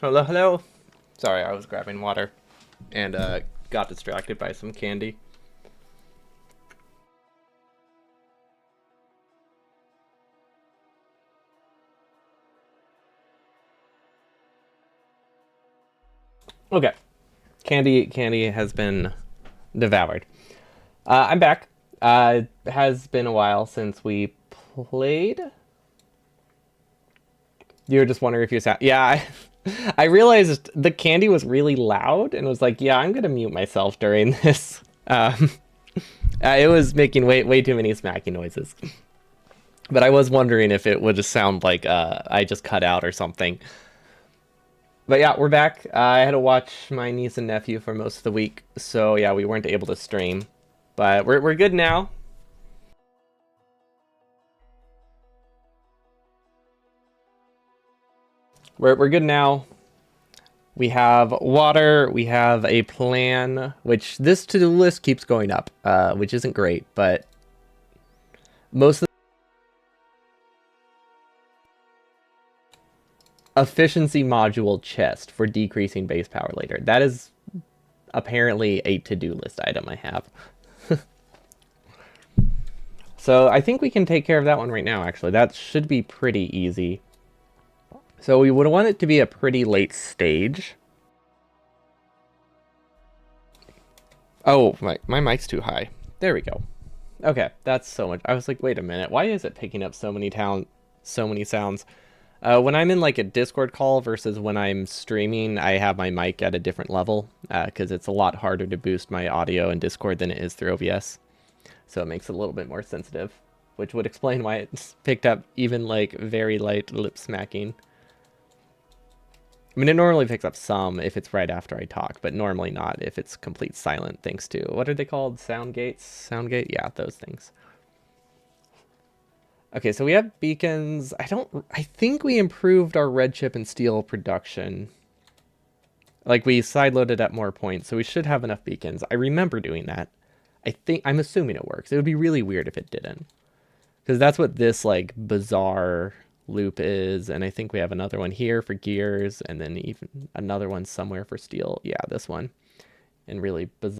Hello, hello. Sorry, I was grabbing water and got distracted by some candy. Okay, candy has been devoured. I'm back. It has been a while since we played. You were just wondering if you sound. Yeah, I realized the candy was really loud and was like, yeah, I'm gonna mute myself during this. It was making way too many smacking noises. But I was wondering if it would just sound like I just cut out or something. But yeah, we're back. I had to watch my niece and nephew for most of the week, so yeah, we weren't able to stream. But we're good now. We're good now. We have water. We have a plan, which this to-do list keeps going up, which isn't great, but most of the efficiency module chest for decreasing base power later. That is apparently a to-do list item I have. So I think we can take care of that one right now, actually. That should be pretty easy. So we would want it to be a pretty late stage. Oh, my mic's too high. There we go. Okay, that's so much. I was like, wait a minute. Why is it picking up so many sounds? When I'm in like a Discord call versus when I'm streaming, I have my mic at a different level because it's a lot harder to boost my audio in Discord than it is through OBS. So it makes it a little bit more sensitive, which would explain why it's picked up even like very light lip smacking. I mean, it normally picks up some if it's right after I talk, but normally not if it's complete silent, thanks to, what are they called? Sound gates? Sound gate? Yeah, those things. Okay, so we have beacons. I think we improved our red chip and steel production. Like, we sideloaded at more points, so we should have enough beacons. I remember doing that. I'm assuming it works. It would be really weird if it didn't. Because that's what this, like, bizarre loop is, and I think we have another one here for gears, and then even another one somewhere for steel. Yeah, this one. And really bizarre.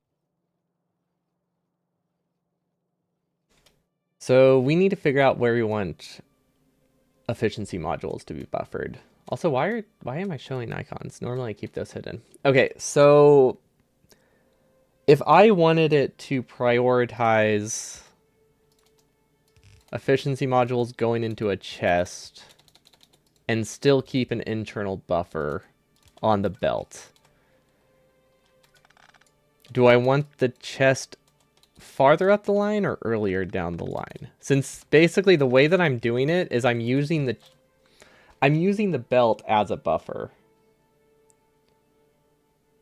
So we need to figure out where we want efficiency modules to be buffered. Also, why am I showing icons? Normally I keep those hidden. Okay, so if I wanted it to prioritize efficiency modules going into a chest and still keep an internal buffer on the belt, do I want the chest farther up the line or earlier down the line? Since basically the way that I'm doing it is I'm using the belt as a buffer.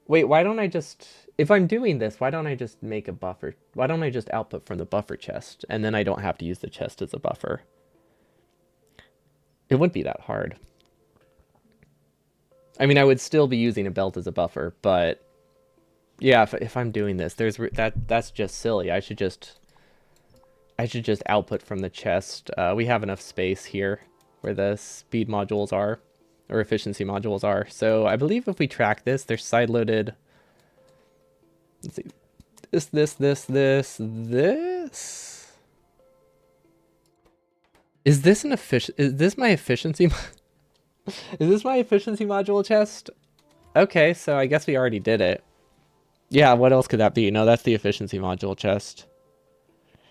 Wait, why don't I just... If I'm doing this, why don't I just make a buffer? Why don't I just output from the buffer chest, and then I don't have to use the chest as a buffer? It wouldn't be that hard. I mean, I would still be using a belt as a buffer, but... Yeah, if I'm doing this, that's just silly. I should just output from the chest. We have enough space here where the speed modules are, or efficiency modules are. So I believe if we track this, they're sideloaded. Let's see. This. Is this an efficient? Is this my efficiency? Is this my efficiency module chest? Okay, so I guess we already did it. Yeah, what else could that be? No, that's the efficiency module chest.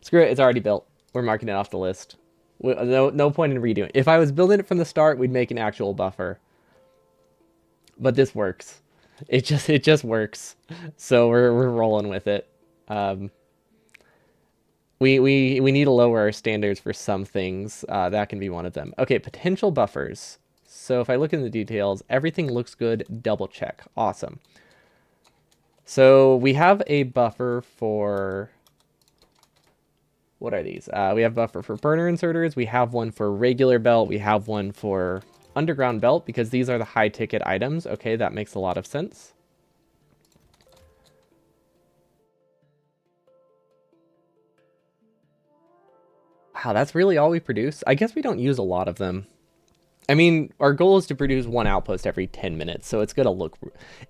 Screw it, it's already built. We're marking it off the list. No point in redoing it. If I was building it from the start, we'd make an actual buffer. But this works. It just works. So we're rolling with it. We need to lower our standards for some things. That can be one of them. Okay, potential buffers. So if I look in the details, everything looks good. Double check. Awesome. So we have a buffer for... What are these? We have a buffer for burner inserters. We have one for regular belt. We have one for underground belt because these are the high ticket items. Okay, that makes a lot of sense. Wow, that's really all we produce? I guess we don't use a lot of them. I mean, our goal is to produce one outpost every 10 minutes, so it's gonna look,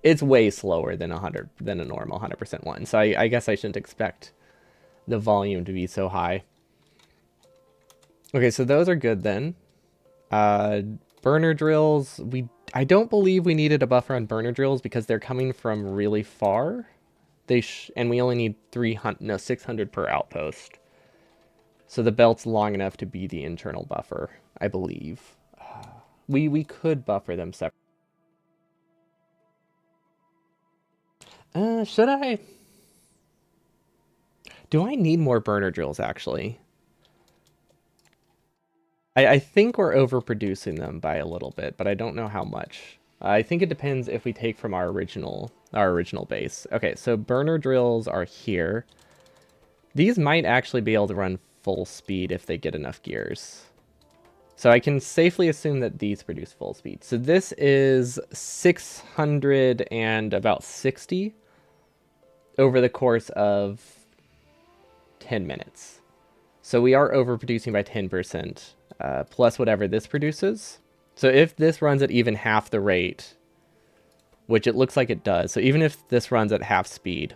it's way slower than a normal 100% one. So I guess I shouldn't expect the volume to be so high. Okay, so those are good then. Uh, burner drills, I don't believe we needed a buffer on burner drills because they're coming from really far. And we only need 600 per outpost. So the belt's long enough to be the internal buffer, I believe. We could buffer them separately. Should I? Do I need more burner drills, actually? I think we're overproducing them by a little bit, but I don't know how much. I think it depends if we take from our original base. Okay, so burner drills are here. These might actually be able to run full speed if they get enough gears. So I can safely assume that these produce full speed. So this is 600 and about 60 over the course of 10 minutes. So we are overproducing by 10%, plus whatever this produces. So if this runs at even half the rate, which it looks like it does, so even if this runs at half speed,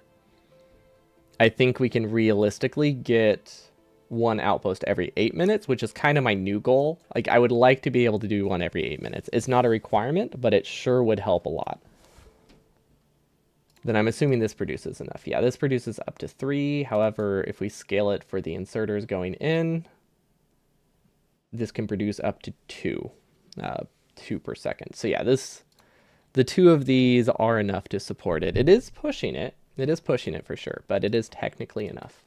I think we can realistically get one outpost every 8 minutes, which is kind of my new goal. Like, I would like to be able to do one every 8 minutes. It's not a requirement, but it sure would help a lot. Then I'm assuming this produces enough. Yeah, this produces up to 3. However, if we scale it for the inserters going in, this can produce up to 2. 2 per second. So yeah, the 2 of these are enough to support it. It is pushing it. It is pushing it for sure, but it is technically enough.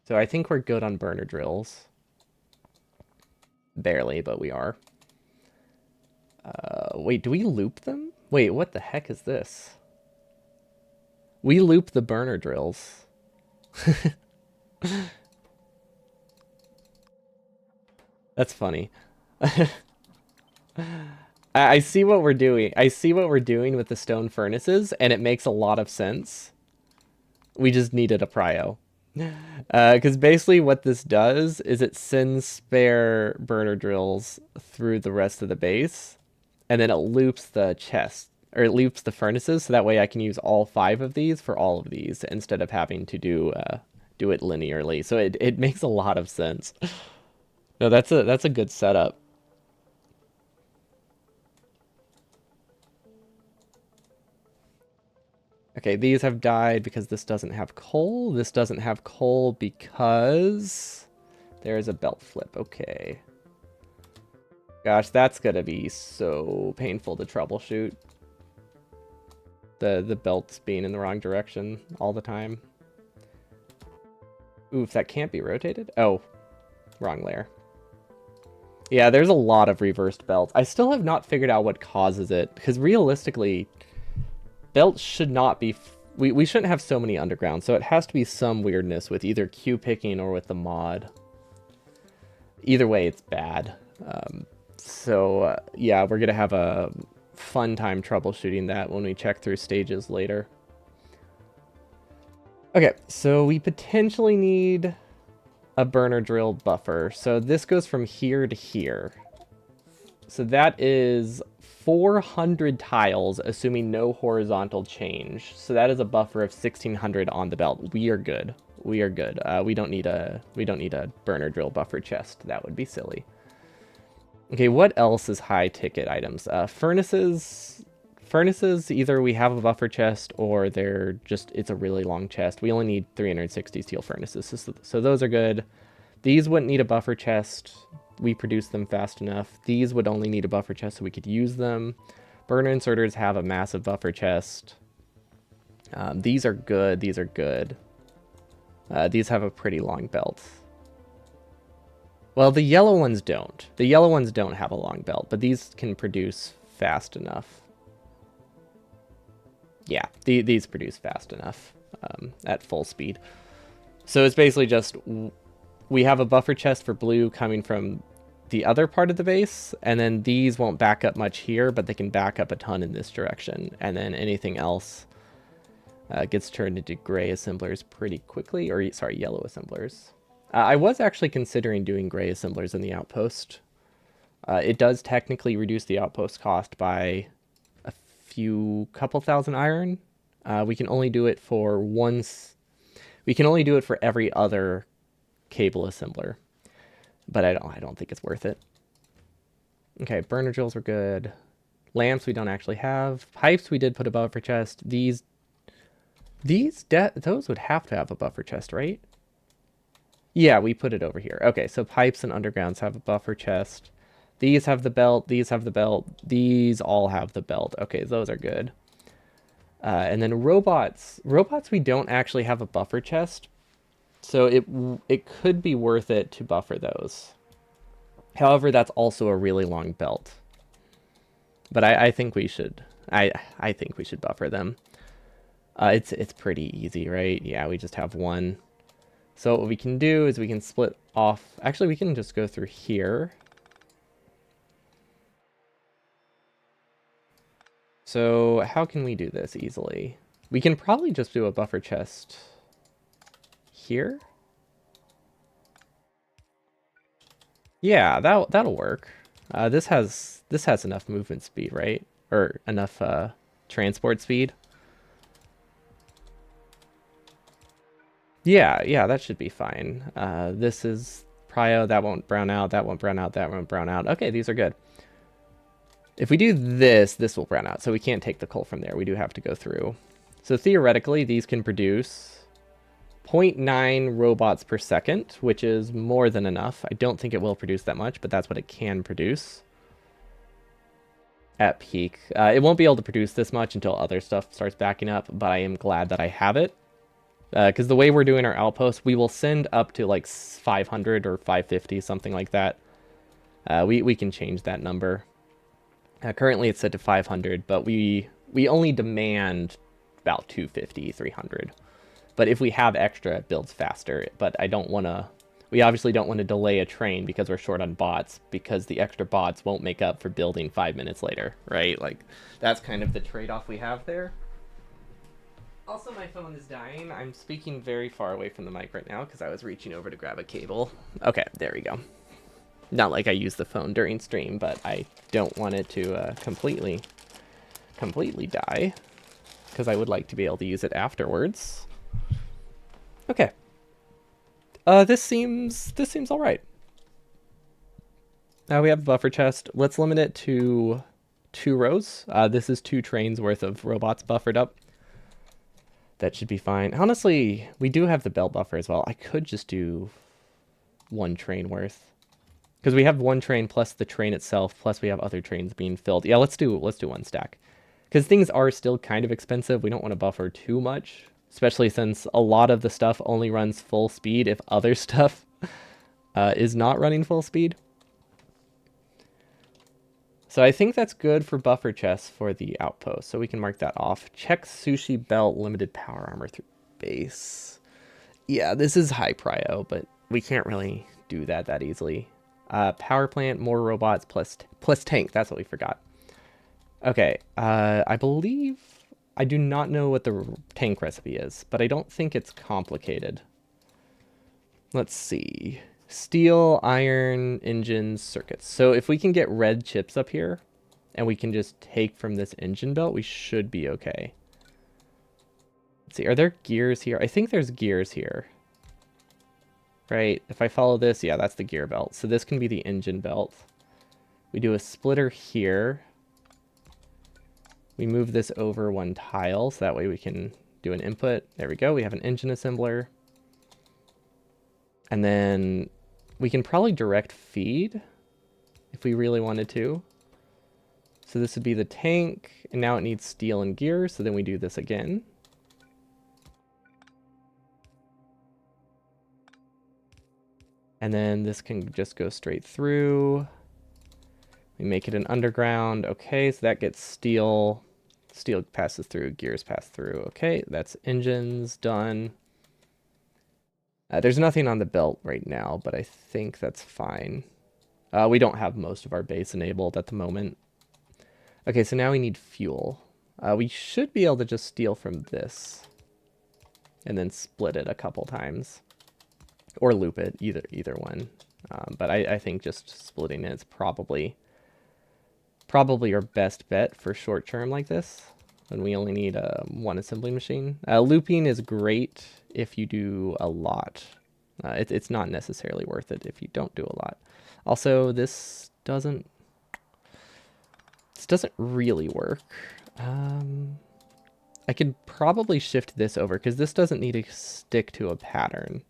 So I think we're good on burner drills. Barely, but we are. Wait, do we loop them? Wait, what the heck is this? We loop the burner drills. That's funny. I see what we're doing. I see what we're doing with the stone furnaces, and it makes a lot of sense. We just needed a prio. Because basically what this does is it sends spare burner drills through the rest of the base, and then it loops the chest, or it loops the furnaces, so that way I can use all 5 of these for all of these, instead of having to do it linearly. So it makes a lot of sense. No, that's a good setup. Okay, these have died because this doesn't have coal. This doesn't have coal because there is a belt flip. Okay. Gosh, that's gonna be so painful to troubleshoot. The belts being in the wrong direction all the time. Oof, that can't be rotated? Oh, wrong layer. Yeah, there's a lot of reversed belts. I still have not figured out what causes it, because realistically, belts should not be... We shouldn't have so many underground, so it has to be some weirdness with either Q picking or with the mod. Either way, it's bad. Yeah, we're going to have a fun time troubleshooting that when we check through stages later. Okay, so we potentially need a burner drill buffer. So this goes from here to here. So that is 400 tiles, assuming no horizontal change. So that is a buffer of 1600 on the belt. We are good. We are good. We don't need a burner drill buffer chest. That would be silly. Okay, what else is high ticket items? Furnaces. Furnaces, either we have a buffer chest or it's a really long chest. We only need 360 steel furnaces, so those are good. These wouldn't need a buffer chest. We produce them fast enough. These would only need a buffer chest so we could use them. Burner inserters have a massive buffer chest. These are good. These are good. These have a pretty long belt. Well, the yellow ones don't. The yellow ones don't have a long belt, but these can produce fast enough. Yeah, these produce fast enough at full speed. So it's basically just... We have a buffer chest for blue coming from the other part of the base, and then these won't back up much here, but they can back up a ton in this direction, and then anything else gets turned into gray assemblers pretty quickly, or sorry, yellow assemblers. I was actually considering doing gray assemblers in the outpost, It does technically reduce the outpost cost by a couple thousand iron. We can only do it for we can only do it for every other cable assembler, but I don't think it's worth it. Okay, burner drills are good. Lamps we don't actually have. Pipes we did put a buffer chest. Those would have to have a buffer chest, right? Yeah, we put it over here. Okay, so pipes and undergrounds have a buffer chest. These have the belt. These have the belt. These all have the belt. Okay, those are good. And then robots. Robots we don't actually have a buffer chest, so it could be worth it to buffer those. However, that's also a really long belt. But I think we should. I think we should buffer them. It's pretty easy, right? Yeah, we just have one. So what we can do is we can split off. Actually, we can just go through here. So how can we do this easily? We can probably just do a buffer chest here. Yeah, that'll work. This has enough movement speed, right? Or enough transport speed. Yeah, that should be fine. This is prio, that won't brown out, that won't brown out, that won't brown out. Okay, these are good. If we do this, this will brown out, so we can't take the coal from there. We do have to go through. So theoretically, these can produce 0.9 robots per second, which is more than enough. I don't think it will produce that much, but that's what it can produce at peak. It won't be able to produce this much until other stuff starts backing up, but I am glad that I have it. Because the way we're doing our outposts, we will send up to like 500 or 550, something like that. We can change that number. Currently it's set to 500, but we only demand about 250, 300. But if we have extra, it builds faster. But I don't want to... We obviously don't want to delay a train because we're short on bots, because the extra bots won't make up for building 5 minutes later, right? Like, that's kind of the trade-off we have there. Also, my phone is dying. I'm speaking very far away from the mic right now because I was reaching over to grab a cable. Okay, there we go. Not like I use the phone during stream, but I don't want it to completely die, because I would like to be able to use it afterwards. Okay. This seems all right. Now we have a buffer chest. Let's limit it to 2 rows. This is 2 trains worth of robots buffered up. That should be fine. Honestly, we do have the belt buffer as well. I could just do 1 train worth, because we have 1 train plus the train itself, plus we have other trains being filled. Yeah, let's do 1 stack, because things are still kind of expensive. We don't want to buffer too much, especially since a lot of the stuff only runs full speed if other stuff is not running full speed. So I think that's good for buffer chests for the outpost. So we can mark that off. Check sushi belt, limited power armor through base. Yeah, this is high prio, but we can't really do that easily. Power plant, more robots, plus tank. That's what we forgot. Okay, I believe... I do not know what the tank recipe is, but I don't think it's complicated. Let's see. Steel, iron, engines, circuits. So if we can get red chips up here, and we can just take from this engine belt, we should be okay. Let's see, are there gears here? I think there's gears here. Right, if I follow this, yeah, that's the gear belt. So this can be the engine belt. We do a splitter here. We move this over 1 tile, so that way we can do an input. There we go, we have an engine assembler. And then we can probably direct feed if we really wanted to. So this would be the tank, and now it needs steel and gears, so then we do this again. And then this can just go straight through. We make it an underground. Okay, so that gets steel. Steel passes through, gears pass through. Okay, that's engines done. There's nothing on the belt right now, but I think that's fine. We don't have most of our base enabled at the moment. Okay, so now we need fuel. We should be able to just steal from this and then split it a couple times. Or loop it, either one. But I think just splitting it is probably our best bet for short term like this, when we only need one assembly machine. Looping is great if you do a lot. It's not necessarily worth it if you don't do a lot. Also, this doesn't really work. I could probably shift this over because this doesn't need to stick to a pattern.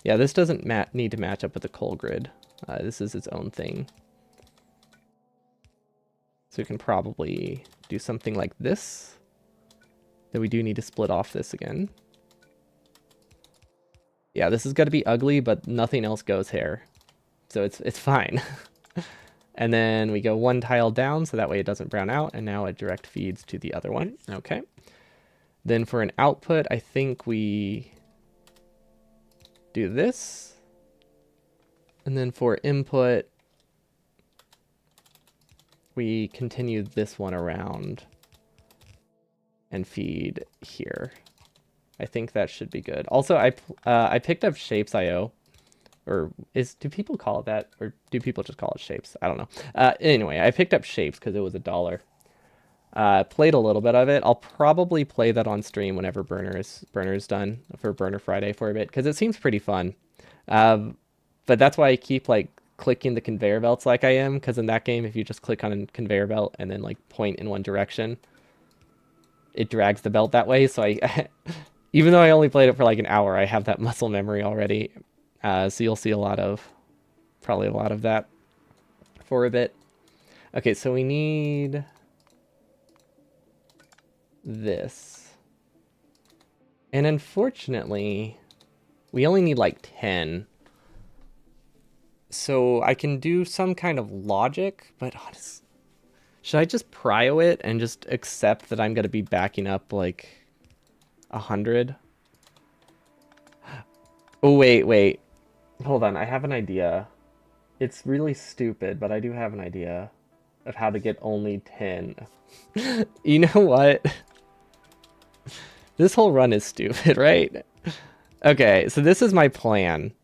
Yeah, this doesn't need to match up with the coal grid. This is its own thing. So we can probably do something like this. Then we do need to split off this again. Yeah, this is going to be ugly, but nothing else goes here. So it's fine. And then we go one tile down, so that way it doesn't brown out, and now it direct feeds to the other one. Okay. Then for an output, I think we do this. And then for input, we continue this one around and feed here. I think that should be good. Also, I picked up Shapes.io. Or do people call it that? Or do people just call it Shapes? I don't know. Anyway, I picked up Shapes because it was $1. Played a little bit of it. I'll probably play that on stream whenever Burner's done for Burner Friday for a bit, because it seems pretty fun. But that's why I keep like clicking the conveyor belts like I am, because in that game, if you just click on a conveyor belt and then like point in one direction, it drags the belt that way. So I, even though I only played it for like an hour, I have that muscle memory already. So you'll see probably a lot of that for a bit. Okay, so we need this. And unfortunately, we only need like 10. So I can do some kind of logic, but honestly, should I just prio it and just accept that I'm going to be backing up like 100? Oh, wait. Hold on, I have an idea. It's really stupid, but I do have an idea of how to get only 10. You know what? This whole run is stupid, right? Okay, so this is my plan.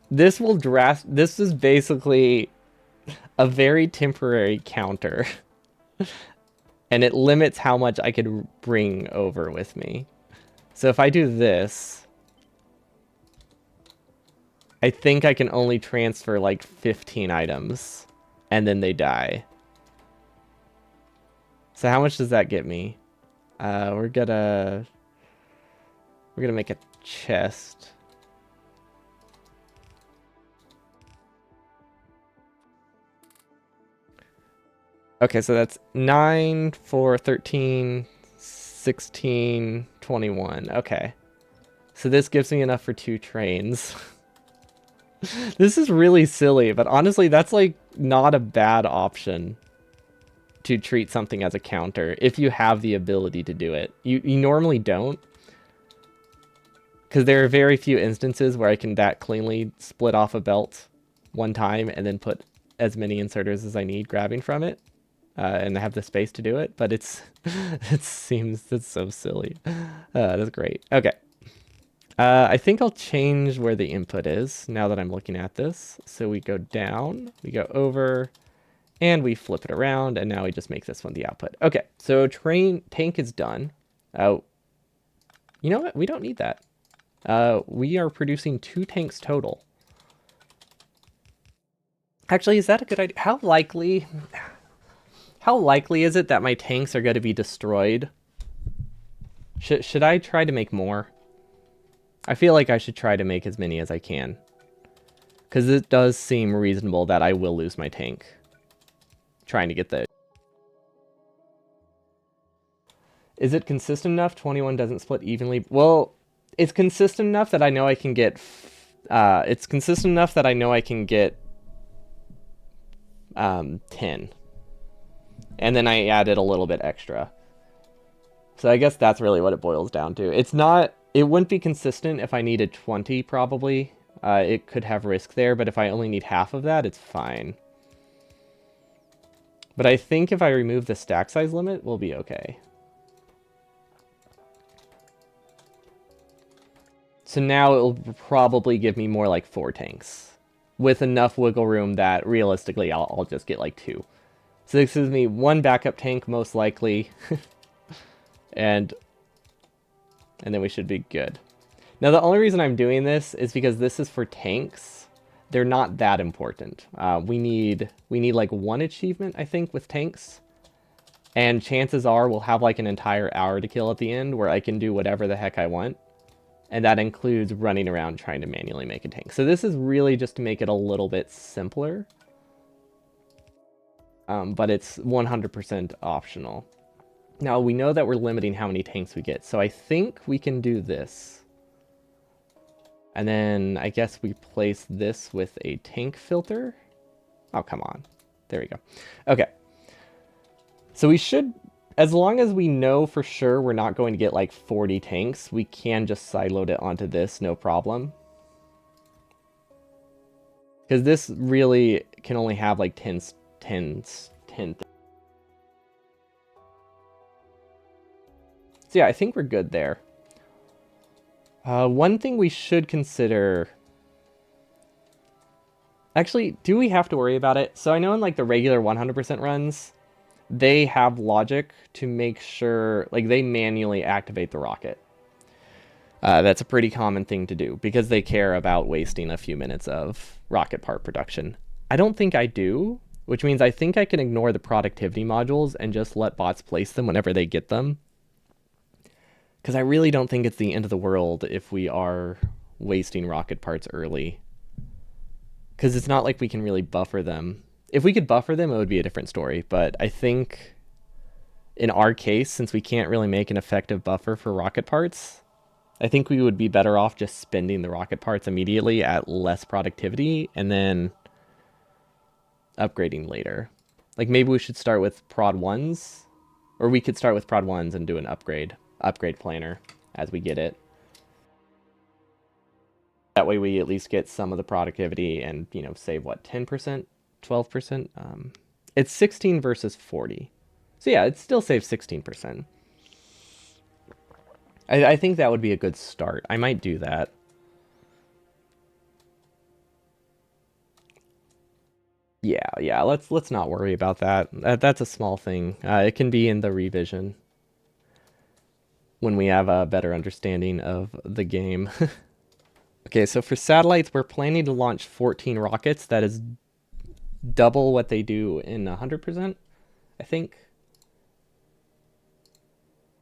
This is basically a very temporary counter. And it limits how much I could bring over with me. So if I do this, I think I can only transfer like 15 items, and then they die. So how much does that get me? We're gonna make a chest. Okay, so that's 9, 4, 13, 16, 21. Okay. So this gives me enough for 2 trains. This is really silly, but honestly, that's like not a bad option to treat something as a counter if you have the ability to do it. You normally don't, because there are very few instances where I can that cleanly split off a belt one time and then put as many inserters as I need grabbing from it, and have the space to do it. But it's so silly. That's great. Okay. I think I'll change where the input is now that I'm looking at this. So we go down, we go over, and we flip it around, and now we just make this one the output. Okay, so tank is done. Oh, you know what? We don't need that. We are producing 2 tanks total. Actually, is that a good idea? How likely is it that my tanks are going to be destroyed? Should I try to make more? I feel like I should try to make as many as I can, because it does seem reasonable that I will lose my tank trying to get the... Is it consistent enough? 21 doesn't split evenly. Well, it's consistent enough that I know I can get... it's consistent enough that I know I can get 10. And then I added a little bit extra. So I guess that's really what it boils down to. It's not... It wouldn't be consistent if I needed 20, probably. It could have risk there, but if I only need half of that, it's fine. But I think if I remove the stack size limit, we'll be okay. So now it'll probably give me more like 4 tanks. With enough wiggle room that realistically I'll just get like 2. So this gives me 1 backup tank most likely. and then we should be good. Now the only reason I'm doing this is because this is for tanks. They're not that important. We need like 1 achievement, I think, with tanks. And chances are we'll have like an entire hour to kill at the end where I can do whatever the heck I want. And that includes running around trying to manually make a tank. So this is really just to make it a little bit simpler. But it's 100% optional. Now we know that we're limiting how many tanks we get. So I think we can do this. And then I guess we place this with a tank filter. Oh, come on. There we go. Okay. So we should, as long as we know for sure we're not going to get like 40 tanks, we can just sideload it onto this, no problem. Because this really can only have like 10. So yeah, I think we're good there. One thing we should consider... Actually, do we have to worry about it? So I know in like the regular 100% runs, they have logic to make sure, like they manually activate the rocket. That's a pretty common thing to do because they care about wasting a few minutes of rocket part production. I don't think I do, which means I think I can ignore the productivity modules and just let bots place them whenever they get them. Because I really don't think it's the end of the world if we are wasting rocket parts early. Because it's not like we can really buffer them. If we could buffer them, it would be a different story. But I think in our case, since we can't really make an effective buffer for rocket parts, I think we would be better off just spending the rocket parts immediately at less productivity and then upgrading later. Like maybe we should start with prod 1s, or we could start with prod 1s and do an upgrade planner as we get it. That way we at least get some of the productivity and, you know, save what, 10%, 12%? It's 16 versus 40. So yeah, it still saves 16%. I think that would be a good start. I might do that. Yeah, let's not worry about that. That's a small thing. It can be in the revision when we have a better understanding of the game. Okay, so for satellites, we're planning to launch 14 rockets. That is double what they do in 100%, I think.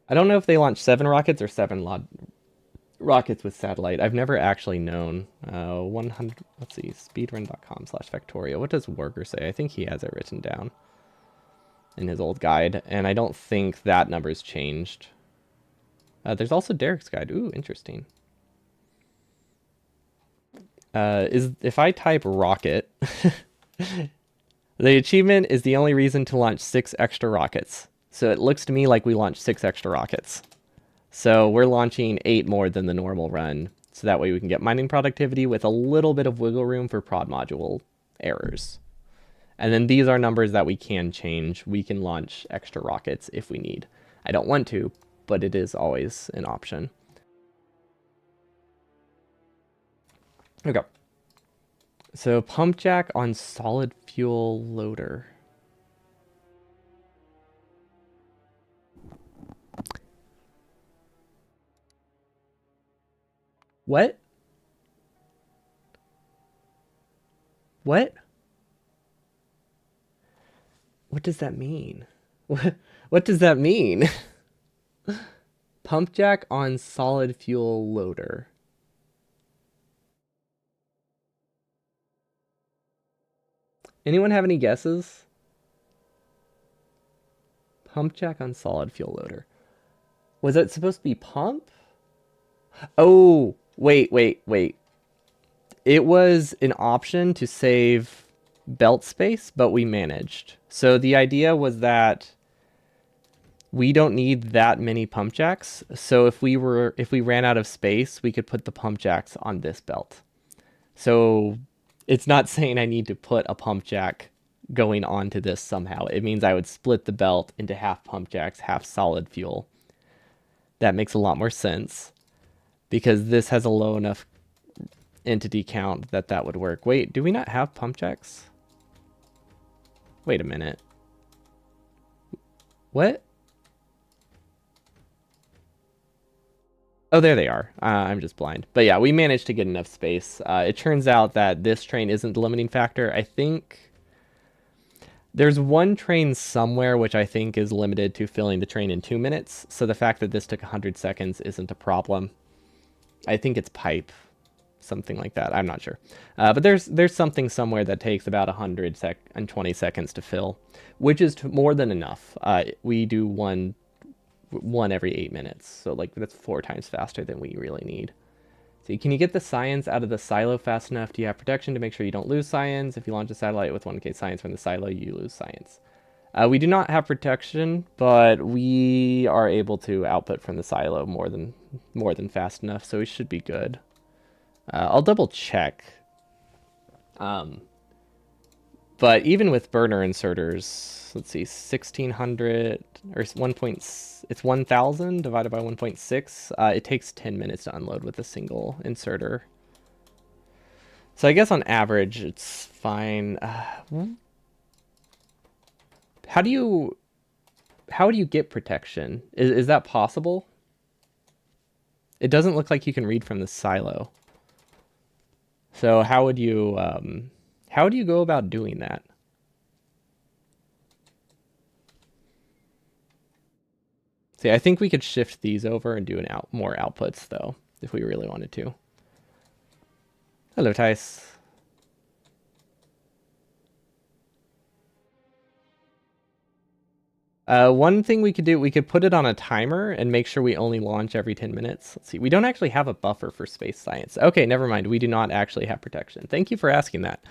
I don't know if they launch 7 rockets or 7 rockets with satellite. I've never actually known. 100. Let's see, speedrun.com/Factorio. What does Worker say? I think he has it written down in his old guide, and I don't think that number's changed. There's also Derek's guide. Ooh, interesting. If I type rocket, the achievement is the only reason to launch 6 extra rockets. So it looks to me like we launched 6 extra rockets. So we're launching 8 more than the normal run. So that way we can get mining productivity with a little bit of wiggle room for prod module errors. And then these are numbers that we can change. We can launch extra rockets if we need. I don't want to, but it is always an option. Okay. So pump jack on solid fuel loader. What? What? What does that mean? What does that mean? Pump jack on solid fuel loader. Anyone have any guesses? Pump jack on solid fuel loader. Was it supposed to be pump? Oh, wait. It was an option to save belt space, but we managed. So the idea was that we don't need that many pump jacks. So if we ran out of space, we could put the pump jacks on this belt. So it's not saying I need to put a pump jack going onto this somehow. It means I would split the belt into half pump jacks, half solid fuel. That makes a lot more sense. because this has a low enough entity count that that would work. Wait, do we not have pump checks? Wait a minute. What? Oh, there they are. I'm just blind. But yeah, we managed to get enough space. It turns out that this train isn't the limiting factor. I think there's one train somewhere which I think is limited to filling the train in 2 minutes. So the fact that this took 100 seconds isn't a problem. I think it's pipe, something like that. I'm not sure. But there's something somewhere that takes about 120 seconds to fill, which is more than enough. We do one every 8 minutes, so like that's 4 times faster than we really need. See, can you get the science out of the silo fast enough? Do you have protection to make sure you don't lose science? If you launch a satellite with 1k science from the silo, you lose science. We do not have protection, but we are able to output from the silo more than fast enough, so we should be good. I'll double check. But even with burner inserters, let's see, 1600 or it's 1000 divided by 1.6. It takes 10 minutes to unload with a single inserter. So I guess on average it's fine. How do you get protection? Is that possible? It doesn't look like you can read from the silo. So how would you go about doing that? See, I think we could shift these over and do more outputs though, if we really wanted to. Hello, Tice. One thing we could do, we could put it on a timer and make sure we only launch every 10 minutes. Let's see, we don't actually have a buffer for space science. Okay, never mind. We do not actually have protection. Thank you for asking that.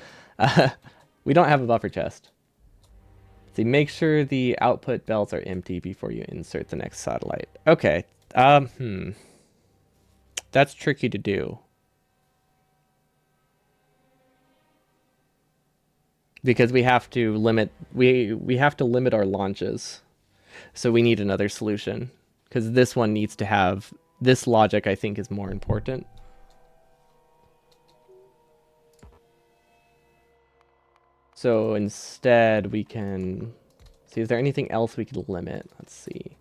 We don't have a buffer chest. Let's see, make sure the output belts are empty before you insert the next satellite. Okay. That's tricky to do. Because we have to limit our launches. So we need another solution. Because this one needs to have this logic, I think, is more important. So instead we can see, is there anything else we could limit? Let's see.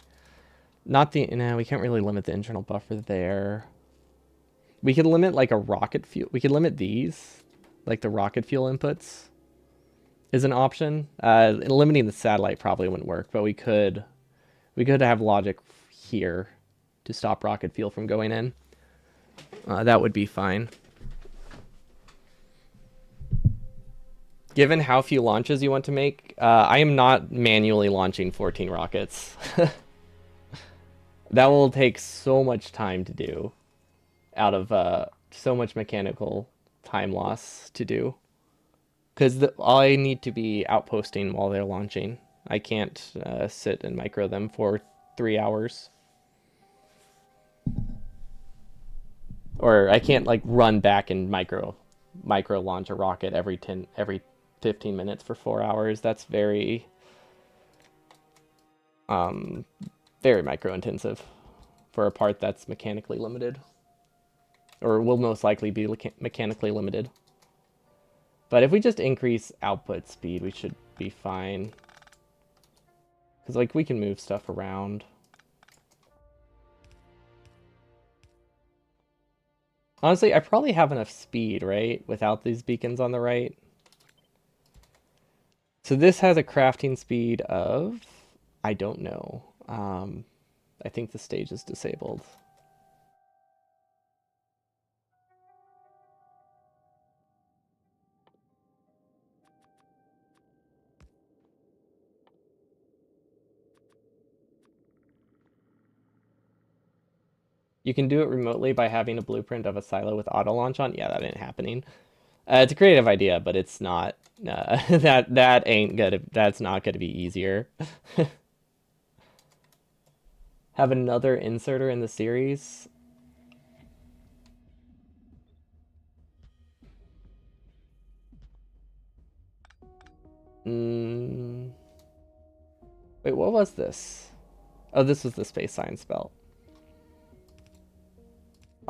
No, we can't really limit the internal buffer there. We could limit like a rocket fuel. We could limit these, like the rocket fuel inputs is an option. Limiting the satellite probably wouldn't work, but we could have logic here to stop rocket fuel from going in. That would be fine. Given how few launches you want to make, I am not manually launching 14 rockets. That will take so much time to do, out of so much mechanical time loss to do. Because I need to be outposting while they're launching. I can't sit and micro them for 3 hours. Or I can't like run back and micro launch a rocket every 15 minutes for 4 hours. That's very very micro intensive for a part that's mechanically limited, or will most likely be mechanically limited. But if we just increase output speed, we should be fine. Because like we can move stuff around. Honestly, I probably have enough speed, right? Without these beacons on the right. So this has a crafting speed of, I don't know. I think the stage is disabled. You can do it remotely by having a blueprint of a silo with auto launch on. Yeah, that ain't happening. It's a creative idea, but it's not. That ain't gonna. That's not gonna be easier. Have another inserter in the series. Wait, what was this? Oh, this was the space science belt.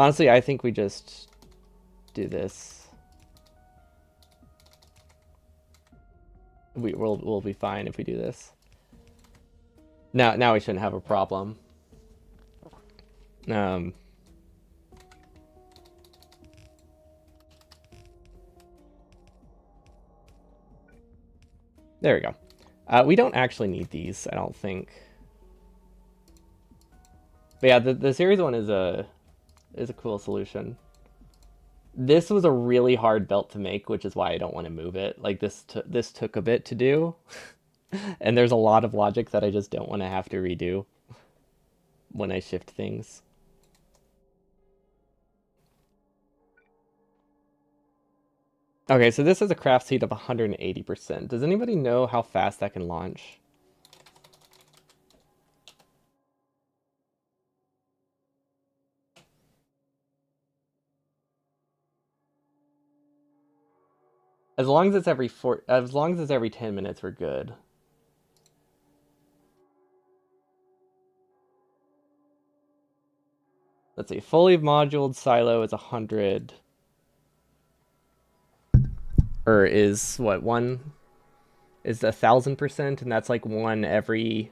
Honestly, I think we just do this. We'll be fine if we do this. Now we shouldn't have a problem. Um, there we go. We don't actually need these, I don't think. But yeah, the series one is a cool solution. This was a really hard belt to make, which is why I don't want to move it. Like this took a bit to do, and there's a lot of logic that I just don't want to have to redo when I shift things. Okay, so this has a craft speed of 180%. Does anybody know how fast that can launch? As long as it's as long as it's every 10 minutes, we're good. Let's see, fully moduled silo is 100, or is what, one is 1,000%, and that's like one every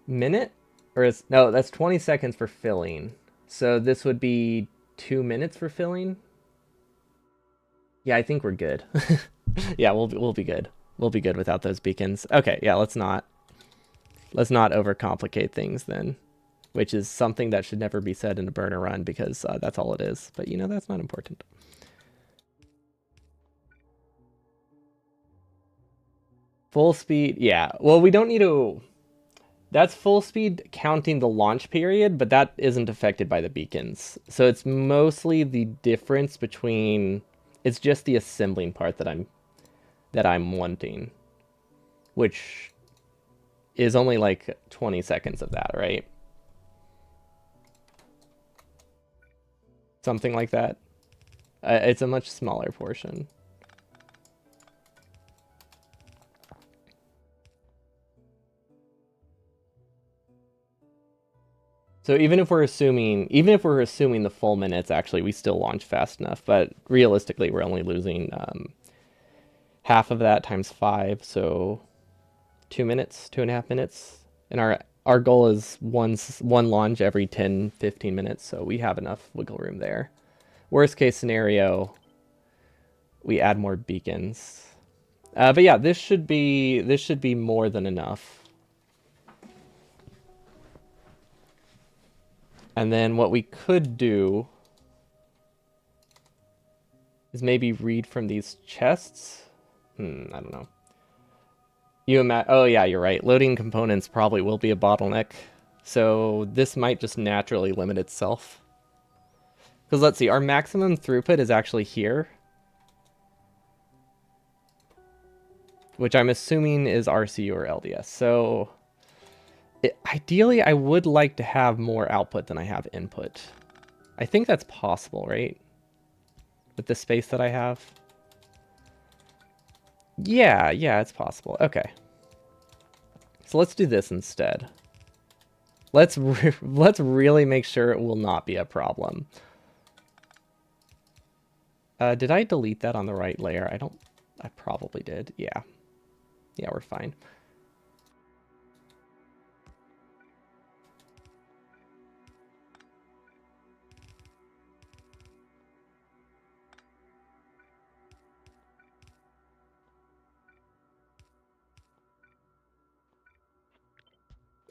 minute, or is no, that's 20 seconds for filling. So this would be 2 minutes for filling. Yeah, I think we're good. Yeah, we'll be good. We'll be good without those beacons. Okay, yeah, let's not overcomplicate things then, which is something that should never be said in a burner run because that's all it is. But that's not important. Full speed, yeah. Well, we don't need to. That's full speed counting the launch period, but that isn't affected by the beacons. So it's mostly the difference between. It's just the assembling part that I'm wanting, which is only like 20 seconds of that, right? Something like that. It's a much smaller portion. So even if we're assuming the full minutes, actually, we still launch fast enough. But realistically, we're only losing half of that times 5, so 2 minutes, 2.5 minutes. And our goal is one launch every 10, 15 minutes, so we have enough wiggle room there. Worst case scenario, we add more beacons. But yeah, this should be more than enough. And then what we could do is maybe read from these chests. I don't know. Oh yeah, you're right. Loading components probably will be a bottleneck. So this might just naturally limit itself. Because let's see, our maximum throughput is actually here. Which I'm assuming is RCU or LDS. So ideally, I would like to have more output than I have input. I think that's possible, right? With the space that I have. Yeah, it's possible. Okay. So let's do this instead. Let's really make sure it will not be a problem. Did I delete that on the right layer? I probably did. Yeah. Yeah, we're fine.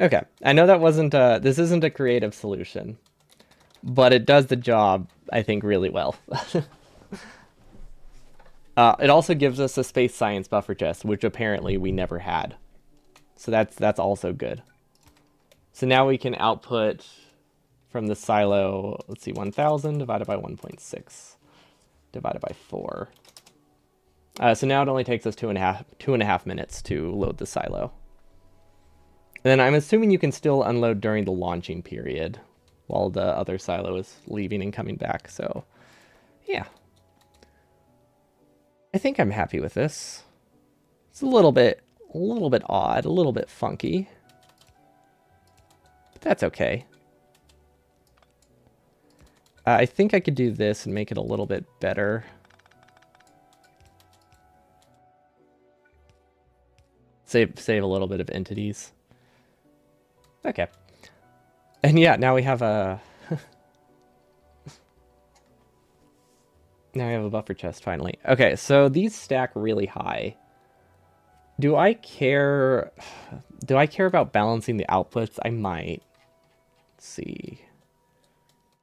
Okay. I know that wasn't this isn't a creative solution, but it does the job, I think, really well. It also gives us a space science buffer chest, which apparently we never had. So that's also good. So now we can output from the silo, let's see, 1,000 divided by 1.6 divided by 4. So now it only takes us 2.5 minutes to load the silo. And then I'm assuming you can still unload during the launching period while the other silo is leaving and coming back. So yeah, I think I'm happy with this. It's a little bit odd, a little bit funky, but that's okay. I think I could do this and make it a little bit better. Save a little bit of entities. Okay. And yeah, now we have a now we have a buffer chest finally. Okay, so these stack really high. Do I care about balancing the outputs? I might. Let's see.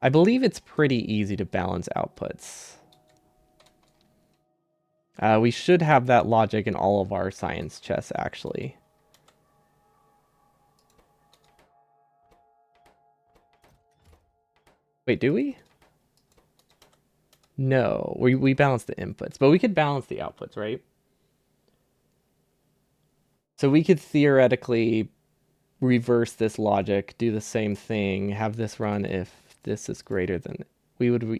I believe it's pretty easy to balance outputs. We should have that logic in all of our science chests, actually. Wait, do we? No, we balance the inputs, but we could balance the outputs, right? So we could theoretically reverse this logic, do the same thing, have this run if this is greater than...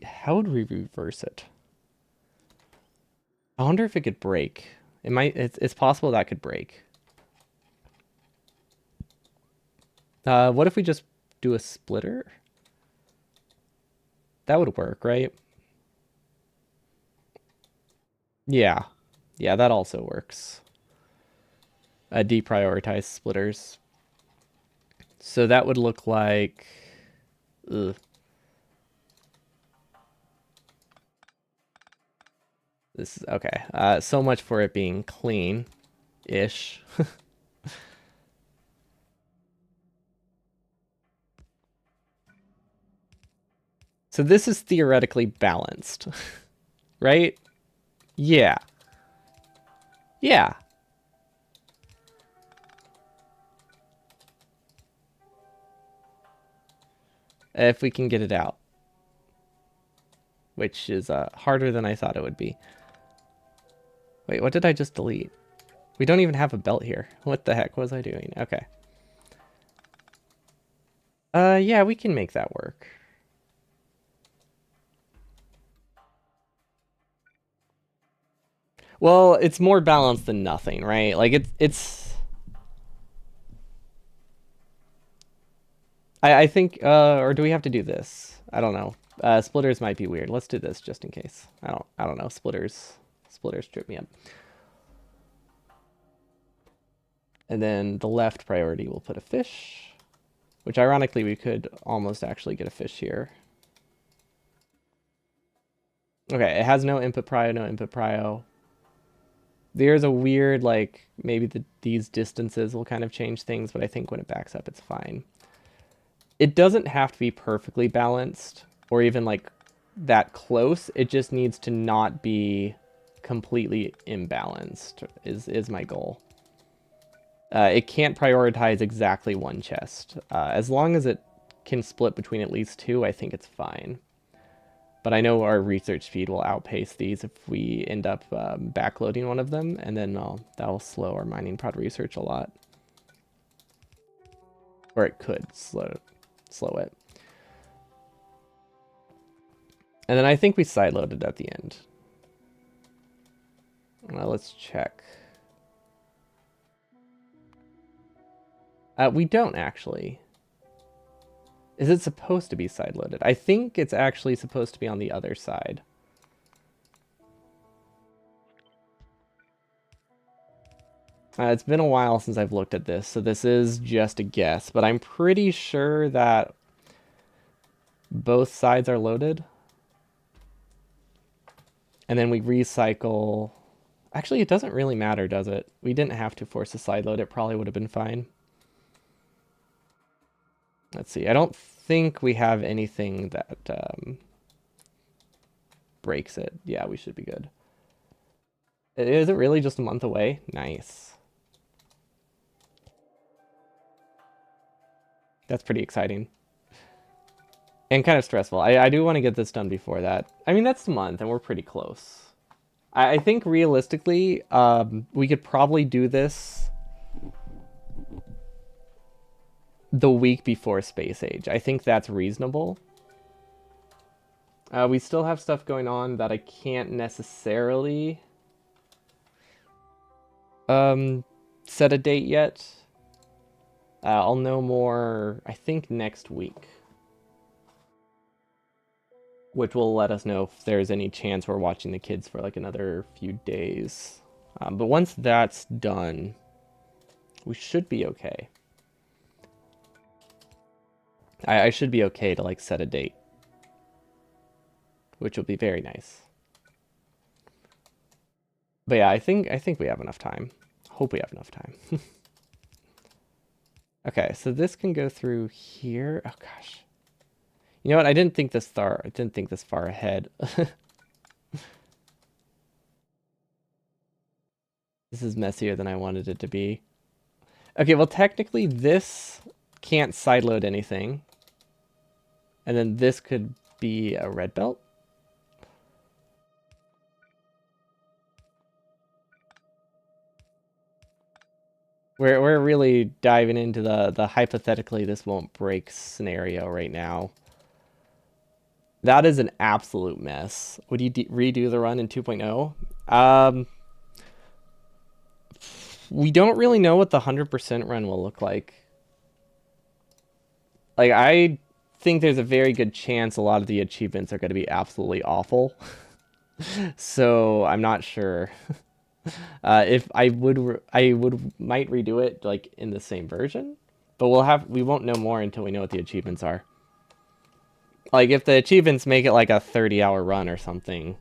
How would we reverse it? I wonder if it could break. It's possible that could break. What if we just do a splitter? That would work, right? Yeah. Yeah, that also works. Deprioritize splitters. So that would look like... Ugh. This is... Okay. So much for it being clean-ish. So this is theoretically balanced, right? Yeah. Yeah. If we can get it out. Which is harder than I thought it would be. Wait, what did I just delete? We don't even have a belt here. What the heck was I doing? Okay. Yeah, we can make that work. Well, it's more balanced than nothing, right? Like it's I think or do we have to do this? I don't know. Splitters might be weird. Let's do this just in case. I don't know. Splitters trip me up. And then the left priority will put a fish, which ironically we could almost actually get a fish here. Okay, it has no input prio, no input prio. There's a weird, like, maybe these distances will kind of change things, but I think when it backs up, it's fine. It doesn't have to be perfectly balanced or even, like, that close. It just needs to not be completely imbalanced is my goal. It can't prioritize exactly one chest. As long as it can split between at least two, I think it's fine. But I know our research speed will outpace these if we end up backloading one of them, and then that'll slow our mining prod research a lot. Or it could slow it. And then I think we sideloaded at the end. Let's check. We don't actually. Is it supposed to be sideloaded? I think it's actually supposed to be on the other side. It's been a while since I've looked at this, so this is just a guess, but I'm pretty sure that both sides are loaded. And then we recycle. Actually, it doesn't really matter, does it? We didn't have to force a side load. It probably would have been fine. Let's see. I don't think we have anything that breaks it. Yeah, we should be good. Is it really just a month away? Nice. That's pretty exciting. And kind of stressful. I do want to get this done before that. I mean, that's a month, and we're pretty close. I think realistically, we could probably do this the week before Space Age. I think that's reasonable. We still have stuff going on that I can't necessarily set a date yet. I'll know more, I think, next week. which will let us know if there's any chance we're watching the kids for like another few days. But once that's done, we should be okay. I should be okay to like set a date, which will be very nice. But yeah, I think we have enough time. Hope we have enough time. Okay, so this can go through here. Oh gosh. You know what? I didn't think this far ahead. This is messier than I wanted it to be. Okay, well technically this can't sideload anything. And then this could be a red belt. We're really diving into the hypothetically this won't break scenario right now. That is an absolute mess. Would you redo the run in 2.0? We don't really know what the 100% run will look like. Like, I think there's a very good chance a lot of the achievements are going to be absolutely awful. So I'm not sure. If I might redo it like in the same version, but we won't know more until we know what the achievements are. Like if the achievements make it like a 30-hour run or something,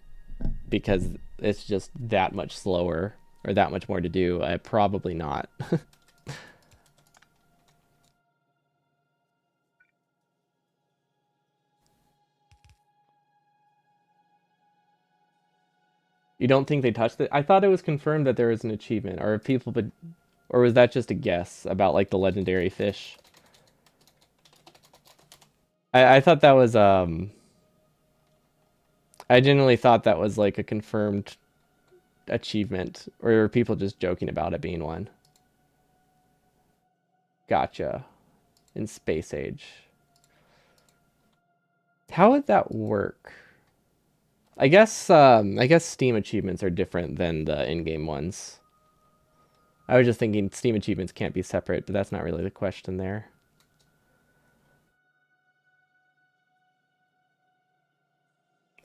because it's just that much slower or that much more to do, probably not. You don't think they touched it? I thought it was confirmed that there was an achievement, or if people would, or was that just a guess about like the legendary fish? I thought that was I genuinely thought that was like a confirmed achievement, or are people just joking about it being one? Gotcha. In Space Age. How would that work? I guess Steam achievements are different than the in-game ones. I was just thinking Steam achievements can't be separate, but that's not really the question there.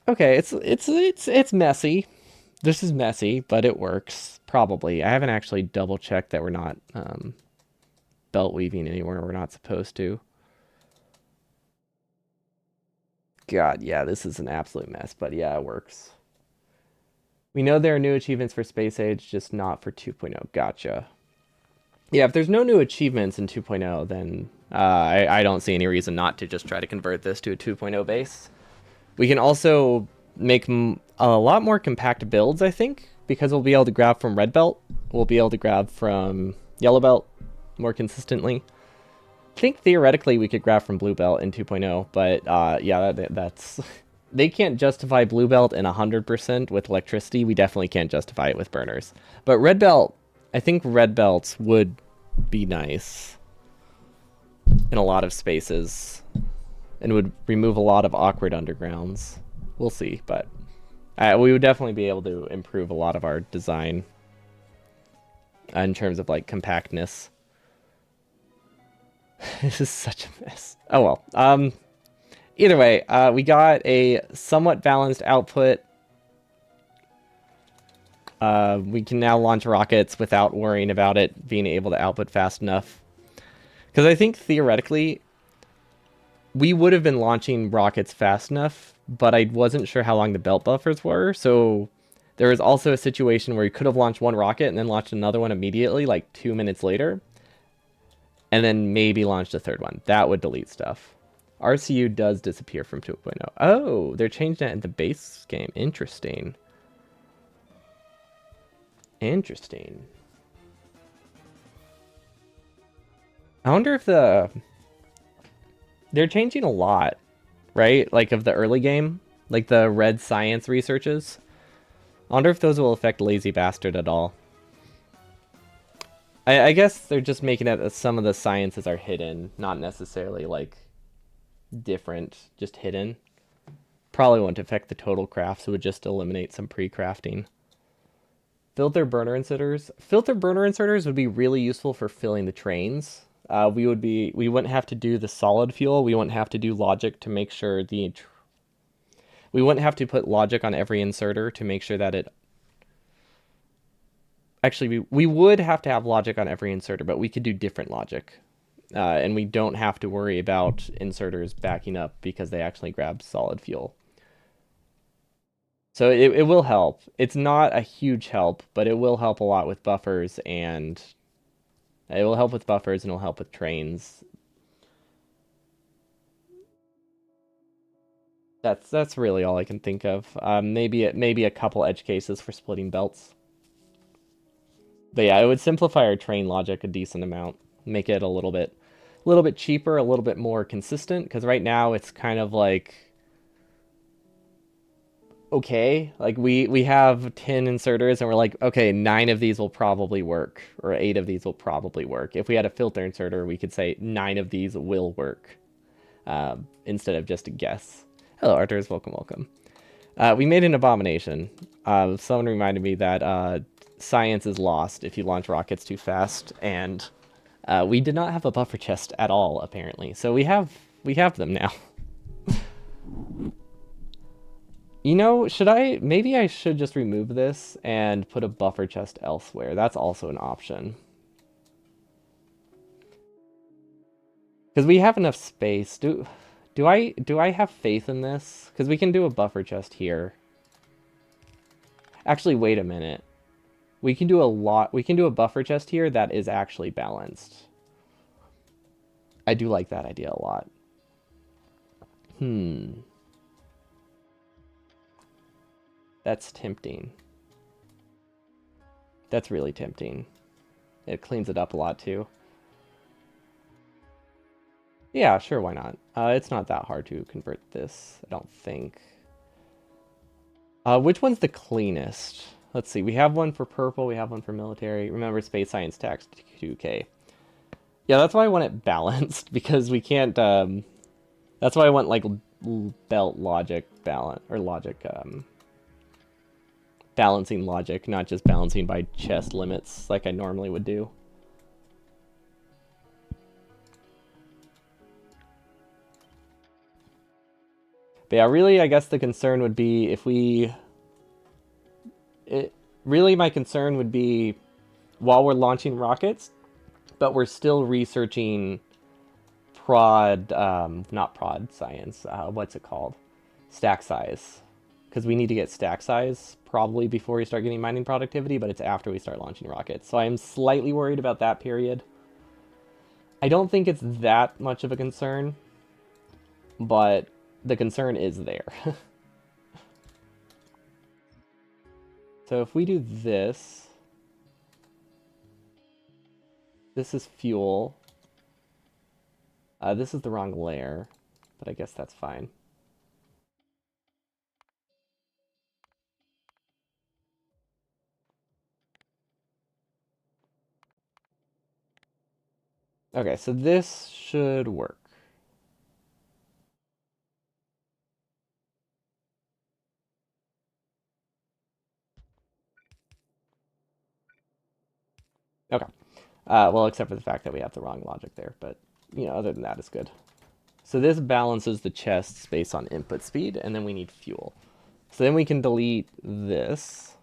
Okay, it's messy. This is messy, but it works probably. I haven't actually double checked that we're not belt weaving anywhere we're not supposed to. God, yeah, this is an absolute mess, but yeah, it works. We know there are new achievements for Space Age, just not for 2.0. Gotcha. Yeah, if there's no new achievements in 2.0, then I don't see any reason not to just try to convert this to a 2.0 base. We can also make a lot more compact builds, I think, because we'll be able to grab from red belt. We'll be able to grab from yellow belt more consistently. I think theoretically we could grab from blue belt in 2.0, but yeah, that's they can't justify blue belt in 100% with electricity. We definitely can't justify it with burners. But red belt, I think red belts would be nice in a lot of spaces and would remove a lot of awkward undergrounds. We'll see, but we would definitely be able to improve a lot of our design in terms of like compactness. This is such a mess. Oh well. Either way, we got a somewhat balanced output. We can now launch rockets without worrying about it being able to output fast enough. Because I think theoretically, we would have been launching rockets fast enough, but I wasn't sure how long the belt buffers were. So there was also a situation where you could have launched one rocket and then launched another one immediately, like 2 minutes later. And then maybe launched a third one. That would delete stuff. RCU does disappear from 2.0. Oh, they're changing that in the base game. Interesting. Interesting. I wonder if they're changing a lot, right? Like of the early game, like the red science researches. I wonder if those will affect Lazy Bastard at all. I guess they're just making it that some of the sciences are hidden, not necessarily like different, just hidden. Probably won't affect the total craft, so it would just eliminate some pre-crafting. Filter burner inserters. Filter burner inserters would be really useful for filling the trains. We wouldn't have to do the solid fuel. We wouldn't have to do logic to make sure We wouldn't have to put logic on every inserter to make sure that it... Actually, we would have to have logic on every inserter, but we could do different logic. And we don't have to worry about inserters backing up because they actually grab solid fuel. So it will help. It's not a huge help, but it will help a lot with buffers, and it will help with buffers and it'll help with trains. That's really all I can think of. Maybe a couple edge cases for splitting belts. But yeah, it would simplify our train logic a decent amount. Make it a little bit cheaper, a little bit more consistent, because right now it's kind of like okay, like we have 10 inserters and we're like, okay, 9 of these will probably work, or 8 of these will probably work. If we had a filter inserter, we could say 9 of these will work, instead of just a guess. Hello, Arturs, welcome, welcome. We made an abomination. Someone reminded me that science is lost if you launch rockets too fast, and we did not have a buffer chest at all, apparently. So we have them now. You know, maybe I should just remove this and put a buffer chest elsewhere. That's also an option. Because we have enough space. Do I have faith in this? Because we can do a buffer chest here. Actually, wait a minute. We can do a buffer chest here that is actually balanced. I do like that idea a lot. That's tempting. That's really tempting. It cleans it up a lot too. Yeah, sure, why not? It's not that hard to convert this, I don't think. Which one's the cleanest? Let's see, we have one for purple, we have one for military. Remember, space science tax 2K. Yeah, that's why I want it balanced, because we can't, that's why I want, like, belt logic balance, or logic, balancing logic, not just balancing by chest limits like I normally would do. But yeah, really, I guess the concern would be if really, my concern would be while we're launching rockets, but we're still researching not prod science, what's it called? Stack size. Because we need to get stack size probably before we start getting mining productivity, but it's after we start launching rockets. So I'm slightly worried about that period. I don't think it's that much of a concern, but the concern is there. So if we do this, this is fuel. This is the wrong layer, but I guess that's fine. Okay, so this should work. Okay. Well, except for the fact that we have the wrong logic there, but, you know, other than that, it's good. So this balances the chests based on input speed, and then we need fuel. So then we can delete this.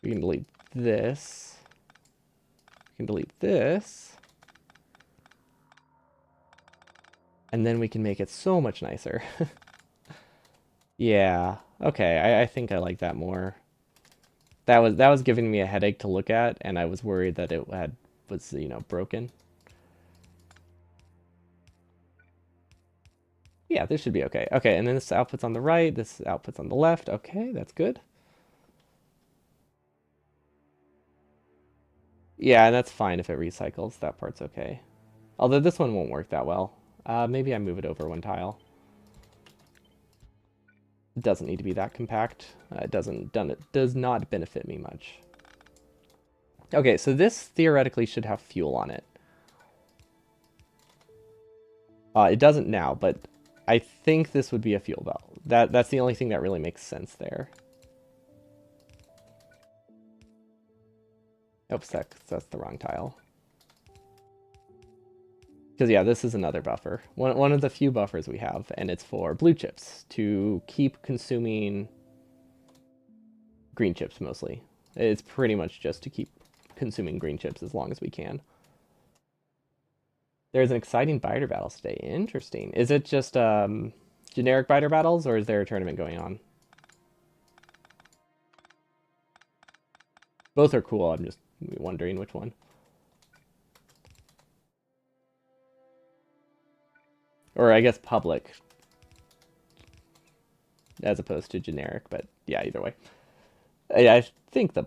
We can delete this. We can delete this. And then we can make it so much nicer. Yeah. Okay, I think I like that more. That was giving me a headache to look at, and I was worried that it was, you know, broken. Yeah, this should be okay. Okay, and then this output's on the right, this output's on the left. Okay, that's good. Yeah, and that's fine if it recycles. That part's okay. Although this one won't work that well. Maybe I move it over one tile. It doesn't need to be that compact. It does not benefit me much. Okay, so this theoretically should have fuel on it. It doesn't now, but I think this would be a fuel belt. That's the only thing that really makes sense there. Oops, that's the wrong tile. Because, yeah, this is another buffer. One of the few buffers we have, and it's for blue chips to keep consuming green chips mostly. It's pretty much just to keep consuming green chips as long as we can. There's an exciting biter battles today. Interesting. Is it just generic biter battles, or is there a tournament going on? Both are cool. I'm just wondering which one. Or I guess public, as opposed to generic. But yeah, either way. I think the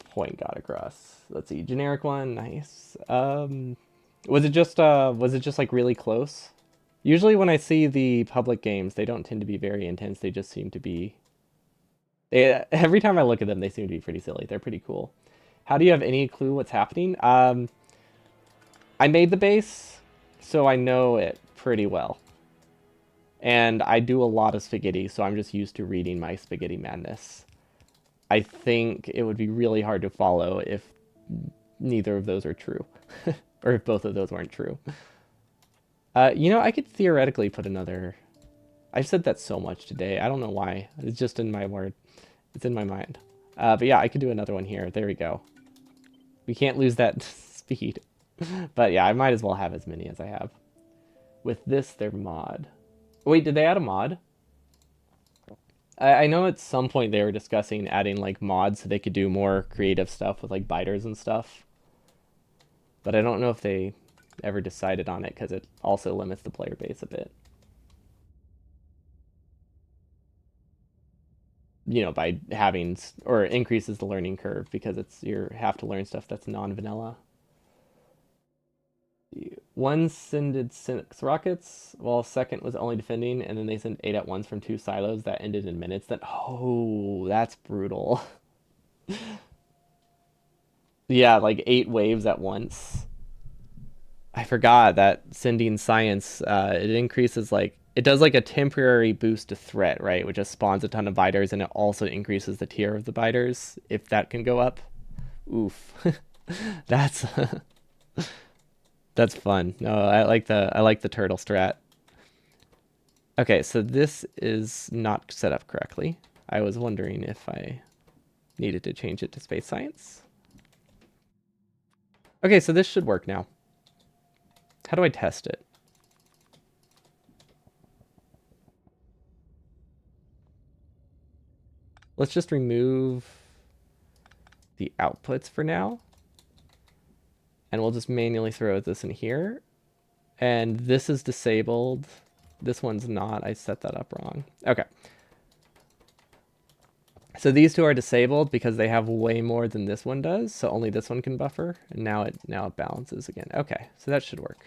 point got across. Let's see, generic one, nice. Was it just like really close? Usually when I see the public games, they don't tend to be very intense. They just seem to be. Every time I look at them, they seem to be pretty silly. They're pretty cool. How do you have any clue what's happening? I made the base, so I know it pretty well. And I do a lot of spaghetti, so I'm just used to reading my spaghetti madness. I think it would be really hard to follow if neither of those are true, or if both of those weren't true. I could theoretically put another. I've said that so much today. I don't know why. It's just in my word. It's in my mind. But yeah, I could do another one here. There we go. We can't lose that speed. But yeah, I might as well have as many as I have. With this, their mod. Wait, did they add a mod? I know at some point they were discussing adding like mods so they could do more creative stuff with like biters and stuff. But I don't know if they ever decided on it because it also limits the player base a bit. By having or increases the learning curve because you have to learn stuff that's non-vanilla. One sended 6 rockets, while second was only defending, and then they sent 8 at once from 2 silos that ended in minutes. That's brutal. Yeah, like 8 waves at once. I forgot that sending science, it increases it does like a temporary boost to threat, right? Which just spawns a ton of biters, and it also increases the tier of the biters if that can go up. Oof, that's that's fun. No, I like the turtle strat. Okay, so this is not set up correctly. I was wondering if I needed to change it to space science. Okay, so this should work now. How do I test it? Let's just remove the outputs for now. And we'll just manually throw this in here. And this is disabled. This one's not. I set that up wrong. Okay. So these two are disabled because they have way more than this one does. So only this one can buffer. And now it balances again. Okay, so that should work.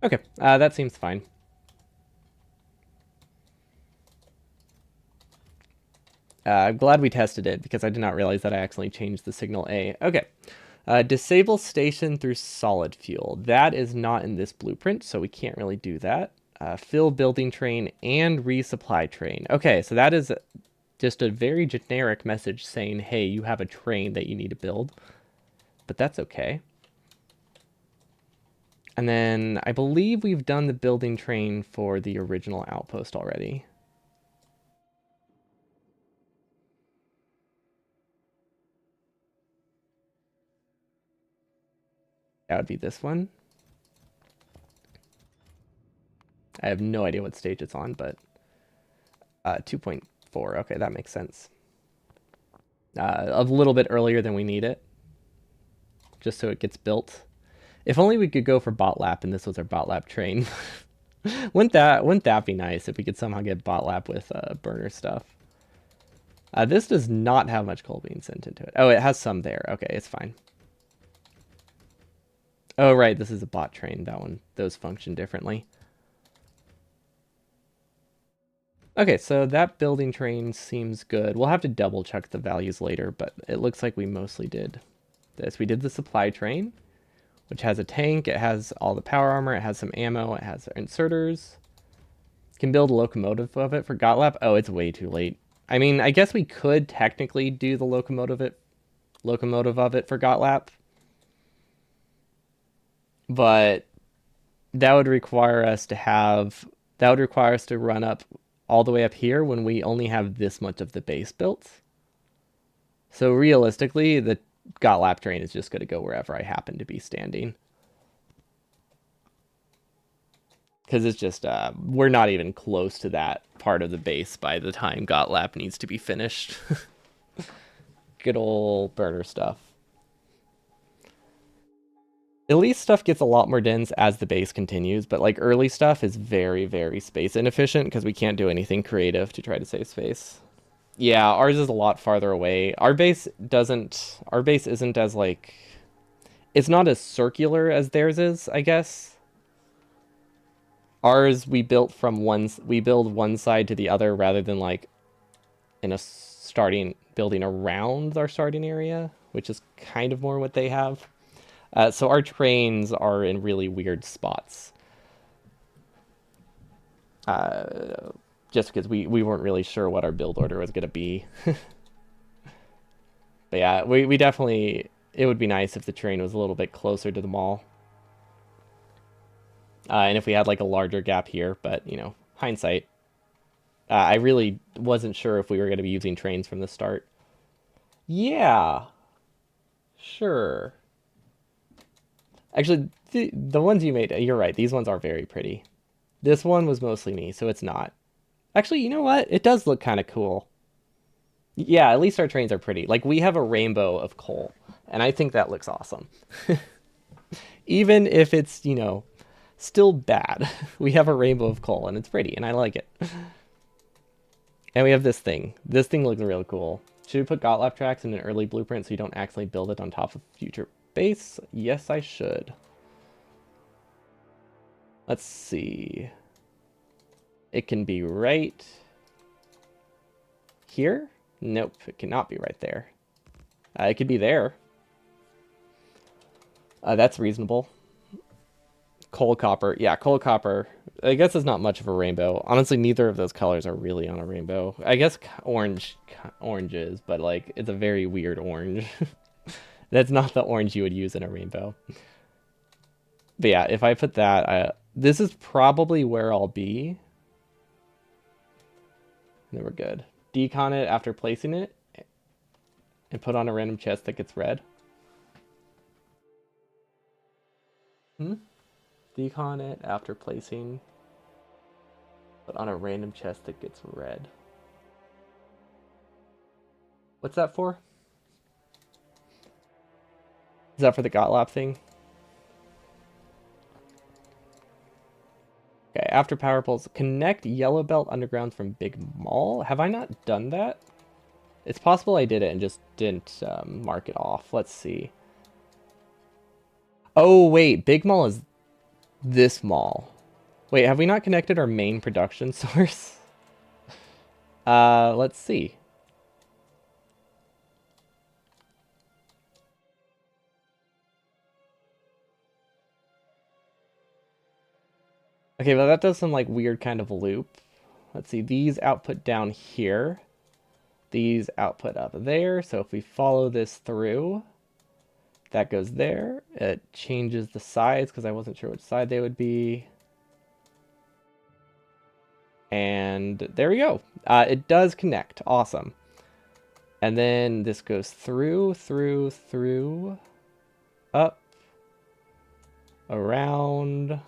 Okay, that seems fine. I'm glad we tested it because I did not realize that I accidentally changed the signal A. Okay. Disable station through solid fuel. That is not in this blueprint, so we can't really do that. Fill building train and resupply train. Okay, so that is just a very generic message saying, hey, you have a train that you need to build. But that's okay. And then I believe we've done the building train for the original outpost already. That would be this one. I have no idea what stage it's on, but 2.4. Okay, that makes sense. A little bit earlier than we need it, just so it gets built. If only we could go for bot lap and this was our bot lap train. wouldn't that be nice if we could somehow get bot lap with burner stuff? This does not have much coal being sent into it. Oh, it has some there. Okay, it's fine. Oh, right, this is a bot train. Those function differently. Okay, so that building train seems good. We'll have to double check the values later, but it looks like we mostly did this. We did the supply train, which has a tank. It has all the power armor. It has some ammo. It has inserters. Can build a locomotive of it for Gotlap. Oh, it's way too late. I mean, I guess we could technically do the locomotive locomotive of it for GotLap. But that would require us to have that would require us to run up all the way up here when we only have this much of the base built. So realistically, the GotLap train is just going to go wherever I happen to be standing. Because it's just, we're not even close to that part of the base by the time GotLap needs to be finished. Good old burner stuff. At least stuff gets a lot more dense as the base continues, but like early stuff is very, very space inefficient because we can't do anything creative to try to save space. Yeah, ours is a lot farther away. Our base isn't as like, it's not as circular as theirs is, I guess. Ours, we build one side to the other rather than like in a building around our starting area, which is kind of more what they have. So our trains are in really weird spots. Just because we weren't really sure what our build order was going to be. But yeah, we definitely, it would be nice if the train was a little bit closer to the mall. And if we had like a larger gap here, but you know, hindsight. I really wasn't sure if we were going to be using trains from the start. Yeah, sure. Actually, the ones you made, you're right. These ones are very pretty. This one was mostly me, so it's not. Actually, you know what? It does look kind of cool. Yeah, at least our trains are pretty. Like, we have a rainbow of coal, and I think that looks awesome. Even if it's, you know, still bad. We have a rainbow of coal, and it's pretty, and I like it. And we have this thing. This thing looks real cool. Should we put GotLap tracks in an early blueprint so you don't accidentally build it on top of future base? Yes, I should. Let's see. It can be right here? Nope, it cannot be right there. It could be there. That's reasonable. Coal copper. Yeah, coal copper. I guess it's not much of a rainbow. Honestly, neither of those colors are really on a rainbow. I guess orange is, but like it's a very weird orange. That's not the orange you would use in a rainbow. But yeah, if I put that, this is probably where I'll be. And then we're good. Decon it after placing it, and put on a random chest that gets red. Decon it after placing, put on a random chest that gets red. What's that for? Is that for the GotLap thing? Okay, after power poles, connect yellow belt underground from Big Mall. Have I not done that? It's possible I did it and just didn't mark it off. Let's see. Oh, wait, Big Mall is this mall. Wait, have we not connected our main production source? Let's see. Okay, well that does some like weird kind of loop. Let's see, these output down here. These output up there. So if we follow this through, that goes there. It changes the sides because I wasn't sure which side they would be. And there we go. It does connect. Awesome. And then this goes through, up, around,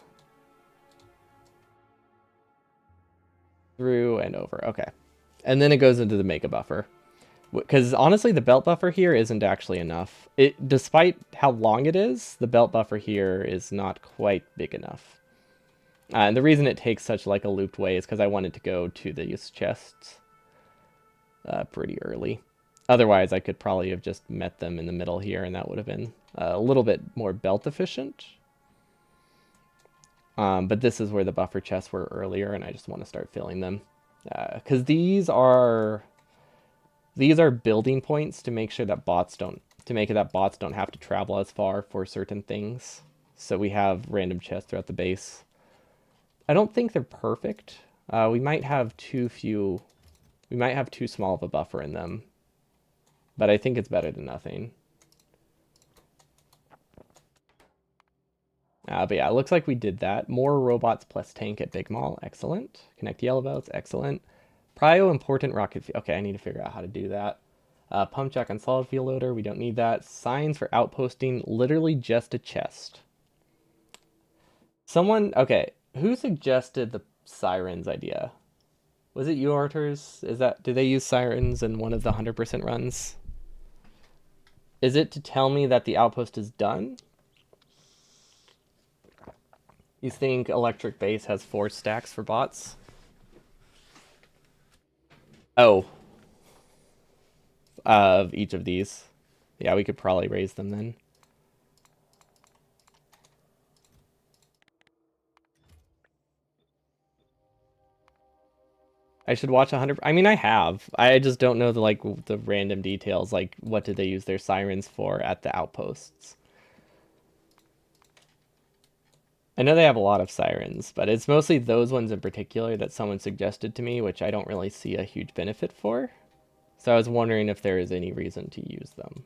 through, and over. Okay. And then it goes into the mega buffer. Because honestly, the belt buffer here isn't actually enough. Despite how long it is, the belt buffer here is not quite big enough. And the reason it takes such like a looped way is because I wanted to go to these chests pretty early. Otherwise, I could probably have just met them in the middle here, and that would have been a little bit more belt efficient. But this is where the buffer chests were earlier, and I just want to start filling them. Because these are building points to make sure that bots don't have to travel as far for certain things. So we have random chests throughout the base. I don't think they're perfect. We might have too small of a buffer in them. But I think it's better than nothing. But yeah, it looks like we did that. More robots plus tank at Big Mall. Excellent. Connect yellow belts. Excellent. Prio important rocket fuel. Okay, I need to figure out how to do that. Pump jack on solid fuel loader. We don't need that. Signs for outposting. Literally just a chest. Someone. Okay, who suggested the sirens idea? Was it you, Arturs? Is that? Do they use sirens in one of the 100% runs? Is it to tell me that the outpost is done? You think electric base has 4 stacks for bots? Oh, of each of these. Yeah, we could probably raise them then. I should watch 100. I mean, I have. I just don't know the random details. Like, what did they use their sirens for at the outposts? I know they have a lot of sirens, but it's mostly those ones in particular that someone suggested to me, which I don't really see a huge benefit for. So I was wondering if there is any reason to use them.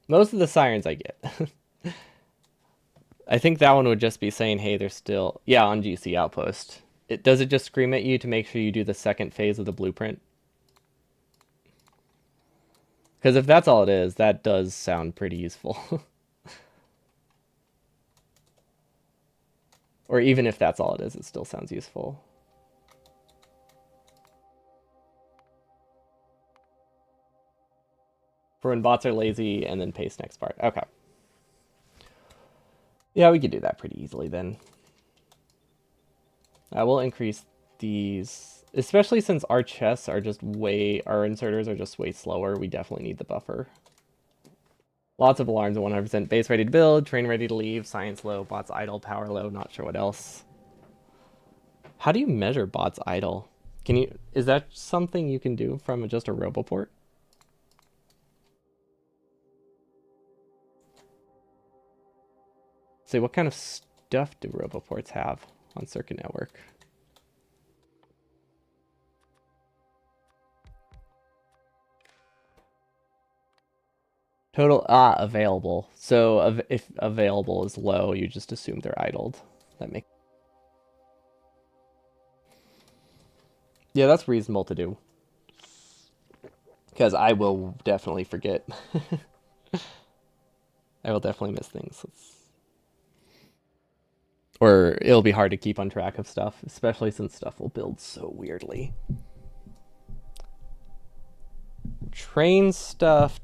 Most of the sirens I get. I think that one would just be saying, hey, they're still... Yeah, on GC Outpost. Does it just scream at you to make sure you do the second phase of the blueprint? Because if that's all it is, that does sound pretty useful. Or even if that's all it is, it still sounds useful. For when bots are lazy and then paste next part. Okay. Yeah, we could do that pretty easily then. We'll increase these, especially since our chests are just our inserters are just way slower. We definitely need the buffer. Lots of alarms at 100%. Base ready to build, train ready to leave, science low, bots idle, power low, not sure what else. How do you measure bots idle? Is that something you can do from just a roboport? So what kind of stuff do roboports have on Circuit Network? Total, available. So if available is low, you just assume they're idled. That makes... Yeah, that's reasonable to do. Because I will definitely forget. I will definitely miss things. Or it'll be hard to keep on track of stuff, especially since stuff will build so weirdly. Train stuff,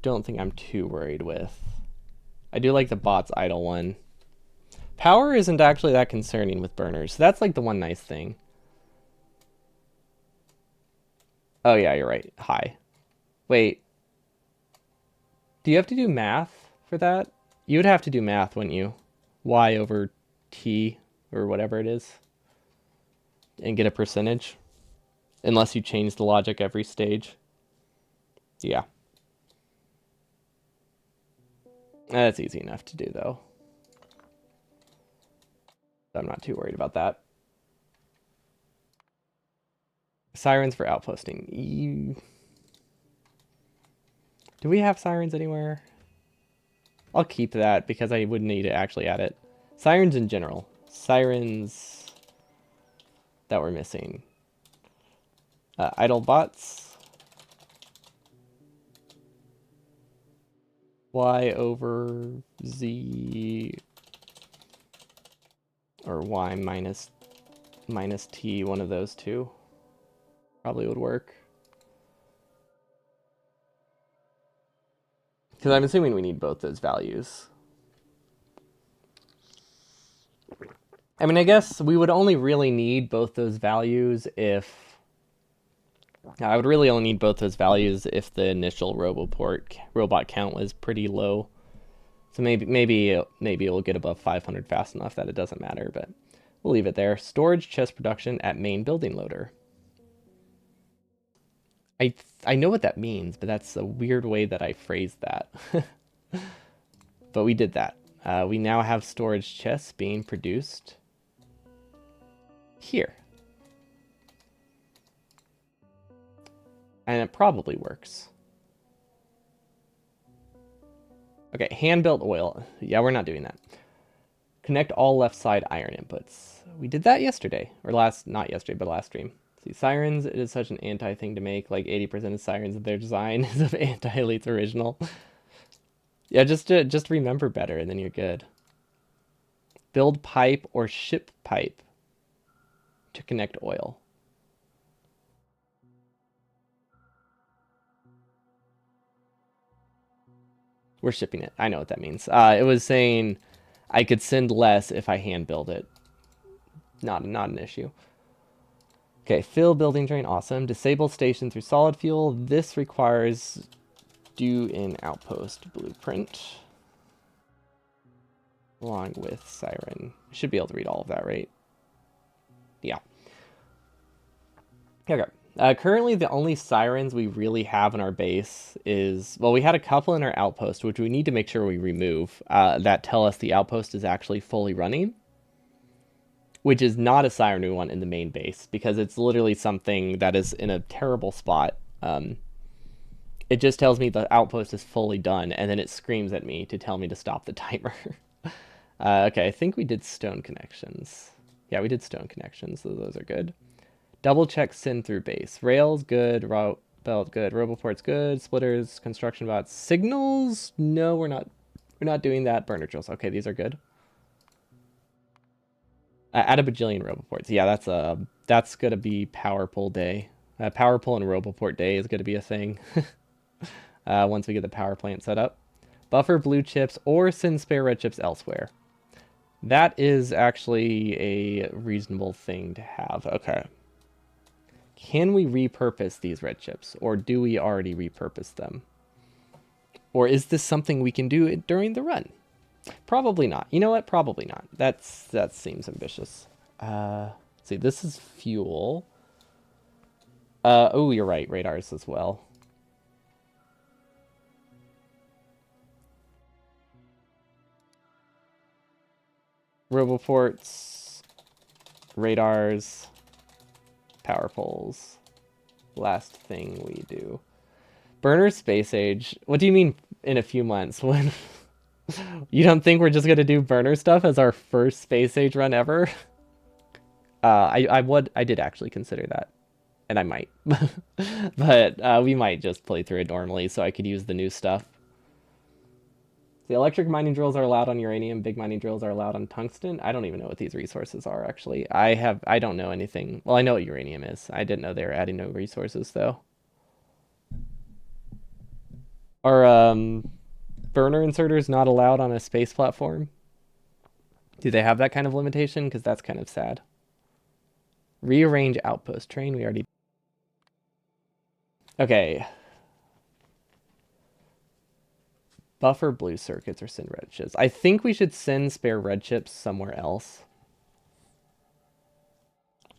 don't think I'm too worried with. I do like the bots idle one. Power isn't actually that concerning with burners. So that's like the one nice thing. Oh yeah, you're right. High. Wait. Do you have to do math for that? You would have to do math, wouldn't you? Y over T or whatever it is. And get a percentage. Unless you change the logic every stage. Yeah. That's easy enough to do though. I'm not too worried about that. Sirens for outposting. Do we have sirens anywhere? I'll keep that because I would need to actually add it. Sirens in general. Sirens that we're missing. Idle bots. Y over Z or Y minus T, one of those two. Probably would work. Because I'm assuming we need both those values. I mean, I guess we would only really need both those values if... I would really only need both those values if the initial robot count was pretty low. So maybe it will get above 500 fast enough that it doesn't matter, but we'll leave it there. Storage chest production at main building loader. I know what that means, but that's a weird way that I phrased that. But we did that. We now have storage chests being produced here. And it probably works. Okay, hand-built oil. Yeah, we're not doing that. Connect all left side iron inputs. We did that yesterday, or not yesterday, but last stream. See, sirens, it is such an anti thing to make. Like 80% of sirens of their design is of anti-Elite's original. Yeah, just remember better, and then you're good. Build pipe or ship pipe to connect oil. We're shipping it. I know what that means. It was saying I could send less if I hand build it. Not an issue. Okay, fill building drain. Awesome. Disable station through solid fuel. This requires do in outpost blueprint. Along with siren. Should be able to read all of that, right? Yeah. Okay. Currently, the only sirens we really have in our base is, well, we had a couple in our outpost, which we need to make sure we remove, that tell us the outpost is actually fully running, which is not a siren we want in the main base, because it's literally something that is in a terrible spot. It just tells me the outpost is fully done, and then it screams at me to tell me to stop the timer. Okay, I think we did stone connections. Yeah, we did stone connections, so those are good. Double check send through base. Rails, good. Route belt, good. Roboport's good. Splitters, construction bots. Signals? No, we're not. We're not doing that. Burner drills. Okay, these are good. Add a bajillion Roboports. Yeah, that's gonna be power pull day. Power pull and Roboport day is gonna be a thing. Once we get the power plant set up. Buffer blue chips or send spare red chips elsewhere. That is actually a reasonable thing to have. Okay. Can we repurpose these red chips, or do we already repurpose them? Or is this something we can do during the run? Probably not. You know what? Probably not. That seems ambitious. See, this is fuel. Oh, you're right. Radars as well. Roboports, radars, power poles. Last thing we do. Burner space age. What do you mean in a few months? When you don't think we're just gonna do burner stuff as our first space age run ever? I did actually consider that, and I might, but we might just play through it normally so I could use the new stuff. The electric mining drills are allowed on uranium. Big mining drills are allowed on tungsten. I don't even know what these resources are, actually. I don't know anything. Well, I know what uranium is. I didn't know they were adding no resources, though. Are burner inserters not allowed on a space platform? Do they have that kind of limitation? Because that's kind of sad. Rearrange outpost train. We already... Okay. Buffer blue circuits or send red chips. I think we should send spare red chips somewhere else.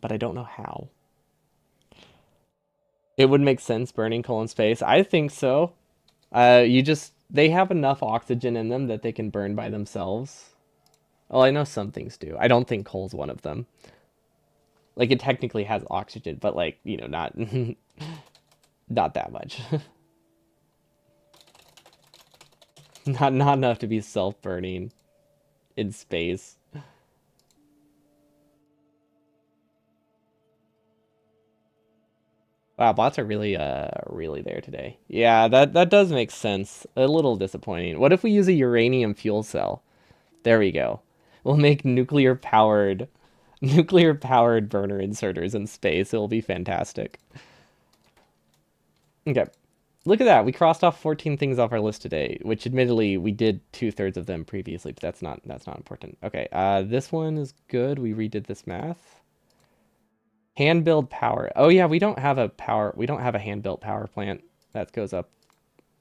But I don't know how. It would make sense burning coal in space. I think so. They have enough oxygen in them that they can burn by themselves. Well, I know some things do. I don't think coal's one of them. Like, it technically has oxygen, but, like, you know, not not that much. Not enough to be self-burning in space. Wow, bots are really there today. Yeah, that does make sense. A little disappointing. What if we use a uranium fuel cell? There we go. We'll make nuclear powered burner inserters in space. It'll be fantastic. Okay. Look at that. We crossed off 14 things off our list today, which admittedly we did 2/3 of them previously, but that's not important. Okay. This one is good. We redid this math. Hand build power. Oh yeah, we don't have a hand built power plant. That goes up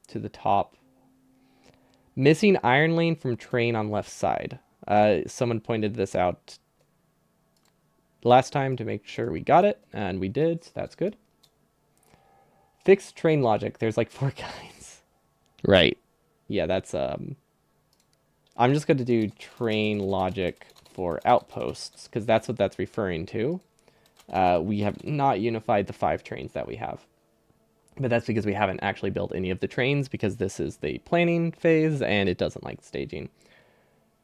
to the top. Missing iron lane from train on left side. Someone pointed this out last time to make sure we got it, and we did, so that's good. Fixed train logic. There's like 4 kinds. Right. Yeah, that's I'm just going to do train logic for outposts, because that's what that's referring to. We have not unified the 5 trains that we have. But that's because we haven't actually built any of the trains, because this is the planning phase, and it doesn't like staging.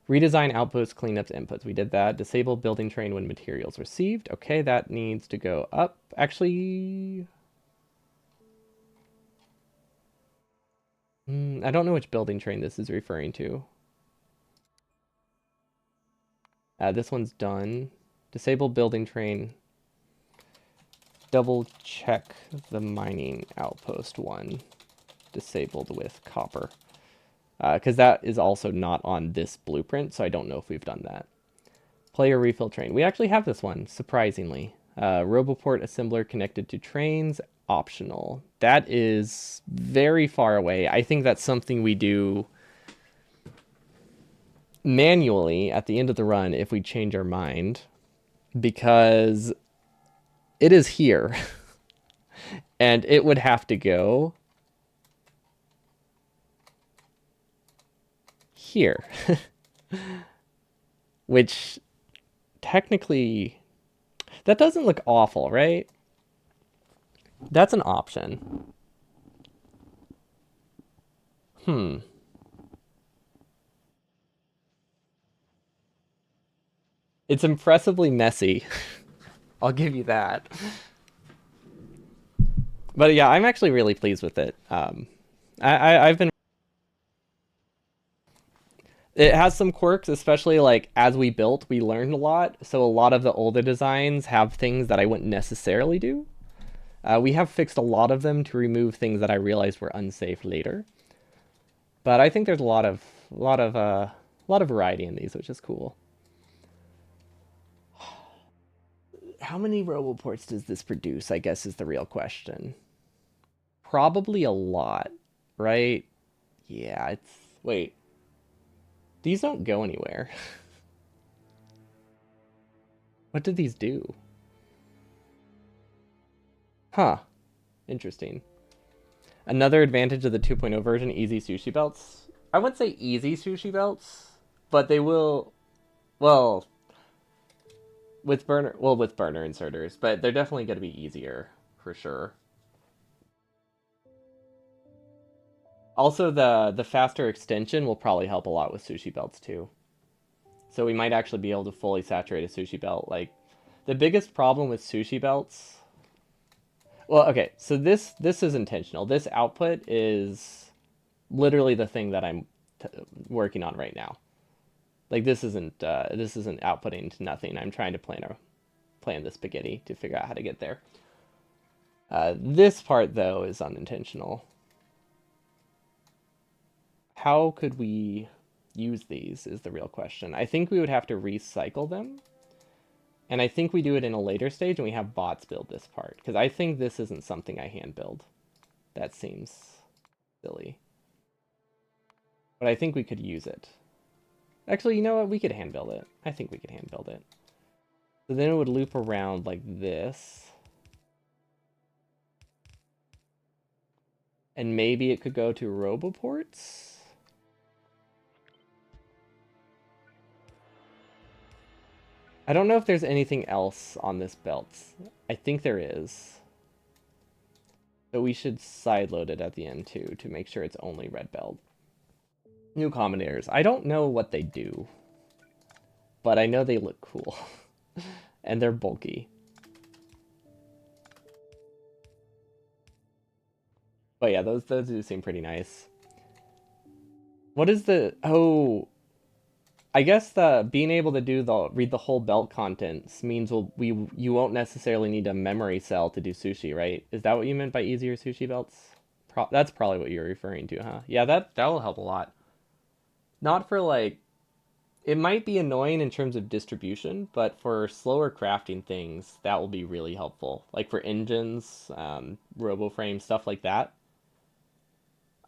Redesign outposts, cleanups, inputs. We did that. Disable building train when materials received. Okay, that needs to go up. Actually, I don't know which building train this is referring to. This one's done. Disable building train. Double check the mining outpost one. Disabled with copper. Because that is also not on this blueprint, so I don't know if we've done that. Player refill train. We actually have this one, surprisingly. Roboport assembler connected to trains, optional. That is very far away. I think that's something we do manually at the end of the run if we change our mind, because it is here. And it would have to go here. Which technically, that doesn't look awful, right? That's an option. It's impressively messy. I'll give you that. But yeah, I'm actually really pleased with it. I've been. It has some quirks, especially like as we built, we learned a lot. So a lot of the older designs have things that I wouldn't necessarily do. We have fixed a lot of them to remove things that I realized were unsafe later. But I think there's a lot of variety in these, which is cool. How many roboports does this produce? I guess is the real question. Probably a lot, right? Yeah, it's wait. These don't go anywhere. What did these do? Huh. Interesting. Another advantage of the 2.0 version, easy sushi belts. I wouldn't say easy sushi belts, but they will, well, with burner inserters, but they're definitely going to be easier for sure. Also, the faster extension will probably help a lot with sushi belts too. So we might actually be able to fully saturate a sushi belt. Like the biggest problem with sushi belts. Well, okay, so this is intentional. This output is literally the thing that I'm working on right now. Like this isn't outputting to nothing. I'm trying to plan the spaghetti to figure out how to get there. This part though is unintentional. How could we use these is the real question. I think we would have to recycle them. And I think we do it in a later stage and we have bots build this part. Because I think this isn't something I hand build. That seems silly. But I think we could use it. Actually, you know what? We could hand build it. I think we could hand build it. So then it would loop around like this. And maybe it could go to roboports? I don't know if there's anything else on this belt. I think there is. But we should sideload it at the end too to make sure it's only red belt. New commentators. I don't know what they do, but I know they look cool. And they're bulky. But yeah, those do seem pretty nice. What is the... Oh... I guess the being able to read the whole belt contents means you won't necessarily need a memory cell to do sushi, right? Is that what you meant by easier sushi belts? That's probably what you're referring to, huh? Yeah, that will help a lot. Not for like, it might be annoying in terms of distribution, but for slower crafting things, that will be really helpful. Like for engines, RoboFrame, stuff like that.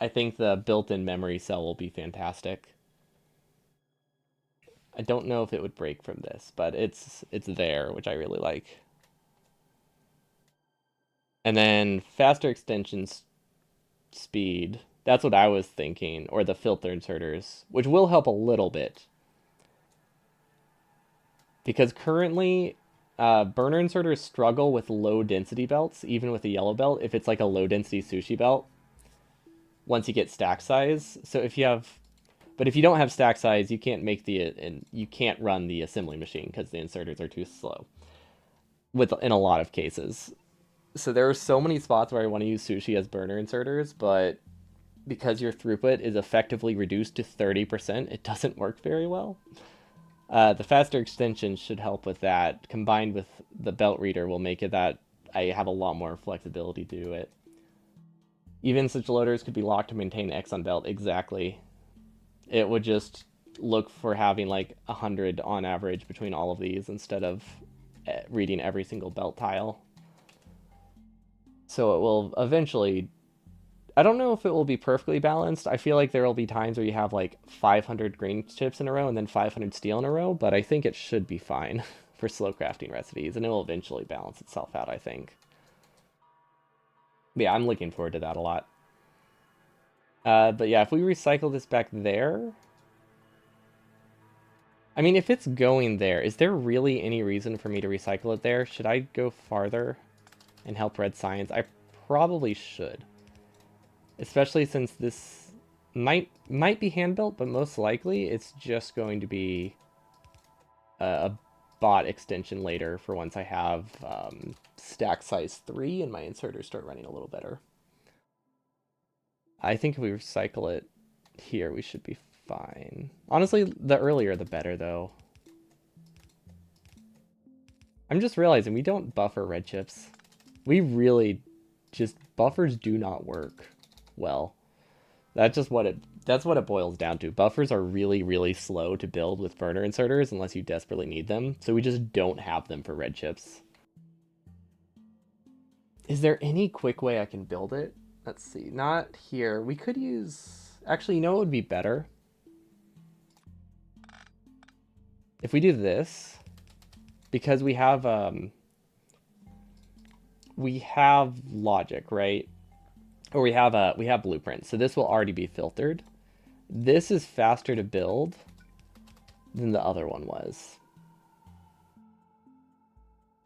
I think the built-in memory cell will be fantastic. I don't know if it would break from this, but it's there, which I really like. And then faster extensions speed. That's what I was thinking, or the filter inserters, which will help a little bit. Because currently, burner inserters struggle with low density belts, even with a yellow belt, if it's like a low density sushi belt, once you get stack size. So if you have But if you don't have stack size, you can't make and you can't run the assembly machine because the inserters are too slow. In a lot of cases, so there are so many spots where I want to use sushi as burner inserters, but because your throughput is effectively reduced to 30%, it doesn't work very well. The faster extension should help with that. Combined with the belt reader will make it that I have a lot more flexibility to do it. Even such loaders could be locked to maintain X on belt. Exactly. It would just look for having like 100 on average between all of these instead of reading every single belt tile. So it will eventually, I don't know if it will be perfectly balanced. I feel like there will be times where you have like 500 green chips in a row and then 500 steel in a row, but I think it should be fine for slow crafting recipes, and it will eventually balance itself out, I think. Yeah, I'm looking forward to that a lot. But yeah, if we recycle this back there, I mean, if it's going there, is there really any reason for me to recycle it there? Should I go farther and help Red Science? I probably should. Especially since this might be hand built, but most likely it's just going to be a bot extension later for once I have stack size 3 and my inserters start running a little better. I think if we recycle it here, we should be fine. Honestly, the earlier the better, though. I'm just realizing we don't buffer red chips. We really just, buffers do not work well. That's what it boils down to. Buffers are really, really slow to build with burner inserters unless you desperately need them. So we just don't have them for red chips. Is there any quick way I can build it? Let's see. Not here. We could use... Actually, you know what would be better? If we do this, because we have logic, right? Or we have blueprint. So this will already be filtered. This is faster to build than the other one was,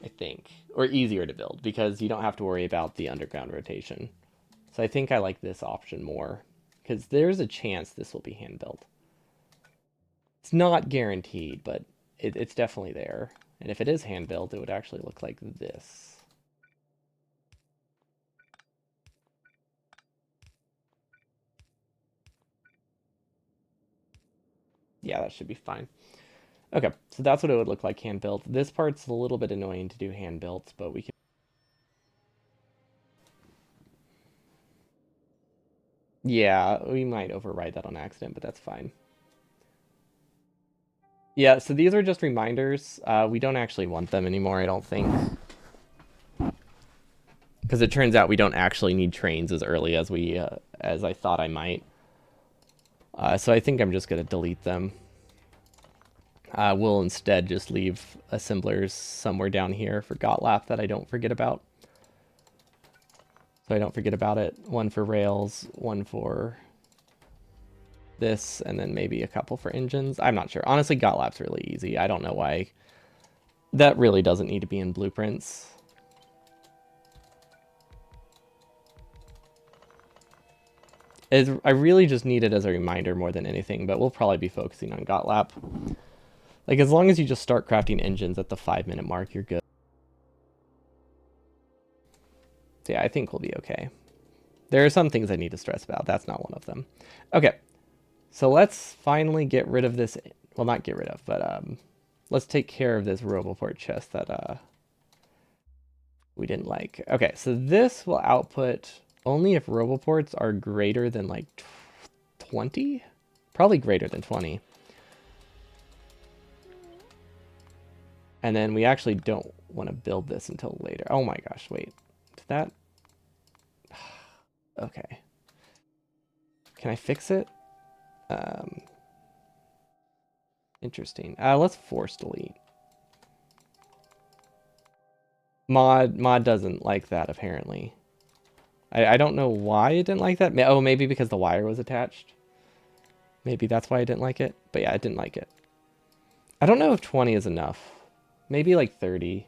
I think. Or easier to build because you don't have to worry about the underground rotation. So I think I like this option more because there's a chance this will be hand built. It's not guaranteed, but it's definitely there. And if it is hand built, it would actually look like this. Yeah, that should be fine. Okay, so that's what it would look like hand built. This part's a little bit annoying to do hand built, but we can... Yeah, we might override that on accident, but that's fine. Yeah, so these are just reminders. We don't actually want them anymore, I don't think. Because it turns out we don't actually need trains as early as as I thought I might. So I think I'm just going to delete them. We'll instead just leave assemblers somewhere down here for Gotlap that I don't forget about. So I don't forget about it. One for rails, one for this, and then maybe a couple for engines. I'm not sure. Honestly, Gotlap's really easy. I don't know why. That really doesn't need to be in blueprints. I really just need it as a reminder more than anything, but we'll probably be focusing on Gotlap. Like, as long as you just start crafting engines at the 5-minute mark, you're good. So yeah, I think we'll be okay. There are some things I need to stress about. That's not one of them. Okay, so let's finally get rid of this. Well, not get rid of, but let's take care of this Roboport chest that we didn't like. Okay, so this will output only if Roboports are greater than like 20? Probably greater than 20. And then we actually don't want to build this until later. Oh my gosh, wait. Did that... Okay. Can I fix it? Interesting. Let's force delete. Mod doesn't like that, apparently. I don't know why it didn't like that. Oh, maybe because the wire was attached. Maybe that's why I didn't like it. But yeah, I didn't like it. I don't know if 20 is enough. Maybe like 30.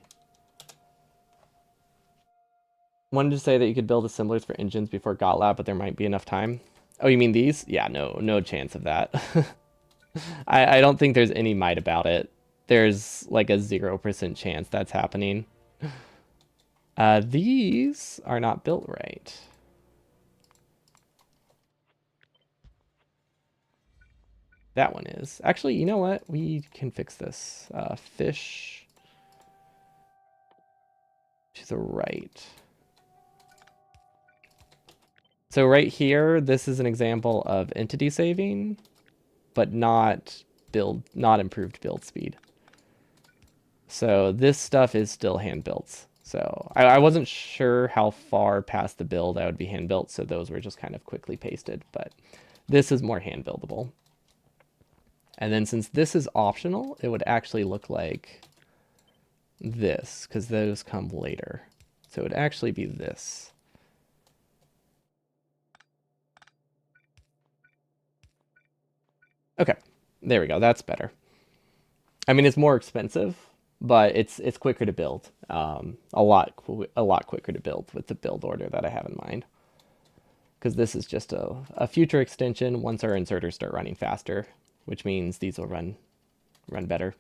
Wanted to say that you could build assemblers for engines before GotLab, but there might be enough time. Oh, you mean these? Yeah, no chance of that. I don't think there's any might about it. There's like a 0% chance that's happening. These are not built right. That one is. Actually, you know what? We can fix this. Fish to the right. So right here, this is an example of entity saving, but not improved build speed. So this stuff is still hand built. So I wasn't sure how far past the build I would be hand built, so those were just kind of quickly pasted, but this is more hand buildable. And then since this is optional, it would actually look like this, because those come later. So it would actually be this. Okay, there we go. That's better. I mean, it's more expensive, but it's quicker to build. A lot quicker to build with the build order that I have in mind. Because this is just a future extension once our inserters start running faster, which means these will run better.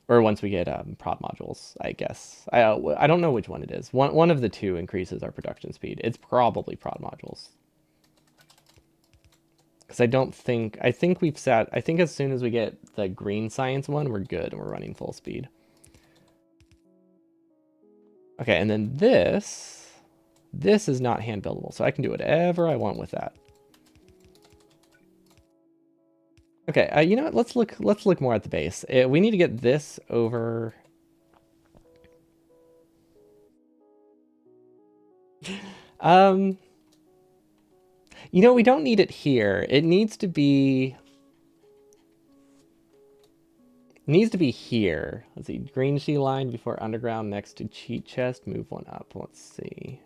Or once we get prod modules, I guess. I don't know which one it is. One of the two increases our production speed. It's probably prod modules. Because I think we've set, I think as soon as we get the green science one, we're good and we're running full speed. Okay, and then this is not hand buildable, so I can do whatever I want with that. Okay, you know what? Let's look more at the base. We need to get this over. You know, we don't need it here. It needs to be here. Let's see, green sheet line before underground next to cheat chest. Move one up. Let's see.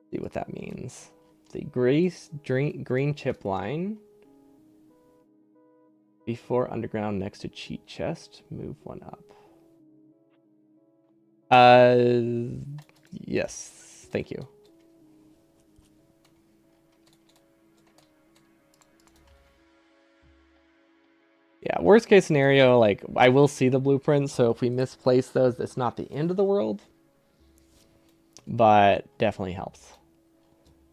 See what that means. The green chip line before underground next to cheat chest. Move one up. Yes. Thank you. Yeah, worst case scenario, like I will see the blueprints, so if we misplace those, it's not the end of the world, but definitely helps.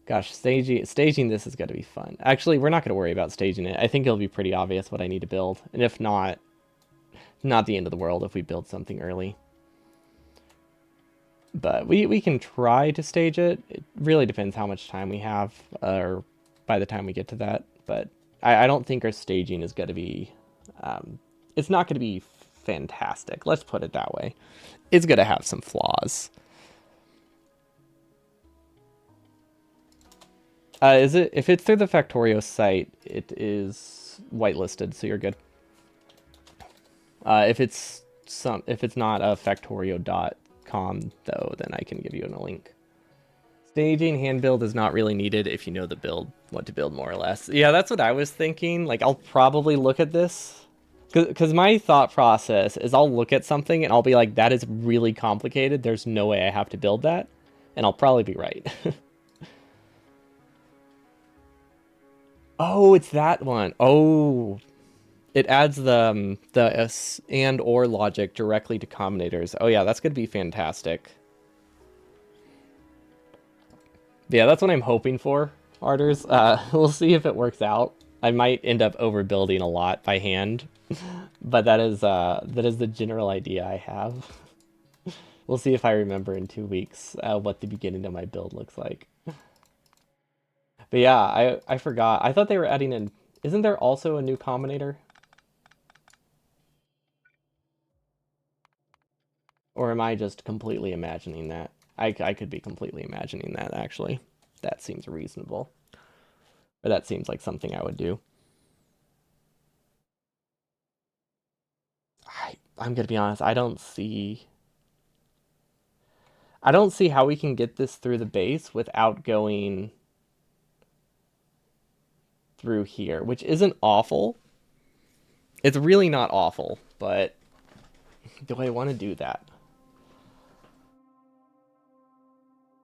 Gosh, staging this is going to be fun. Actually, we're not going to worry about staging it. I think it'll be pretty obvious what I need to build, and if not, not the end of the world if we build something early. But we can try to stage it. It really depends how much time we have, or by the time we get to that. But I don't think our staging is going to be. It's not going to be fantastic. Let's put it that way. It's going to have some flaws. Is it if it's through the Factorio site, it is whitelisted, so you're good. If it's not a Factorio.com though, then I can give you a link. Staging hand build is not really needed if you know the build, what to build more or less. Yeah, that's what I was thinking. Like I'll probably look at this because my thought process is I'll look at something and I'll be like, that is really complicated. There's no way I have to build that, and I'll probably be right. Oh, it's that one. Oh, it adds the and or logic directly to combinators. Oh yeah, that's gonna be fantastic. Yeah, that's what I'm hoping for, Arders. We'll see if it works out. I might end up overbuilding a lot by hand, but that is the general idea I have. We'll see if I remember in 2 weeks what the beginning of my build looks like. But yeah, I forgot. I thought they were adding in. Isn't there also a new combinator? Or am I just completely imagining that? I could be completely imagining that, actually. That seems reasonable. Or that seems like something I would do. I'm gonna be honest, I don't see how we can get this through the base without going through here, which isn't awful. It's really not awful, but do I want to do that?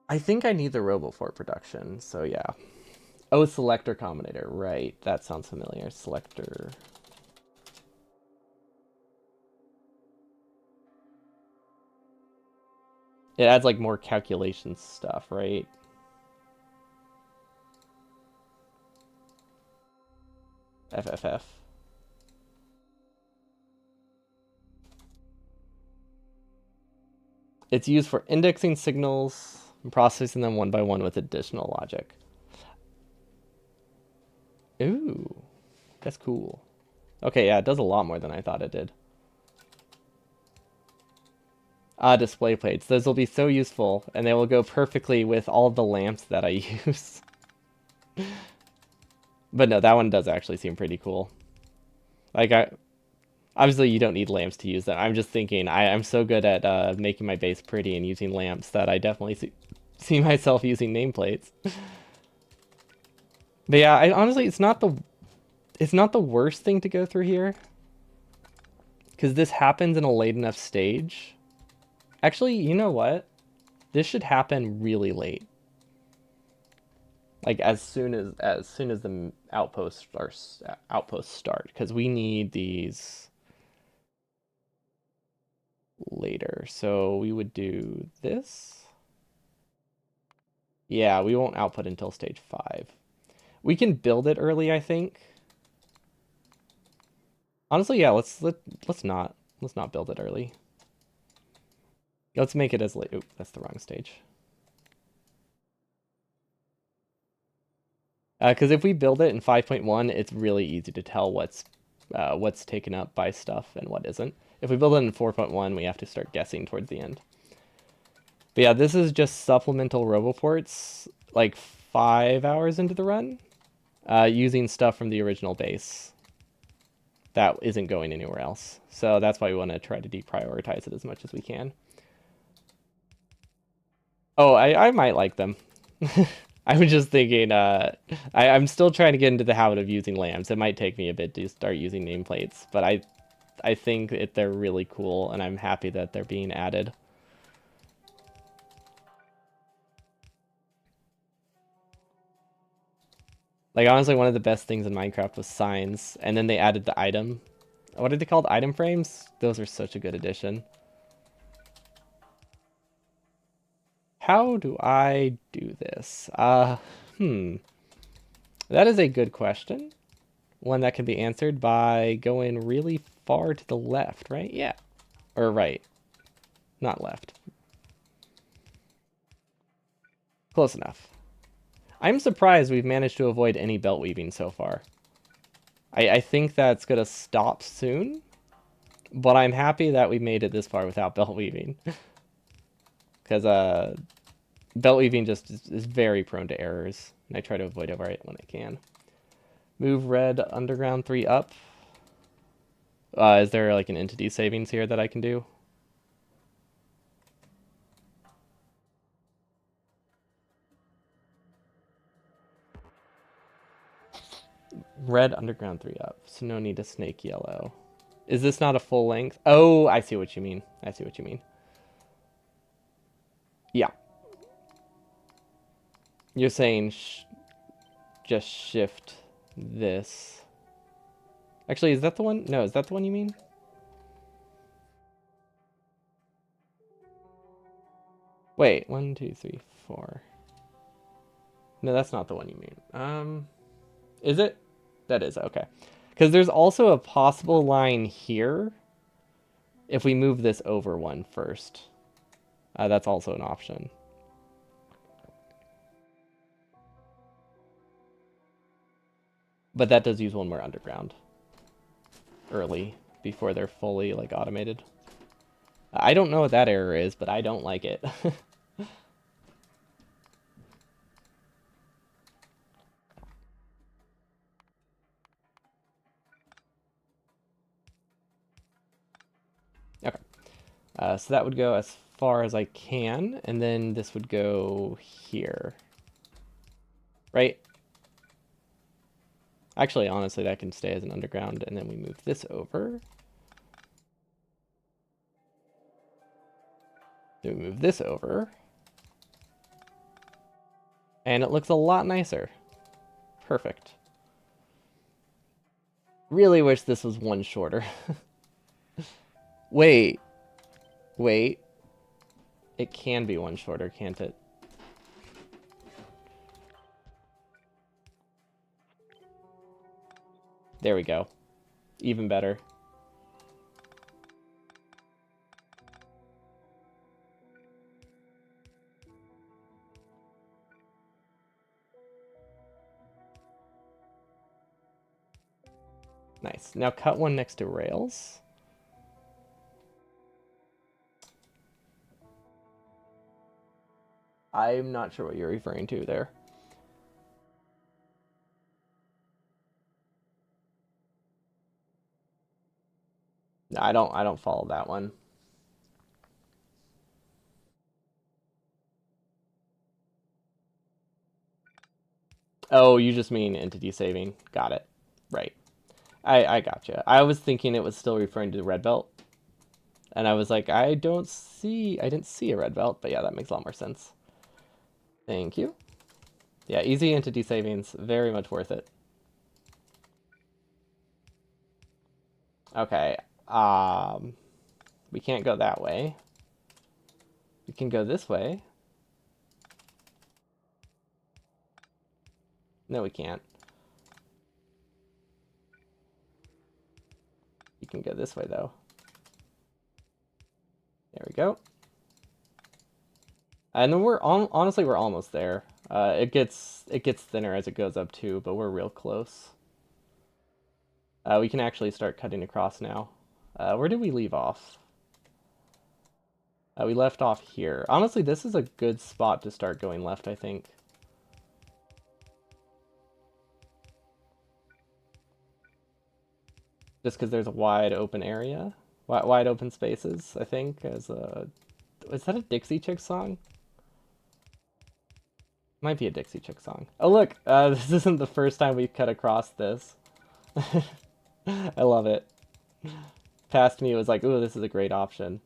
I think I need the Robofort production, so yeah. Oh, selector combinator. Right. That sounds familiar. Selector. It adds like more calculation stuff, right? FFF. It's used for indexing signals and processing them one by one with additional logic. Ooh, that's cool. Okay, yeah, it does a lot more than I thought it did. Display plates. Those will be so useful, and they will go perfectly with all the lamps that I use. But no, that one does actually seem pretty cool. Like, obviously you don't need lamps to use them. I'm just thinking, I'm so good at making my base pretty and using lamps that I definitely see myself using nameplates. But yeah, honestly, it's not the worst thing to go through here, because this happens in a late enough stage. Actually, you know what? This should happen really late. Like as soon as the outposts start, because we need these later. So we would do this. Yeah, we won't output until stage 5. We can build it early, I think. Honestly, yeah, let's not build it early. Let's make it as late. Oop, that's the wrong stage. Because if we build it in 5.1, it's really easy to tell what's taken up by stuff and what isn't. If we build it in 4.1, we have to start guessing towards the end. But yeah, this is just supplemental roboports, like 5 hours into the run, using stuff from the original base that isn't going anywhere else. So that's why we want to try to deprioritize it as much as we can. Oh, I might like them. I was just thinking, I'm still trying to get into the habit of using lamps. It might take me a bit to start using nameplates, but I think they're really cool, and I'm happy that they're being added. Like, honestly, one of the best things in Minecraft was signs, and then they added the item. What are they called? Item frames? Those are such a good addition. How do I do this? That is a good question. One that can be answered by going really far to the left, right? Yeah. Or right. Not left. Close enough. I'm surprised we've managed to avoid any belt weaving so far. I think that's going to stop soon, but I'm happy that we made it this far without belt weaving. Because belt weaving just is very prone to errors, and I try to avoid it when I can. Move red underground 3 up. Is there like an entity savings here that I can do? Red underground 3 up, so no need to snake yellow. Is this not a full length? Oh, I see what you mean. I see what you mean. Yeah. You're saying just shift this. Actually, is that the one? No, is that the one you mean? Wait, 1, 2, 3, 4. No, that's not the one you mean. Is it? That is, okay. Because there's also a possible line here if we move this over one first. That's also an option. But that does use one more underground early before they're fully like automated. I don't know what that error is, but I don't like it. Okay. So that would go as far as I can, and then this would go here. Right? Actually, honestly, that can stay as an underground, and then we move this over. Then we move this over. And it looks a lot nicer. Perfect. Really wish this was one shorter. Wait. Wait. It can be one shorter, can't it? There we go. Even better. Nice. Now cut one next to rails. I'm not sure what you're referring to there. No, I don't follow that one. Oh, you just mean entity saving. Got it. Right. I gotcha. I was thinking it was still referring to the red belt. And I was like, I didn't see a red belt, but yeah, that makes a lot more sense. Thank you. Yeah, easy entity savings, very much worth it. Okay, we can't go that way. We can go this way. No, we can't. You can go this way, though. There we go. And then honestly, we're almost there. It gets thinner as it goes up too, but we're real close. We can actually start cutting across now. Where did we leave off? We left off here. Honestly, this is a good spot to start going left, I think. Just because there's a wide open area. Wide open spaces, I think. Is that a Dixie Chick song? Might be a Dixie Chick song. Oh look, this isn't the first time we've cut across this. I love it. Past me, it was like, ooh, this is a great option.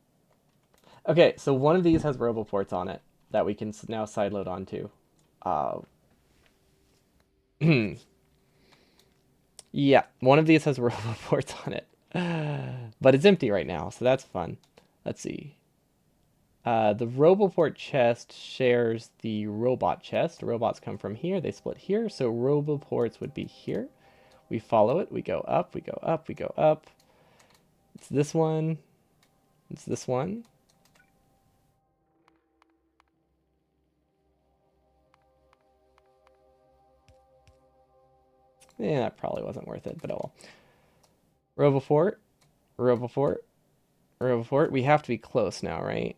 Okay, so one of these has roboports on it that we can now sideload onto. Yeah, one of these has roboports on it. But it's empty right now, so that's fun. Let's see. The roboport chest shares the robot chest. Robots come from here, they split here, so roboports would be here. We follow it, we go up, we go up, we go up. It's this one. It's this one. Yeah, that probably wasn't worth it, but oh well. Roboport, Roboport, Roboport. We have to be close now, right?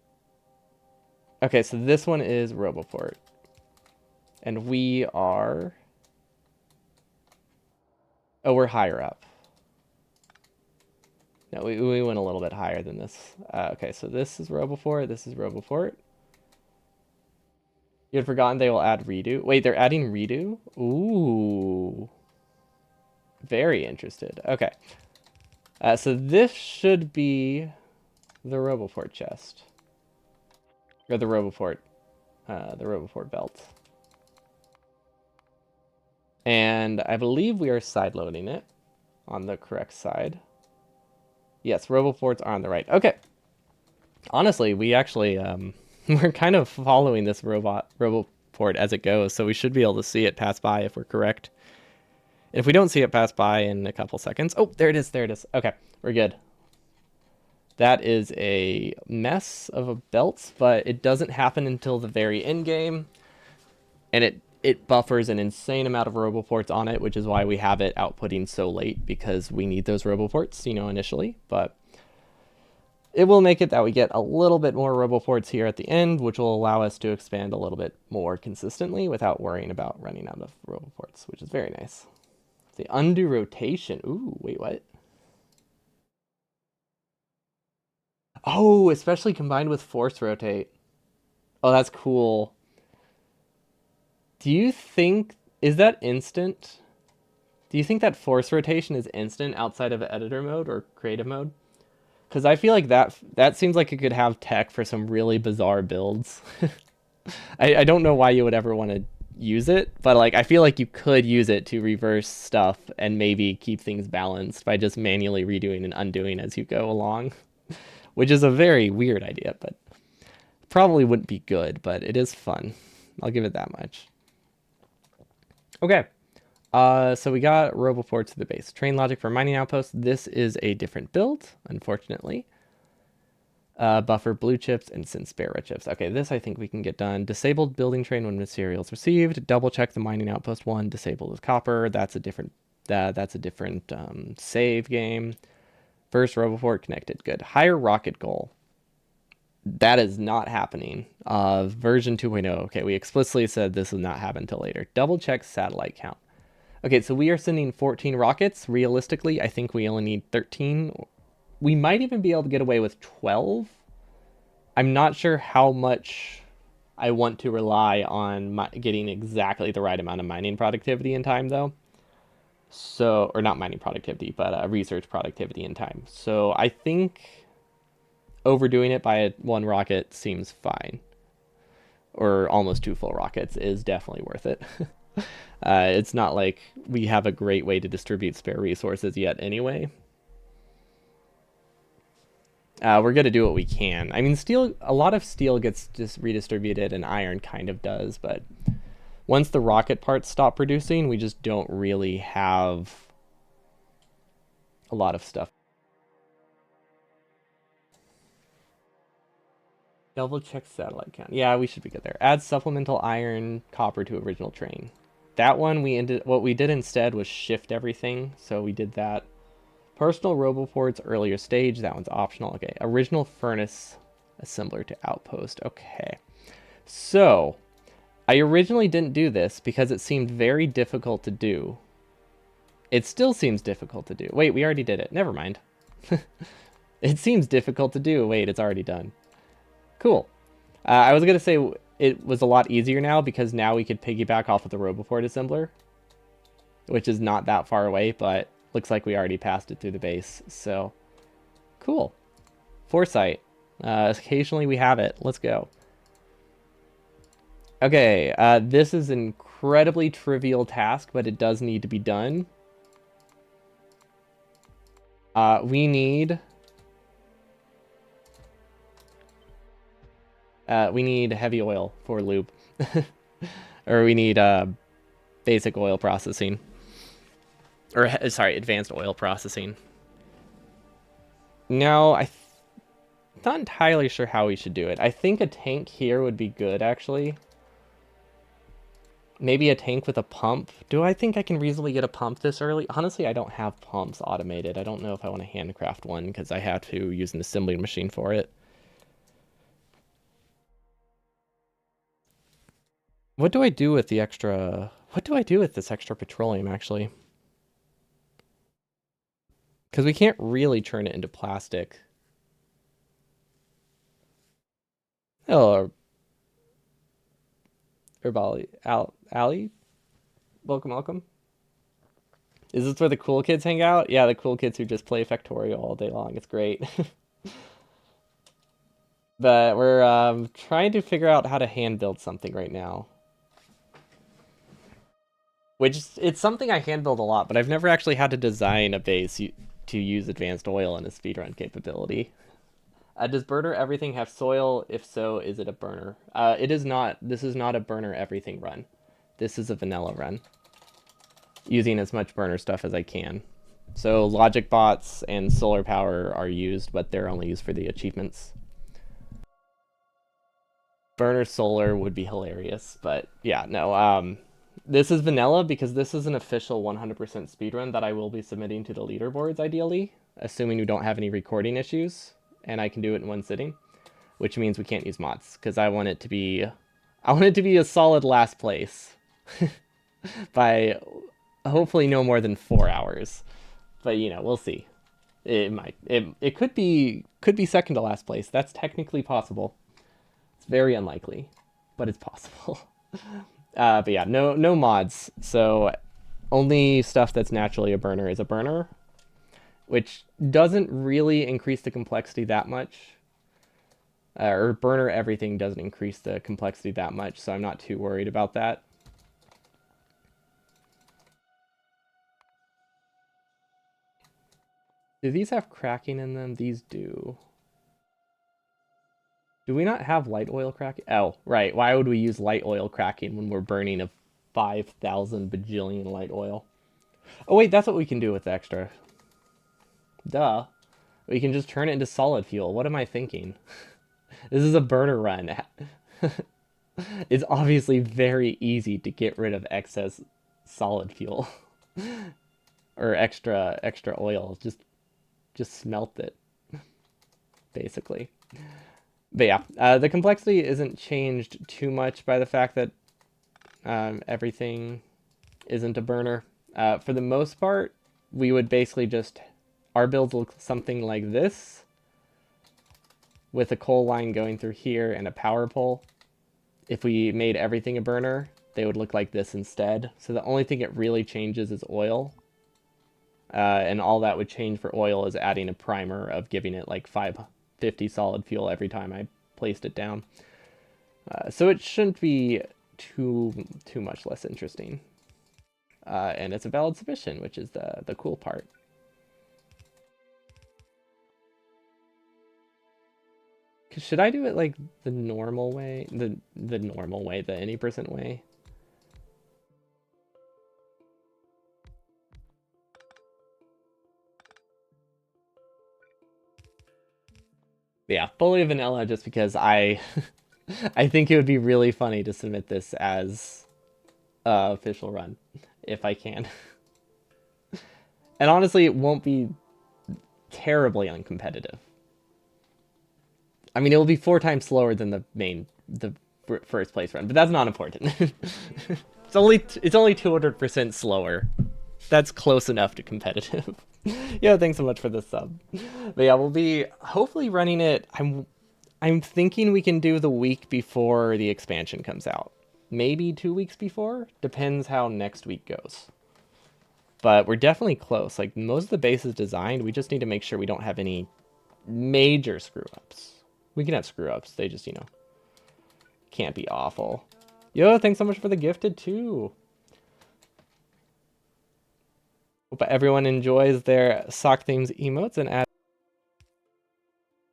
Okay, so this one is Roboport. And we are... Oh, we're higher up. No, we went a little bit higher than this. Okay, so this is Roboport, this is Roboport. You had forgotten they will add redo. Wait, they're adding redo? Ooh. Very interested. Okay. So this should be the Roboport chest. Or the Roboport belt. And I believe we are sideloading it on the correct side. Yes, Roboports are on the right. Okay. Honestly, we actually, we're kind of following this Roboport as it goes, so we should be able to see it pass by if we're correct. If we don't see it pass by in a couple seconds... Oh, there it is, there it is. Okay, we're good. That is a mess of a belt, but it doesn't happen until the very end game. And it buffers an insane amount of roboports on it, which is why we have it outputting so late, because we need those roboports, you know, initially. But it will make it that we get a little bit more roboports here at the end, which will allow us to expand a little bit more consistently without worrying about running out of roboports, which is very nice. The undo rotation. Ooh, wait, what? Oh, especially combined with force rotate. Oh, that's cool. Do you think, is that instant? Do you think that force rotation is instant outside of editor mode or creative mode? Because I feel like that seems like it could have tech for some really bizarre builds. I don't know why you would ever want to use it, but like I feel like you could use it to reverse stuff and maybe keep things balanced by just manually redoing and undoing as you go along, which is a very weird idea, but probably wouldn't be good, but it is fun. I'll give it that much. Okay. So we got RoboPort to the base. Train logic for mining outpost. This is a different build, unfortunately. Buffer blue chips and synth spare red chips. Okay, this I think we can get done. Disabled building train when materials received. Double check the mining outpost one. Disabled with copper. That's a different. That's a different save game. First RoboPort connected. Good. Higher rocket goal. That is not happening. Version 2.0. Okay, we explicitly said this will not happen until later. Double check satellite count. Okay, so we are sending 14 rockets. Realistically, I think we only need 13. We might even be able to get away with 12. I'm not sure how much I want to rely on getting exactly the right amount of mining productivity in time, though. So, or not mining productivity, but research productivity in time. So I think overdoing it by one rocket seems fine. Or almost two full rockets is definitely worth it. It's not like we have a great way to distribute spare resources yet anyway. We're going to do what we can. I mean, steel, a lot of steel gets just redistributed and iron kind of does, but once the rocket parts stop producing, we just don't really have a lot of stuff. Double check satellite count. Yeah, we should be good there. Add supplemental iron, copper to original train. That one what we did instead was shift everything, so we did that. Personal RoboPorts earlier stage, that one's optional. Okay, original furnace assembler to outpost. Okay. So, I originally didn't do this because it seemed very difficult to do. It still seems difficult to do. Wait, we already did it. Never mind. It seems difficult to do. Wait, it's already done. Cool. I was going to say it was a lot easier now because now we could piggyback off of the RoboPort assembler, which is not that far away, but looks like we already passed it through the base. So, cool. Foresight. Occasionally we have it. Let's go. Okay, this is an incredibly trivial task, but it does need to be done. We need heavy oil for lube. Or we need basic oil processing. Or, sorry, advanced oil processing. Now, I'm not entirely sure how we should do it. I think a tank here would be good, actually. Maybe a tank with a pump. Do I think I can reasonably get a pump this early? Honestly, I don't have pumps automated. I don't know if I want to handcraft one because I have to use an assembly machine for it. What do I do with the extra... What do I do with this extra petroleum, actually? Because we can't really turn it into plastic. Hello, Herbali. Ali? Welcome, welcome. Is this where the cool kids hang out? Yeah, the cool kids who just play Factorio all day long. It's great. But we're trying to figure out how to hand build something right now. Which, it's something I hand build a lot, but I've never actually had to design a base to use advanced oil and a speedrun capability. Does burner everything have soil? If so, is it a burner? It is not. This is not a burner everything run. This is a vanilla run. Using as much burner stuff as I can. So Logibots and solar power are used, but they're only used for the achievements. Burner solar would be hilarious, but yeah, no. This is vanilla because this is an official 100% speedrun that I will be submitting to the leaderboards, ideally, assuming we don't have any recording issues, and I can do it in one sitting, which means we can't use mods, because I want it to be a solid last place by hopefully no more than 4 hours. But you know, we'll see. It could be second to last place. That's technically possible. It's very unlikely, but it's possible. But yeah, no mods. So only stuff that's naturally a burner is a burner, which doesn't really increase the complexity that much. Or burner everything doesn't increase the complexity that much, so I'm not too worried about that. Do these have cracking in them? These do. Do we not have light oil cracking? Oh, right. Why would we use light oil cracking when we're burning a 5,000 bajillion light oil? Oh, wait, that's what we can do with extra. Duh. We can just turn it into solid fuel. What am I thinking? This is a burner run. It's obviously very easy to get rid of excess solid fuel or extra oil. Just smelt it, basically. But yeah, the complexity isn't changed too much by the fact that everything isn't a burner. For the most part, we would basically just, our builds look something like this, with a coal line going through here and a power pole. If we made everything a burner, they would look like this instead. So the only thing it really changes is oil. And all that would change for oil is adding a primer of giving it like 550 solid fuel every time I placed it down. So it shouldn't be too much less interesting. And it's a valid submission, which is the cool part. Should I do it like the normal way? The normal way, the any percent way? Yeah, fully vanilla just because I I think it would be really funny to submit this as official run if I can. And honestly, it won't be terribly uncompetitive. I mean, it will be 4 times slower than the first place run, but that's not important. It's only 200% slower. That's close enough to competitive. Yeah, thanks so much for the sub. But yeah, we'll be hopefully running it. I'm thinking we can do the week before the expansion comes out. Maybe 2 weeks before. Depends how next week goes. But we're definitely close. Like, most of the base is designed. We just need to make sure we don't have any major screw-ups. We can have screw-ups. They just, can't be awful. Yo, thanks so much for the gifted, too. Hope everyone enjoys their sock themes emotes and add.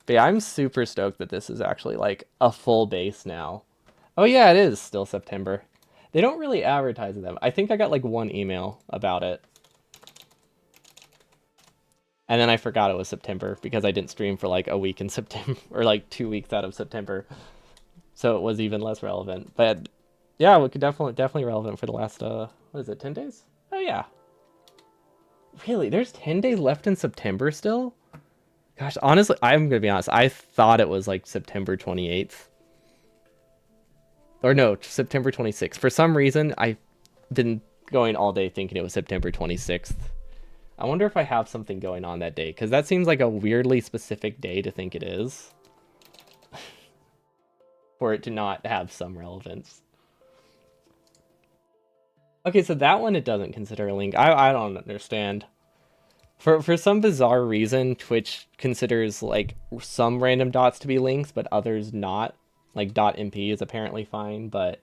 But yeah, I'm super stoked that this is actually like a full base now. Oh yeah, it is still September. They don't really advertise them. I think I got like 1 email about it. And then I forgot it was September because I didn't stream for like a week in September or like 2 weeks out of September. So it was even less relevant. But yeah, we could definitely relevant for the last what is it, 10 days? Oh yeah. Really? There's 10 days left in September still? Gosh, honestly, I'm gonna be honest. I thought it was like September 28th. Or no, September 26th. For some reason, I've been going all day thinking it was September 26th. I wonder if I have something going on that day, because that seems like a weirdly specific day to think it is. For it to not have some relevance. Okay, so that one it doesn't consider a link. I don't understand. For some bizarre reason, Twitch considers like some random dots to be links, but others not. Like .mp is apparently fine, but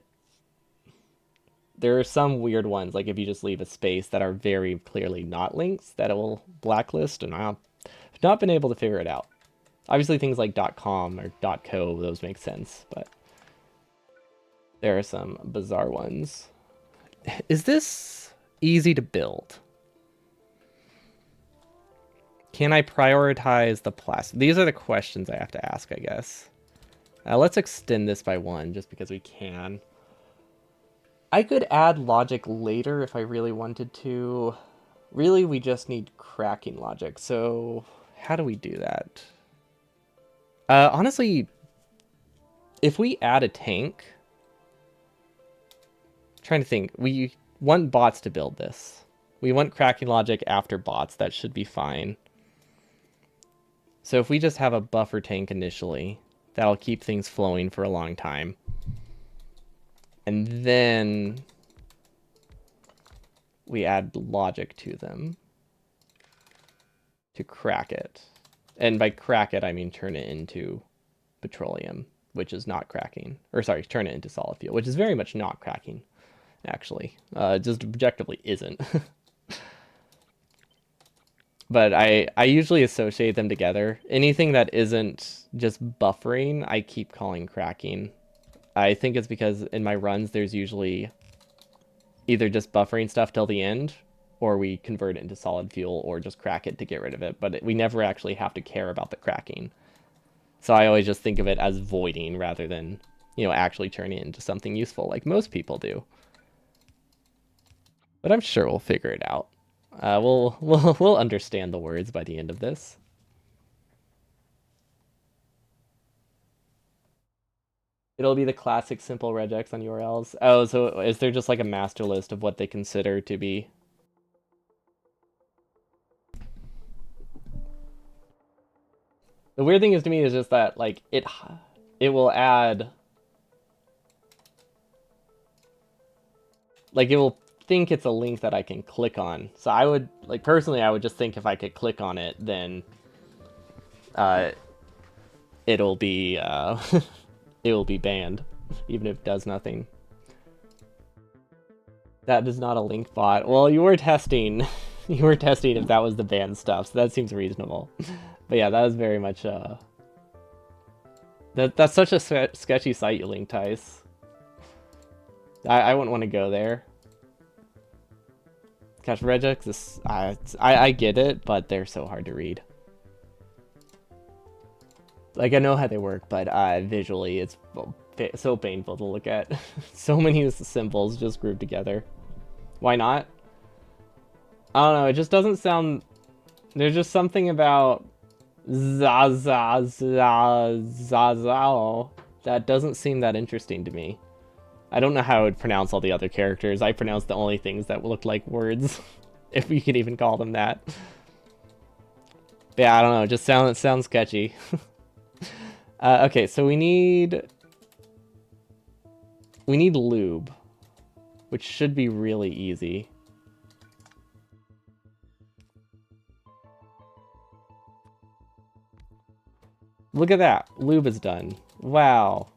there are some weird ones, like if you just leave a space, that are very clearly not links that it will blacklist, and I've not been able to figure it out. Obviously things like .com or .co, those make sense, but there are some bizarre ones. Is this easy to build? Can I prioritize the plastic? These are the questions I have to ask, I guess. Let's extend this by 1, just because we can. I could add logic later if I really wanted to. Really, we just need cracking logic. So how do we do that? Honestly, if we add a tank... I'm trying to think. We want bots to build this. We want cracking logic after bots. That should be fine. So if we just have a buffer tank initially, that'll keep things flowing for a long time. And then we add logic to them to crack it. And by crack it, I mean turn it into petroleum, which is not cracking. Or sorry, turn it into solid fuel, which is very much not cracking, actually. Just objectively isn't. But I usually associate them together. Anything that isn't just buffering, I keep calling cracking. I think it's because in my runs, there's usually either just buffering stuff till the end, or we convert it into solid fuel, or just crack it to get rid of it. But we never actually have to care about the cracking. So I always just think of it as voiding rather than, actually turning it into something useful like most people do. But I'm sure we'll figure it out. We'll understand the words by the end of this. It'll be the classic simple regex on URLs. Oh, so is there just like a master list of what they consider to be? The weird thing is to me is just that like it will add like it will think it's a link that I can click on. So I would like personally I would just think if I could click on it then uh it'll be it will be banned even if it does nothing. That is not a link bot. Well, you were testing. You were testing if that was the banned stuff, so that seems reasonable. But yeah, that was very much that's such a sketchy site you link, Tice. I wouldn't want to go there. Gosh, regex is I get it, but they're so hard to read. Like I know how they work, but visually it's so painful to look at. So many symbols just grouped together. Why not? I don't know, it just doesn't sound... There's just something about Zazao that doesn't seem that interesting to me. I don't know how I would pronounce all the other characters. I pronounce the only things that look like words, if we could even call them that. But yeah, I don't know, it just sounds sketchy. Okay, so we need lube, which should be really easy. Look at that, lube is done. Wow.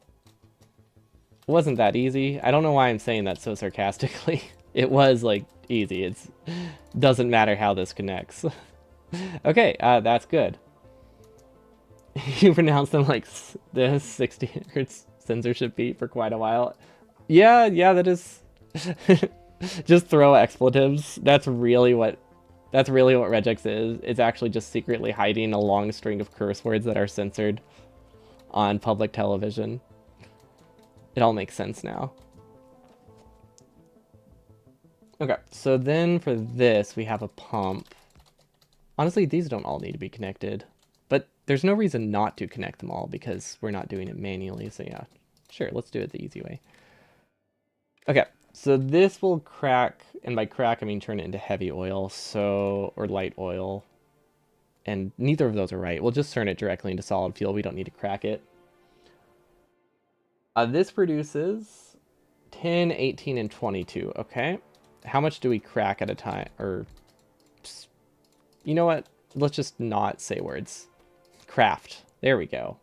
It wasn't that easy. I don't know why I'm saying that so sarcastically. It was, like, easy. It doesn't matter how this connects. Okay, that's good. You pronounced them like the 60 hertz censorship beat for quite a while. Yeah, that is... Just throw expletives. That's really what regex is. It's actually just secretly hiding a long string of curse words that are censored on public television. It all makes sense now. Okay, so then for this, we have a pump. Honestly, these don't all need to be connected. But there's no reason not to connect them all because we're not doing it manually. So yeah, sure, let's do it the easy way. Okay, so this will crack, and by crack I mean turn it into heavy oil, or light oil. And neither of those are right. We'll just turn it directly into solid fuel. We don't need to crack it. This produces 10, 18, and 22. Okay. How much do we crack at a time? Or, you know what? Let's just not say words. Craft. There we go.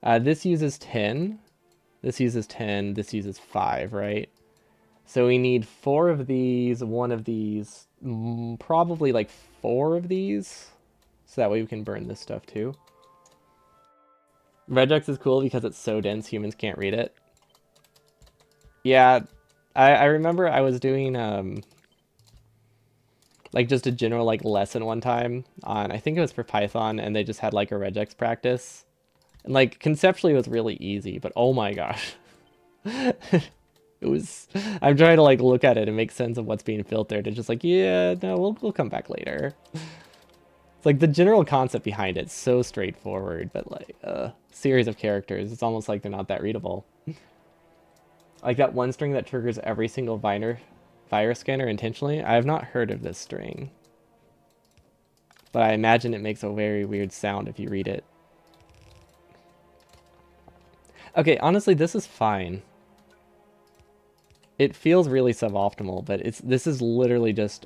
This uses 10. This uses 10. This uses 5, right? So we need 4 of these, 1 of these, probably like 4 of these. So that way we can burn this stuff too. Regex is cool because it's so dense humans can't read it. Yeah, I remember I was doing like just a general like lesson one time on, I think it was for Python, and they just had like a regex practice. And like conceptually it was really easy, but oh my gosh. It was, I'm trying to like look at it and make sense of what's being filtered. It's just like, yeah, no, we'll come back later. It's like the general concept behind it's so straightforward, but like series of characters, it's almost like they're not that readable. Like that one string that triggers every single virus scanner intentionally. I have not heard of this string, but I imagine it makes a very weird sound if you read it. Okay, honestly, this is fine. It feels really suboptimal, but this is literally just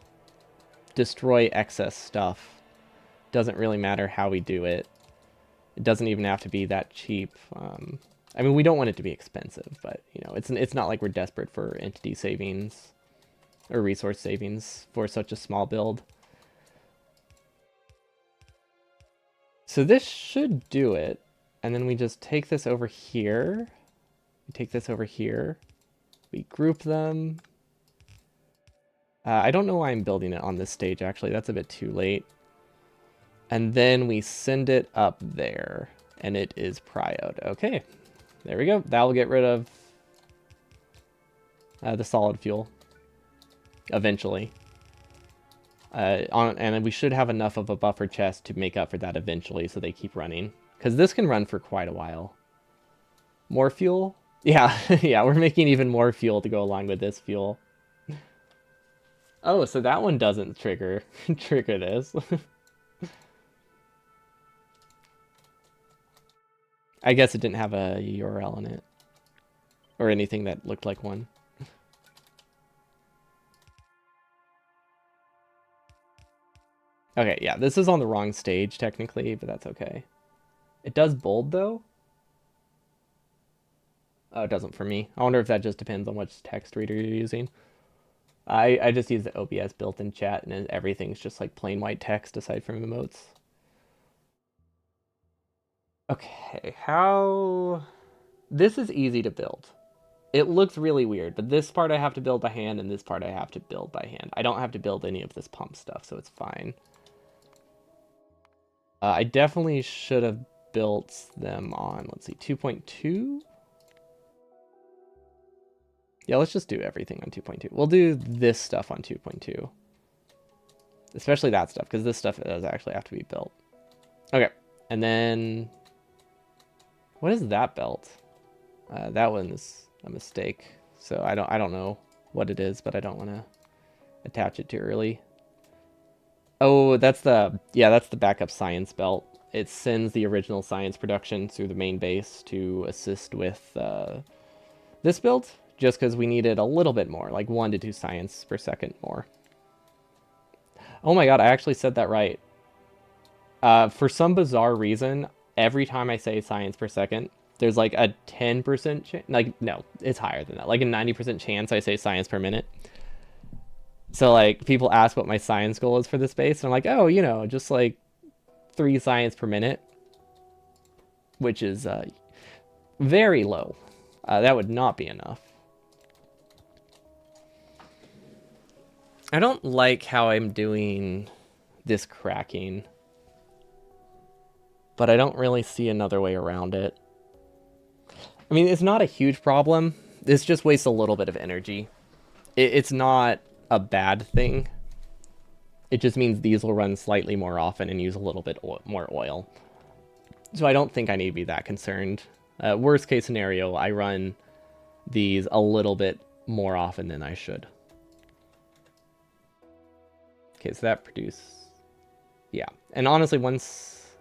destroy excess stuff. Doesn't really matter how we do it. It doesn't even have to be that cheap. I mean, we don't want it to be expensive, but you know, it's not like we're desperate for entity savings or resource savings for such a small build. So this should do it. And then we just take this over here. We take this over here. We group them. I don't know why I'm building it on this stage, actually. That's a bit too late. And then we send it up there. And it is prioed. Okay. There we go. That will get rid of the solid fuel. Eventually. And we should have enough of a buffer chest to make up for that eventually, so they keep running. Because this can run for quite a while. More fuel? Yeah, yeah, we're making even more fuel to go along with this fuel. Oh, so that one doesn't trigger this. I guess it didn't have a URL in it. Or anything that looked like one. Okay, yeah, this is on the wrong stage technically, but that's okay. It does bold though? Oh, it doesn't for me. I wonder if that just depends on which text reader you're using. I just use the OBS built-in chat, and everything's just like plain white text aside from emotes. Okay, how... This is easy to build. It looks really weird, but this part I have to build by hand, and this part I have to build by hand. I don't have to build any of this pump stuff, so it's fine. I definitely should have built them on, let's see, 2.2? Yeah, let's just do everything on 2.2. We'll do this stuff on 2.2. Especially that stuff, because this stuff does actually have to be built. Okay, and then... What is that belt? That one's a mistake. So I don't know what it is, but I don't want to attach it too early. Oh, that's the backup science belt. It sends the original science production through the main base to assist with this build, just because we needed a little bit more, like 1 to 2 science per second more. Oh my god, I actually said that right. For some bizarre reason, every time I say science per second, there's like a 10% chance, like, no, it's higher than that, like a 90% chance I say science per minute. So, like, people ask what my science goal is for this base, and I'm like, oh, you know, just like 3 science per minute, which is very low. That would not be enough. I don't like how I'm doing this cracking, but I don't really see another way around it. I mean, it's not a huge problem. This just wastes a little bit of energy. It's not a bad thing. It just means these will run slightly more often and use a little bit more oil. So I don't think I need to be that concerned. Worst case scenario, I run these a little bit more often than I should. Okay, so that produced... Yeah. And honestly, once...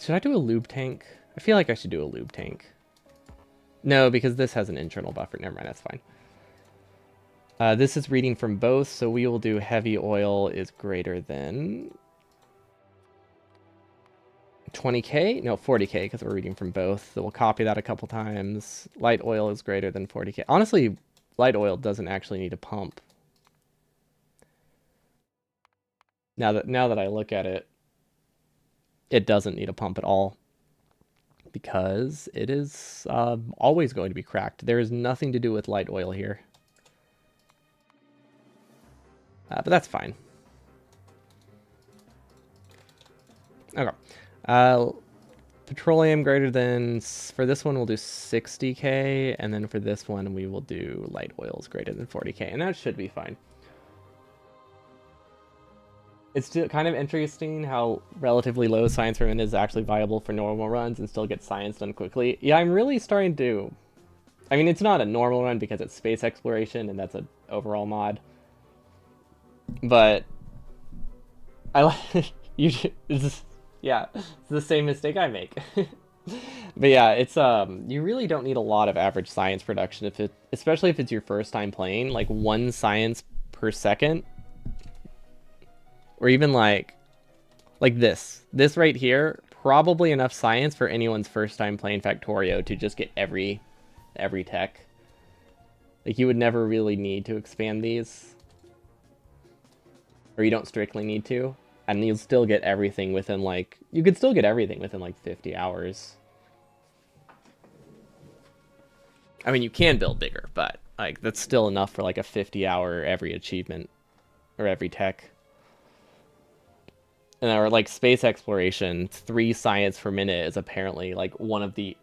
Should I do a lube tank? I feel like I should do a lube tank. No, because this has an internal buffer. Never mind, that's fine. This is reading from both, so we will do heavy oil is greater than 20k? No, 40k, because we're reading from both. So we'll copy that a couple times. Light oil is greater than 40k. Honestly, light oil doesn't actually need a pump. Now that I look at it, it doesn't need a pump at all, because it is always going to be cracked. There is nothing to do with light oil here. But that's fine. Okay. Petroleum greater than... For this one, we'll do 60k, and then for this one, we will do light oils greater than 40k, and that should be fine. It's still kind of interesting how relatively low science per minute is actually viable for normal runs and still get science done quickly. Yeah, I'm really starting to... I mean, it's not a normal run because it's space exploration, and that's an overall mod. But... yeah, it's the same mistake I make. But yeah, it's you really don't need a lot of average science production, especially if it's your first time playing. Like 1 science per second, or even like this right here, probably enough science for anyone's first time playing Factorio to just get every tech. Like, you would never really need to expand these, or you don't strictly need to. and you'll still get everything within like, you could still get everything within like 50 hours. I mean, you can build bigger, but like that's still enough for like a 50-hour every achievement or every tech. And or like space exploration, 3 science per minute is apparently like one of the,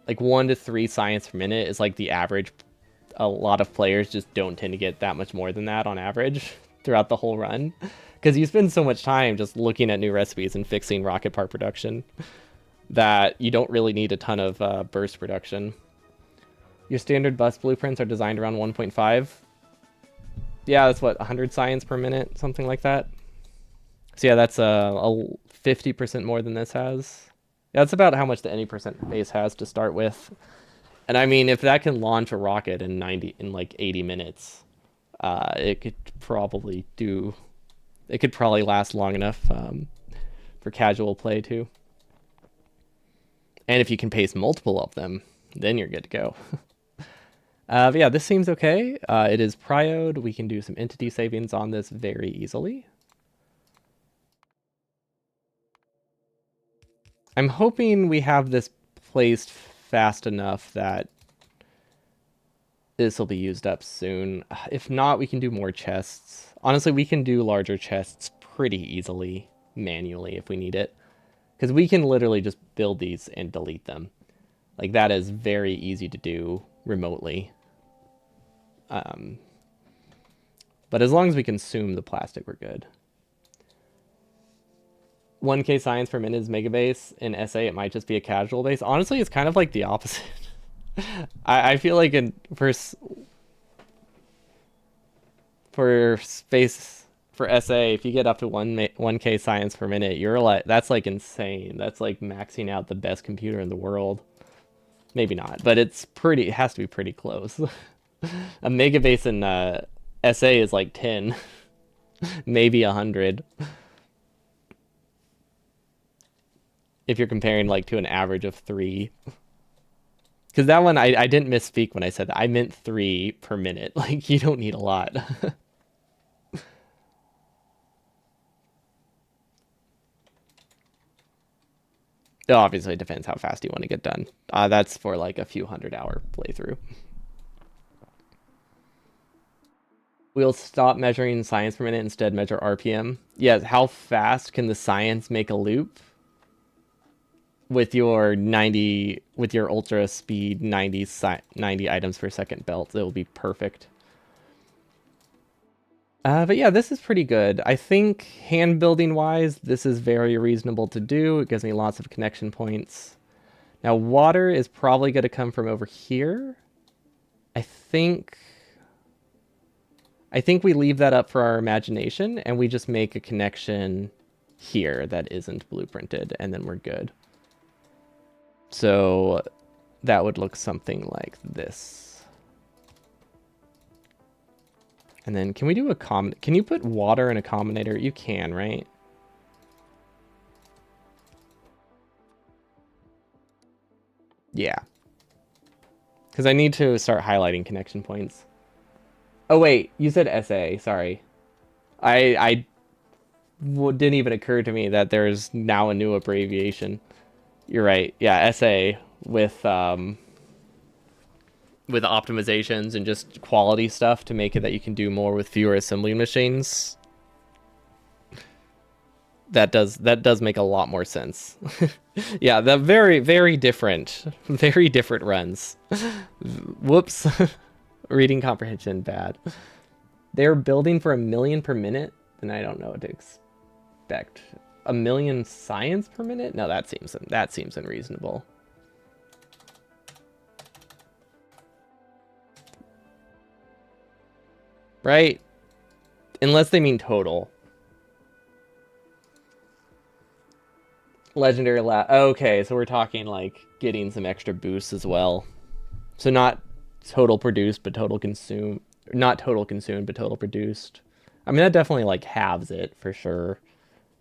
like 1 to 3 science per minute is like the average. A lot of players just don't tend to get that much more than that on average throughout the whole run, because you spend so much time just looking at new recipes and fixing rocket part production that you don't really need a ton of burst production. Your standard bus blueprints are designed around 1.5. Yeah, that's what, 100 science per minute, something like that. So yeah, that's a 50% more than this has. Yeah, that's about how much the any percent base has to start with. And I mean, if that can launch a rocket in like 80 minutes, it could probably last long enough for casual play too. And if you can paste multiple of them, then you're good to go. But yeah, this seems okay. It is prioed. We can do some entity savings on this very easily. I'm hoping we have this placed fast enough that this will be used up soon. If not, we can do more chests. Honestly, we can do larger chests pretty easily manually if we need it, because we can literally just build these and delete them. Like, that is very easy to do remotely. But as long as we consume the plastic, we're good. 1k science per minute is mega base. In SA, it might just be a casual base. Honestly, it's kind of like the opposite. I feel like for space for SA, if you get up to 1k science per minute, you're like, that's like insane. That's like maxing out the best computer in the world. Maybe not, but it has to be pretty close. A mega base in SA is like 10, maybe 100. If you're comparing like to an average of 3. Because that one, I didn't misspeak when I said that. I meant 3 per minute. Like, you don't need a lot. Obviously, it depends how fast you want to get done. That's for like a few 100-hour playthrough. We'll stop measuring science per minute, instead measure RPM. Yeah, how fast can the science make a loop? With your ultra speed 90 items per second belt, it will be perfect. But yeah, this is pretty good. I think hand building wise, this is very reasonable to do. It gives me lots of connection points. Now, water is probably going to come from over here. I think we leave that up for our imagination, and we just make a connection here that isn't blueprinted, and then we're good. So that would look something like this. And then can we do can you put water in a combinator? You can, right? Yeah. Because I need to start highlighting connection points. Oh wait, you said SA, sorry. Didn't even occur to me that there's now a new abbreviation. You're right. Yeah, SA with optimizations and just quality stuff to make it that you can do more with fewer assembly machines. That does make a lot more sense. Yeah, the very different runs. Whoops. Reading comprehension bad. They're building for 1 million per minute, then I don't know what to expect. 1 million science per minute? No, that seems unreasonable. Right? Unless they mean total. Legendary okay, so we're talking like getting some extra boosts as well. So not total produced, but total consumed. Not total consumed, but total produced. I mean, that definitely like halves it for sure.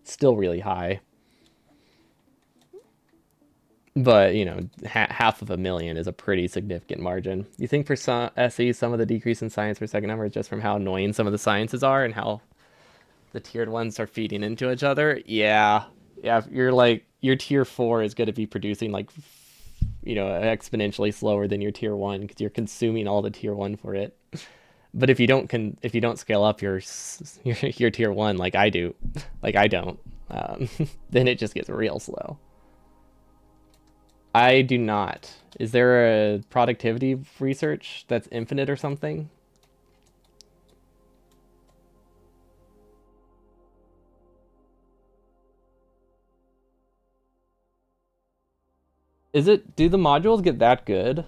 Still really high. But, you know, half of 1 million is a pretty significant margin. You think for SE, some of the decrease in science per second number is just from how annoying some of the sciences are and how The tiered ones are feeding into each other. Yeah. Yeah, you're like your tier 4 is going to be producing like exponentially slower than your tier 1 because you're consuming all the tier 1 for it. But if you don't scale up your tier 1 like I do, like I don't, then it just gets real slow. I do not. Is there a productivity research that's infinite or something? Do the modules get that good?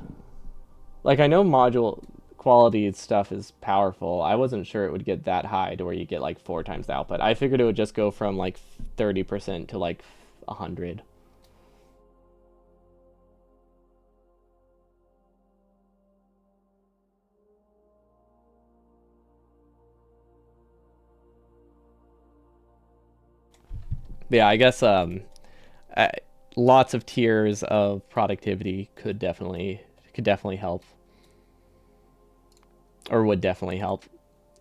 Like I know module quality stuff is powerful. I wasn't sure it would get that high to where you get like 4 times the output. I figured it would just go from like 30% to like 100. But yeah, I guess uh, lots of tiers of productivity could definitely help, or would definitely help,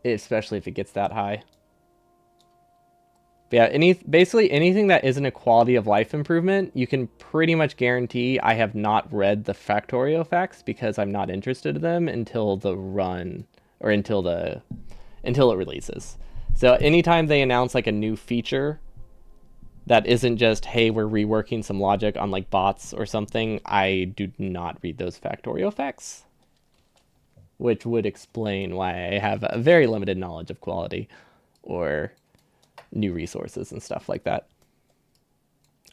especially if it gets that high. But yeah, basically anything that isn't a quality of life improvement, you can pretty much guarantee I have not read the Factorio facts because I'm not interested in them until the run or until it releases. So anytime they announce like a new feature that isn't just hey we're reworking some logic on like bots or something, I do not read those Factorio facts, which would explain why I have a very limited knowledge of quality or new resources and stuff like that.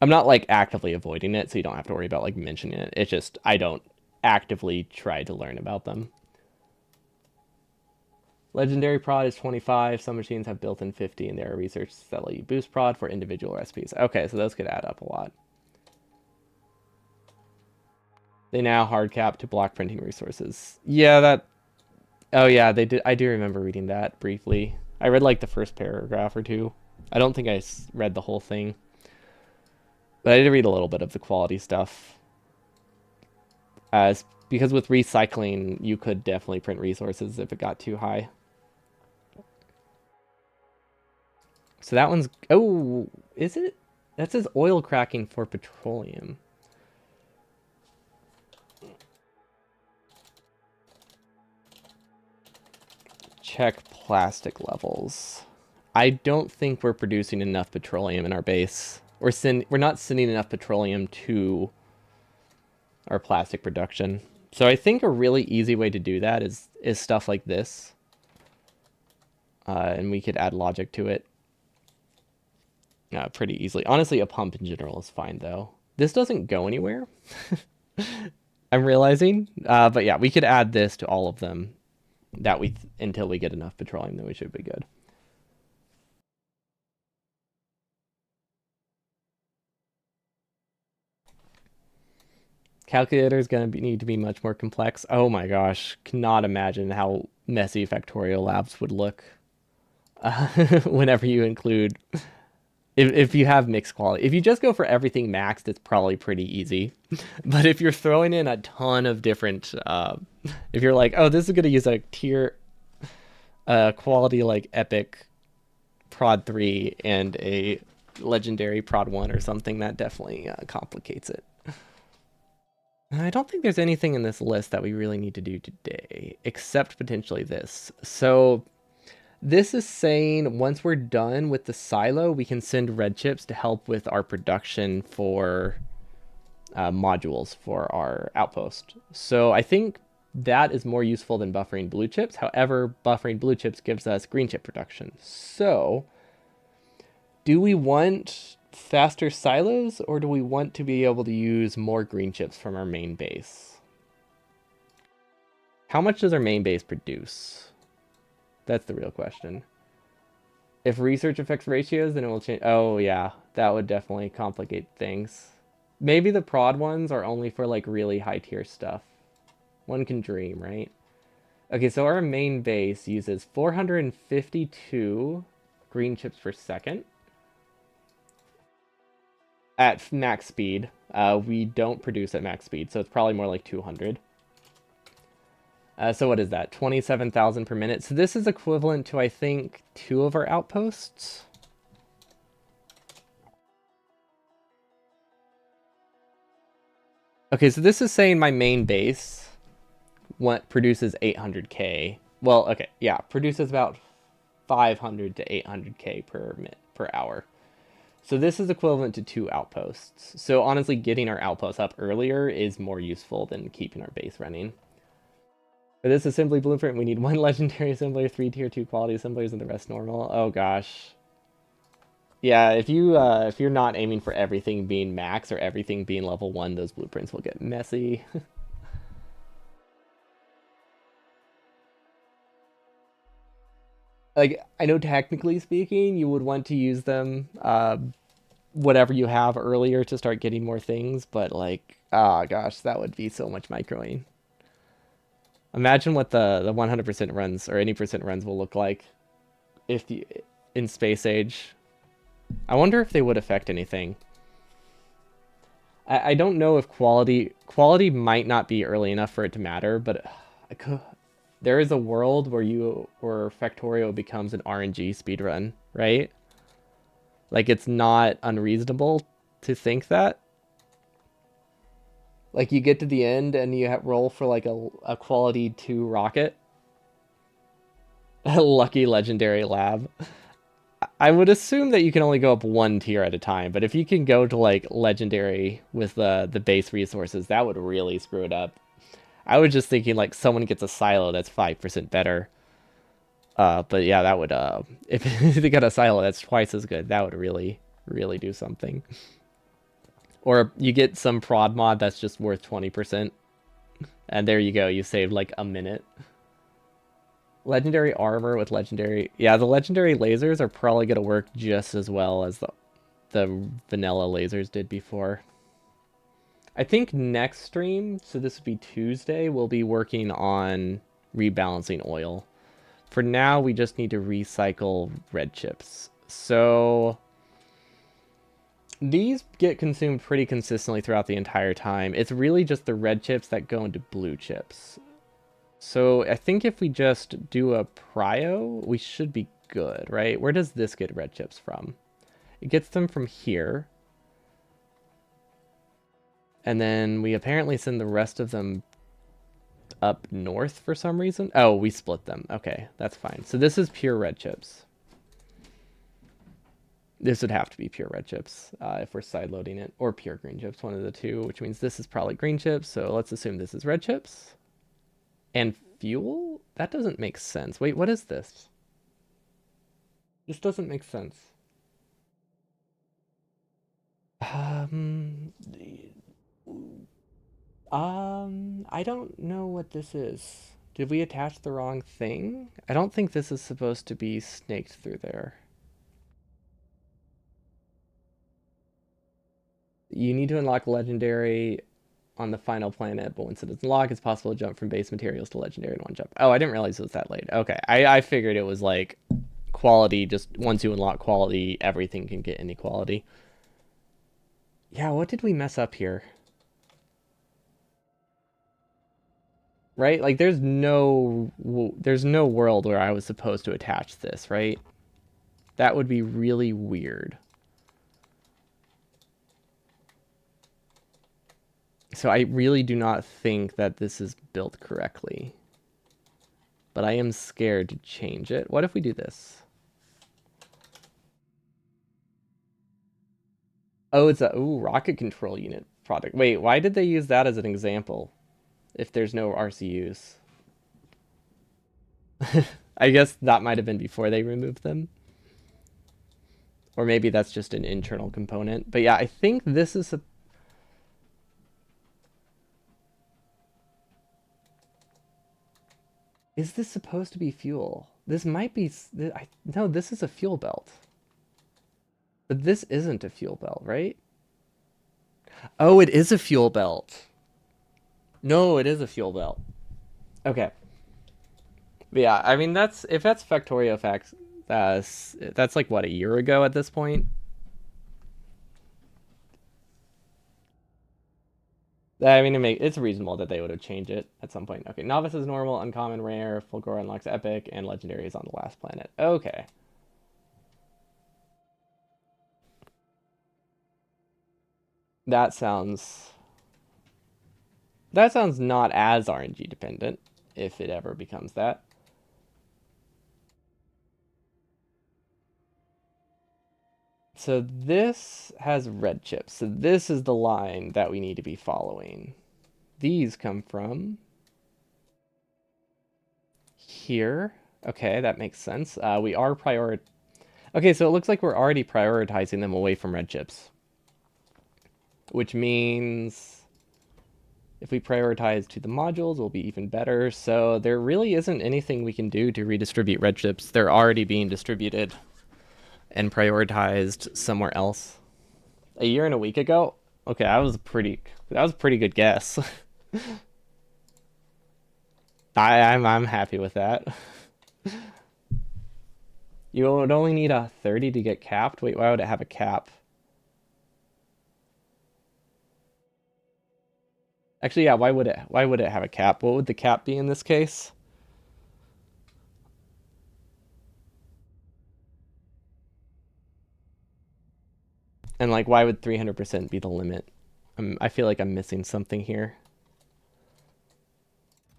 I'm not like actively avoiding it, so you don't have to worry about like mentioning it. It's just I don't actively try to learn about them. Legendary prod is 25. Some machines have built-in 50, and there are research that let you boost prod for individual recipes. Okay, so those could add up a lot. They now hard cap to block printing resources. Yeah, that. Oh yeah, they did. I do remember reading that briefly. I read like the first paragraph or two. I don't think I read the whole thing, but I did read a little bit of the quality stuff. As because with recycling, you could definitely print resources if it got too high. So that one's oh, is it? That says oil cracking for petroleum. Check plastic levels. I don't think we're producing enough petroleum in our base. We're not sending enough petroleum to our plastic production. So I think a really easy way to do that is stuff like this. And we could add logic to it pretty easily. Honestly, a pump in general is fine though. This doesn't go anywhere. I'm realizing. But yeah, we could add this to all of them until we get enough petroleum, then we should be good. Calculator is going to need to be much more complex. Oh my gosh, cannot imagine how messy Factorio labs would look whenever you include if you have mixed quality. If you just go for everything maxed, it's probably pretty easy. But if you're throwing in a ton of different, if you're like, oh, this is going to use a tier quality like epic prod 3 and a legendary prod 1 or something, that definitely complicates it. I don't think there's anything in this list that we really need to do today, except potentially this. So this is saying once we're done with the silo, we can send red chips to help with our production for modules for our outpost. So I think that is more useful than buffering blue chips. However, buffering blue chips gives us green chip production. So do we want faster silos, or do we want to be able to use more green chips from our main base? How much does our main base produce? That's the real question. If research affects ratios, then it will change. Oh, yeah. That would definitely complicate things. Maybe the prod ones are only for like really high tier stuff. One can dream, right? Okay, so our main base uses 452 green chips per second at max speed. We don't produce at max speed, so it's probably more like 200. So what is that? 27,000 per minute. So this is equivalent to, I think, 2 of our outposts. Okay, so this is saying my main base what produces 800k. Well, okay, yeah, produces about 500 to 800k per hour. So this is equivalent to 2 outposts. So honestly, getting our outposts up earlier is more useful than keeping our base running. For this assembly blueprint, we need 1 legendary assembler, 3 tier 2 quality assemblers, and the rest normal. Oh gosh. Yeah, if you're not aiming for everything being max or everything being level 1, those blueprints will get messy. Like, I know technically speaking, you would want to use them whatever you have earlier to start getting more things, but like, ah, oh gosh, that would be so much microing. Imagine what the 100% runs or any percent runs will look like if the in space age. I wonder if they would affect anything. I don't know if quality might not be early enough for it to matter, but there is a world where Factorio becomes an RNG speedrun, right? Like it's not unreasonable to think that. Like you get to the end and you roll for like a quality 2 rocket. A lucky legendary lab. I would assume that you can only go up 1 tier at a time, but if you can go to like legendary with the base resources, that would really screw it up. I was just thinking like someone gets a silo that's 5% better. But yeah, that would if they got a silo that's twice as good, that would really really do something. Or you get some prod mod that's just worth 20%, and there you go, you saved like a minute. Legendary armor with legendary, yeah, the legendary lasers are probably gonna work just as well as the vanilla lasers did before. I think next stream, so this would be Tuesday, we'll be working on rebalancing oil. For now, we just need to recycle red chips. So these get consumed pretty consistently throughout the entire time. It's really just the red chips that go into blue chips. So I think if we just do a prio, we should be good, right? Where does this get red chips from? It gets them from here. And then we apparently send the rest of them up north for some reason. Oh, we split them. Okay, that's fine. So this is pure red chips. This would have to be pure red chips if we're side loading it, or pure green chips, one of the two, which means this is probably green chips. So let's assume this is red chips. And fuel? That doesn't make sense. Wait, what is this? This doesn't make sense. Um, I don't know what this is. Did we attach the wrong thing? I don't think this is supposed to be snaked through there. You need to unlock legendary on the final planet, but once it is unlocked, it's possible to jump from base materials to legendary in one jump. Oh, I didn't realize it was that late. Okay, I figured it was like quality, just once you unlock quality, everything can get any quality. Yeah, what did we mess up here? Right? Like there's no world where I was supposed to attach this, right? That would be really weird. So I really do not think that this is built correctly. But I am scared to change it. What if we do this? Oh, it's a rocket control unit product. Wait, why did they use that as an example if there's no RCUs? I guess that might have been before they removed them. Or maybe that's just an internal component. But yeah, I think this is a... Is this supposed to be fuel? This might be... No, this is a fuel belt. But this isn't a fuel belt, right? Oh, it is a fuel belt. No, it is a fuel belt. Okay. But yeah, I mean, if that's Factorio facts, that's like, what, a year ago at this point? I mean, it's reasonable that they would have changed it at some point. Okay, novice is normal, uncommon, rare, Fulgor unlocks epic, and legendary is on the last planet. Okay. That sounds that sounds not as RNG dependent, if it ever becomes that. So this has red chips. So this is the line that we need to be following. These come from here. Okay, that makes sense. We are prior. Okay, so it looks like we're already prioritizing them away from red chips, which means if we prioritize to the modules, we'll be even better. So there really isn't anything we can do to redistribute red chips. They're already being distributed and prioritized somewhere else. A year and a week ago? Okay, that was a pretty good guess. I'm happy with that. You would only need a 30 to get capped? Wait, why would it have a cap? Actually, yeah, why would it have a cap? What would the cap be in this case? And like why would 300% be the limit? I feel like I'm missing something here.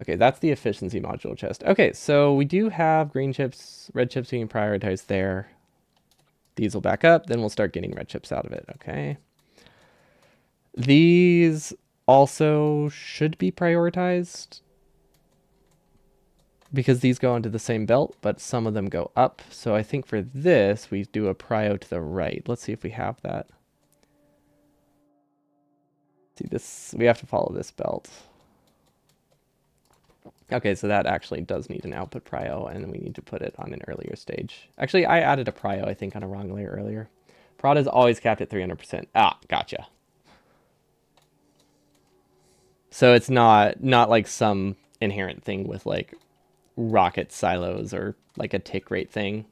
Okay, that's the efficiency module chest. Okay, so we do have green chips, red chips being prioritized there. These will back up, then we'll start getting red chips out of it. Okay. These also should be prioritized because these go into the same belt, but some of them go up. So I think for this, we do a prio to the right. Let's see if we have that. See this, we have to follow this belt. Okay, so that actually does need an output prio, and we need to put it on an earlier stage. Actually, I added a prio, I think, on a wrong layer earlier. Prod is always capped at 300%. Ah, gotcha. So it's not like some inherent thing with like rocket silos or like a tick rate thing.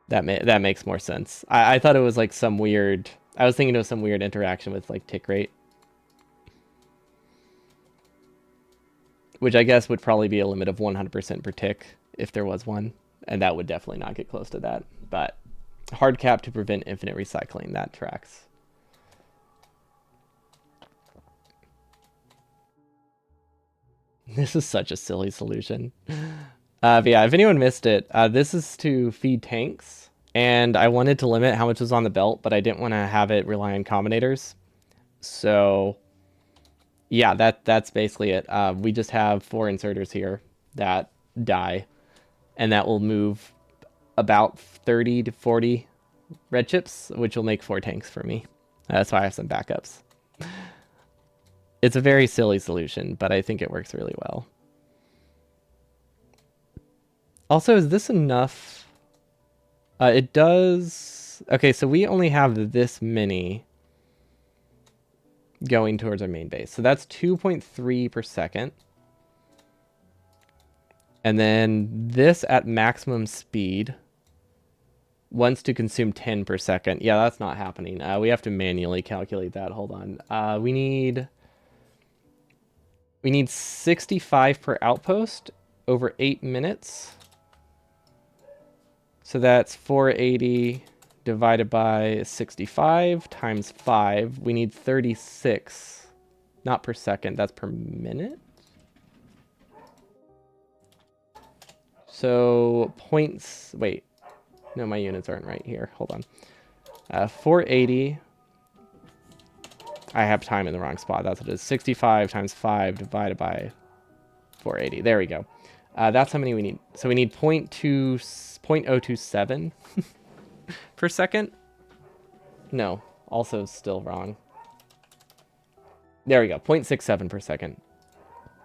That makes more sense. I thought it was like some weird. I was thinking it was some weird interaction with like tick rate, which I guess would probably be a limit of 100% per tick if there was one, and that would definitely not get close to that. But hard cap to prevent infinite recycling, that tracks. This is such a silly solution. But yeah, if anyone missed it, this is to feed tanks, and I wanted to limit how much was on the belt, but I didn't want to have it rely on combinators. So yeah, that's basically it. We just have 4 inserters here that die, and that will move about 30 to 40 red chips, which will make 4 tanks for me. That's why I have some backups. It's a very silly solution, but I think it works really well. Also, is this enough? It does. Okay, so we only have this many going towards our main base. So that's 2.3 per second. And then this at maximum speed wants to consume 10 per second. Yeah, that's not happening. We have to manually calculate that. Hold on. We need 65 per outpost over 8 minutes. So that's 480 divided by 65 times 5. We need 36. Not per second, that's per minute. So points, wait. No, my units aren't right here. Hold on. 480. I have time in the wrong spot. That's what it is. 65 times 5 divided by 480. There we go. That's how many we need. So we need 0.027 per second. No, also still wrong. There we go. 0.67 per second.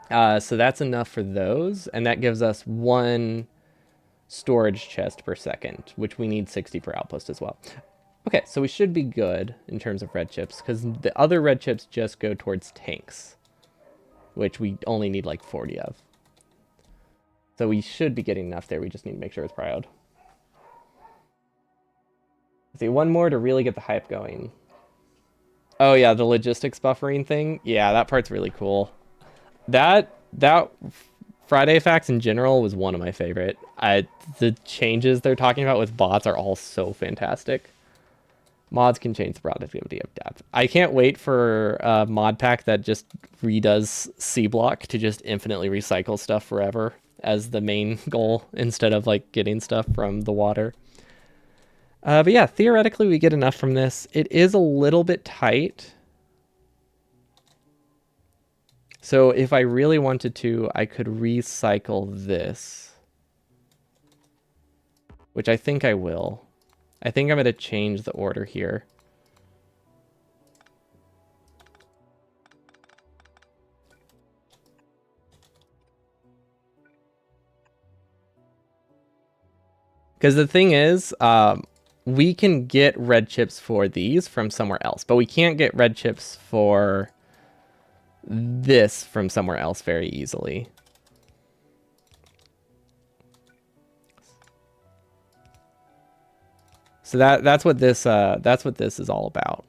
So that's enough for those. And that gives us 1 storage chest per second, which we need 60 per outpost as well. Okay, so we should be good in terms of red chips, because the other red chips just go towards tanks, which we only need like 40 of. So we should be getting enough there. We just need to make sure it's prioed. See, 1 more to really get the hype going. Oh yeah, the logistics buffering thing. Yeah, that part's really cool. That Friday facts in general was one of my favorite. The changes they're talking about with bots are all so fantastic. Mods can change the productivity of depth. I can't wait for a mod pack that just redoes C block to just infinitely recycle stuff forever as the main goal instead of like getting stuff from the water. But yeah, theoretically we get enough from this. It is a little bit tight. So if I really wanted to, I could recycle this, which I think I will. I think I'm going to change the order here. Because the thing is, we can get red chips for these from somewhere else, but we can't get red chips for this from somewhere else very easily. So that's what this is all about.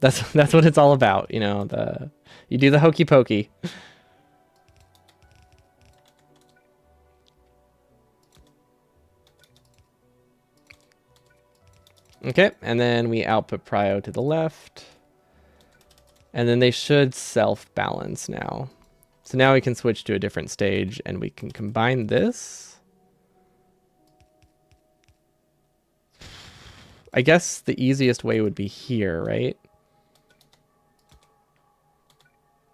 That's what it's all about, you know, you do the hokey pokey. Okay, and then we output prio to the left. And then they should self-balance now. So now we can switch to a different stage and we can combine this. I guess the easiest way would be here, right?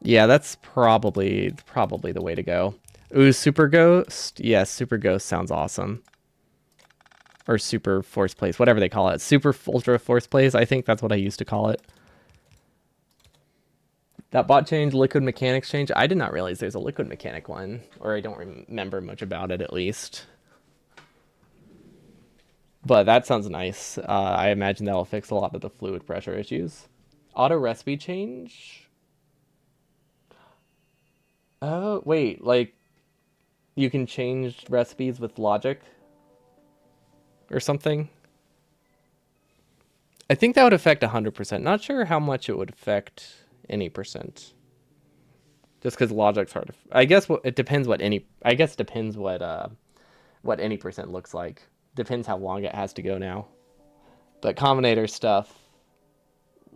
Yeah, that's probably the way to go. Ooh, Super Ghost. Yes, Super Ghost sounds awesome. Or Super Force Plays, whatever they call it. Super Ultra Force Plays, I think that's what I used to call it. That bot change, liquid mechanics change. I did not realize there's a liquid mechanic one, or I don't remember much about it at least. But that sounds nice. I imagine that'll fix a lot of the fluid pressure issues. Auto recipe change? Oh, wait, like you can change recipes with logic or something? I think that would affect 100%. Not sure how much it would affect any percent. Just because logic's hard. I guess it depends what any. I guess depends what any percent looks like. Depends how long it has to go now. But combinator stuff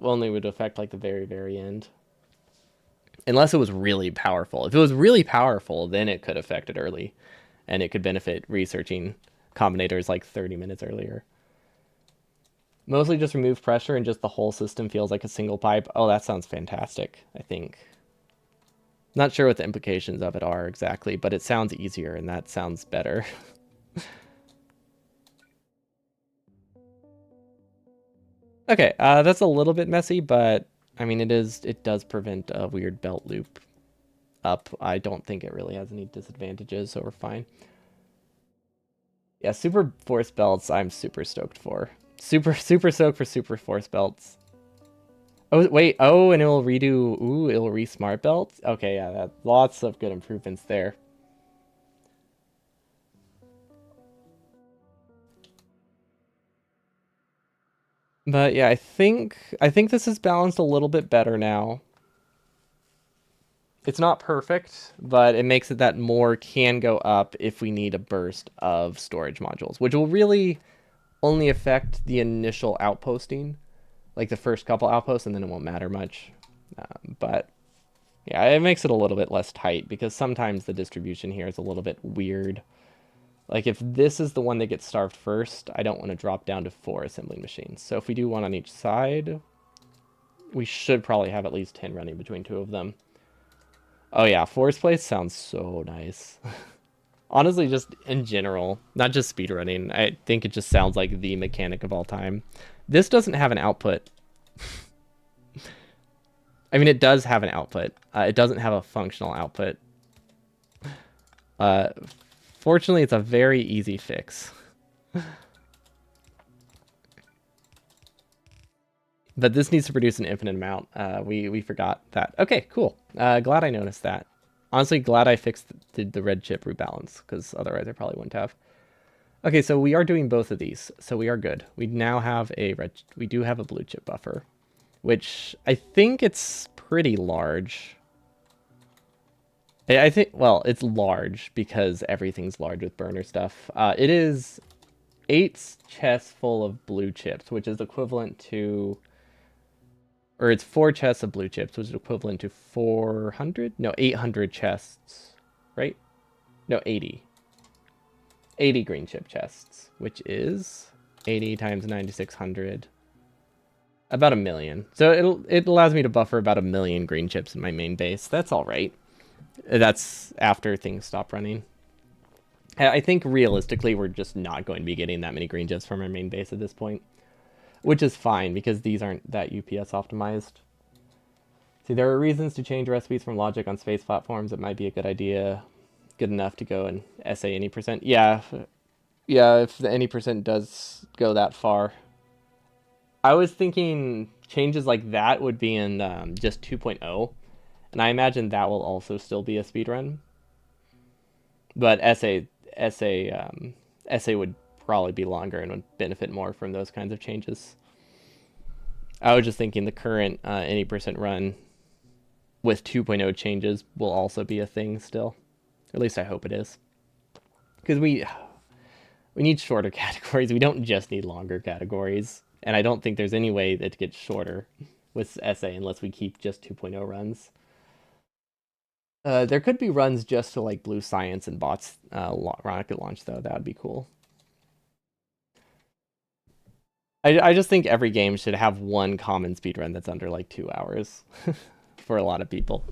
only would affect like the very end. Unless it was really powerful. If it was really powerful, then it could affect it early, and it could benefit researching combinators like 30 minutes earlier. Mostly just remove pressure and just the whole system feels like a single pipe. Oh, that sounds fantastic, I think. Not sure what the implications of it are exactly, but it sounds easier and that sounds better. Okay, that's a little bit messy, but I mean, it does prevent a weird belt loop up. I don't think it really has any disadvantages, so we're fine. Yeah, super force belts, I'm super stoked for. Super stoked for super force belts. Oh, wait. Oh, and it'll redo. Ooh, it'll re-smart belts. Okay, yeah, lots of good improvements there. But yeah, I think this is balanced a little bit better now. It's not perfect, but it makes it that more can go up if we need a burst of storage modules, which will really only affect the initial outposting, like the first couple outposts, and then it won't matter much. But yeah, it makes it a little bit less tight because sometimes the distribution here is a little bit weird. Like if this is the one that gets starved first, I don't want to drop down to 4 assembling machines. So if we do one on each side, we should probably have at least 10 running between two of them. Oh yeah, force place sounds so nice. Honestly, just in general, not just speedrunning, I think it just sounds like the mechanic of all time. This doesn't have an output. I mean, it does have an output. It doesn't have a functional output. Uh, Fortunately, it's a very easy fix. But this needs to produce an infinite amount. We forgot that. Okay, cool. Glad I noticed that. Honestly, glad I fixed the red chip rebalance, because otherwise I probably wouldn't have. Okay, so we are doing both of these, so we are good. We now have we do have a blue chip buffer, which I think it's pretty large. I think, well, it's large because everything's large with burner stuff. It is 8 chests full of blue chips, which is equivalent to, or it's 4 chests of blue chips, which is equivalent to 400? No, 800 chests, right? No, 80. 80 green chip chests, which is 80 times 9600. About 1 million. So it allows me to buffer about 1 million green chips in my main base. That's all right. That's after things stop running. I think realistically we're just not going to be getting that many green chips from our main base at this point, which is fine because these aren't that UPS optimized. See, there are reasons to change recipes from Logic on space platforms. It might be a good idea, good enough to go and SA any percent. Yeah, if the any percent does go that far. I was thinking changes like that would be in just 2.0, and I imagine that will also still be a speedrun. But SA would probably be longer and would benefit more from those kinds of changes. I was just thinking the current any percent run with 2.0 changes will also be a thing still. At least I hope it is. Because we need shorter categories. We don't just need longer categories. And I don't think there's any way that it gets shorter with SA unless we keep just 2.0 runs. There could be runs just to like Blue Science and Bots rocket launch though. That would be cool. I just think every game should have one common speedrun that's under like 2 hours for a lot of people.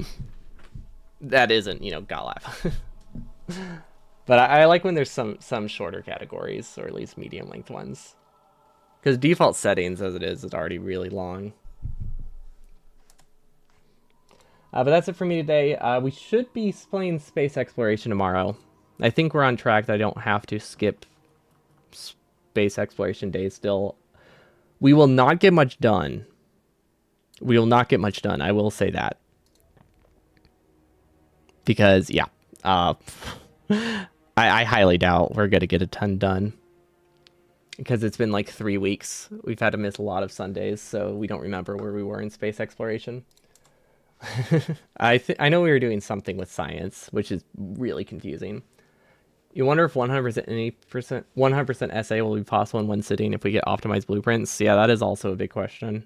That isn't, Galap. But I like when there's some shorter categories, or at least medium length ones. Because default settings as it is already really long. But that's it for me today. We should be playing space exploration tomorrow. I think we're on track that I don't have to skip space exploration days still. We will not get much done. We will not get much done. I will say that. Because, yeah. I highly doubt we're going to get a ton done. Because it's been like 3 weeks. We've had to miss a lot of Sundays, so we don't remember where we were in space exploration. I know we were doing something with science, which is really confusing. You wonder if 100% SA will be possible in one sitting if we get optimized blueprints. Yeah, that is also a big question.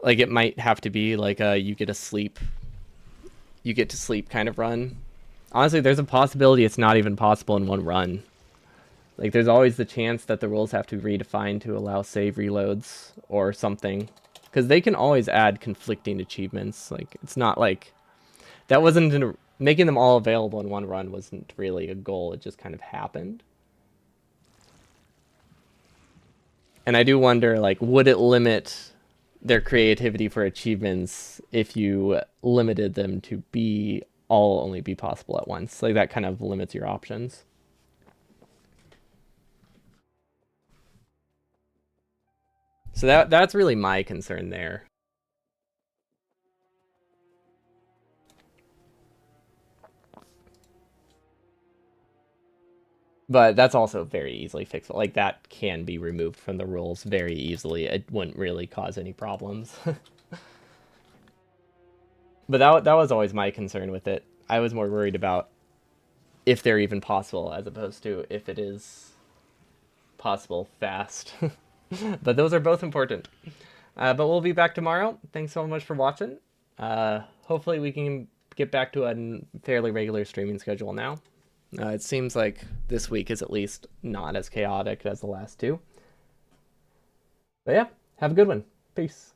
Like, it might have to be like a you get to sleep kind of run. Honestly, there's a possibility it's not even possible in one run. Like, there's always the chance that the rules have to be redefined to allow save reloads or something. Because they can always add conflicting achievements. Like, it's not like... That wasn't... Making them all available in one run wasn't really a goal. It just kind of happened. And I do wonder, like, would it limit their creativity for achievements if you limited them to be... all only be possible at once? Like, that kind of limits your options. So that's really my concern there. But that's also very easily fixable. Like, that can be removed from the rules very easily. It wouldn't really cause any problems. But that was always my concern with it. I was more worried about if they're even possible as opposed to if it is possible fast. But those are both important. But we'll be back tomorrow. Thanks so much for watching. Hopefully we can get back to a fairly regular streaming schedule now. It seems like this week is at least not as chaotic as the last two. But yeah, have a good one. Peace.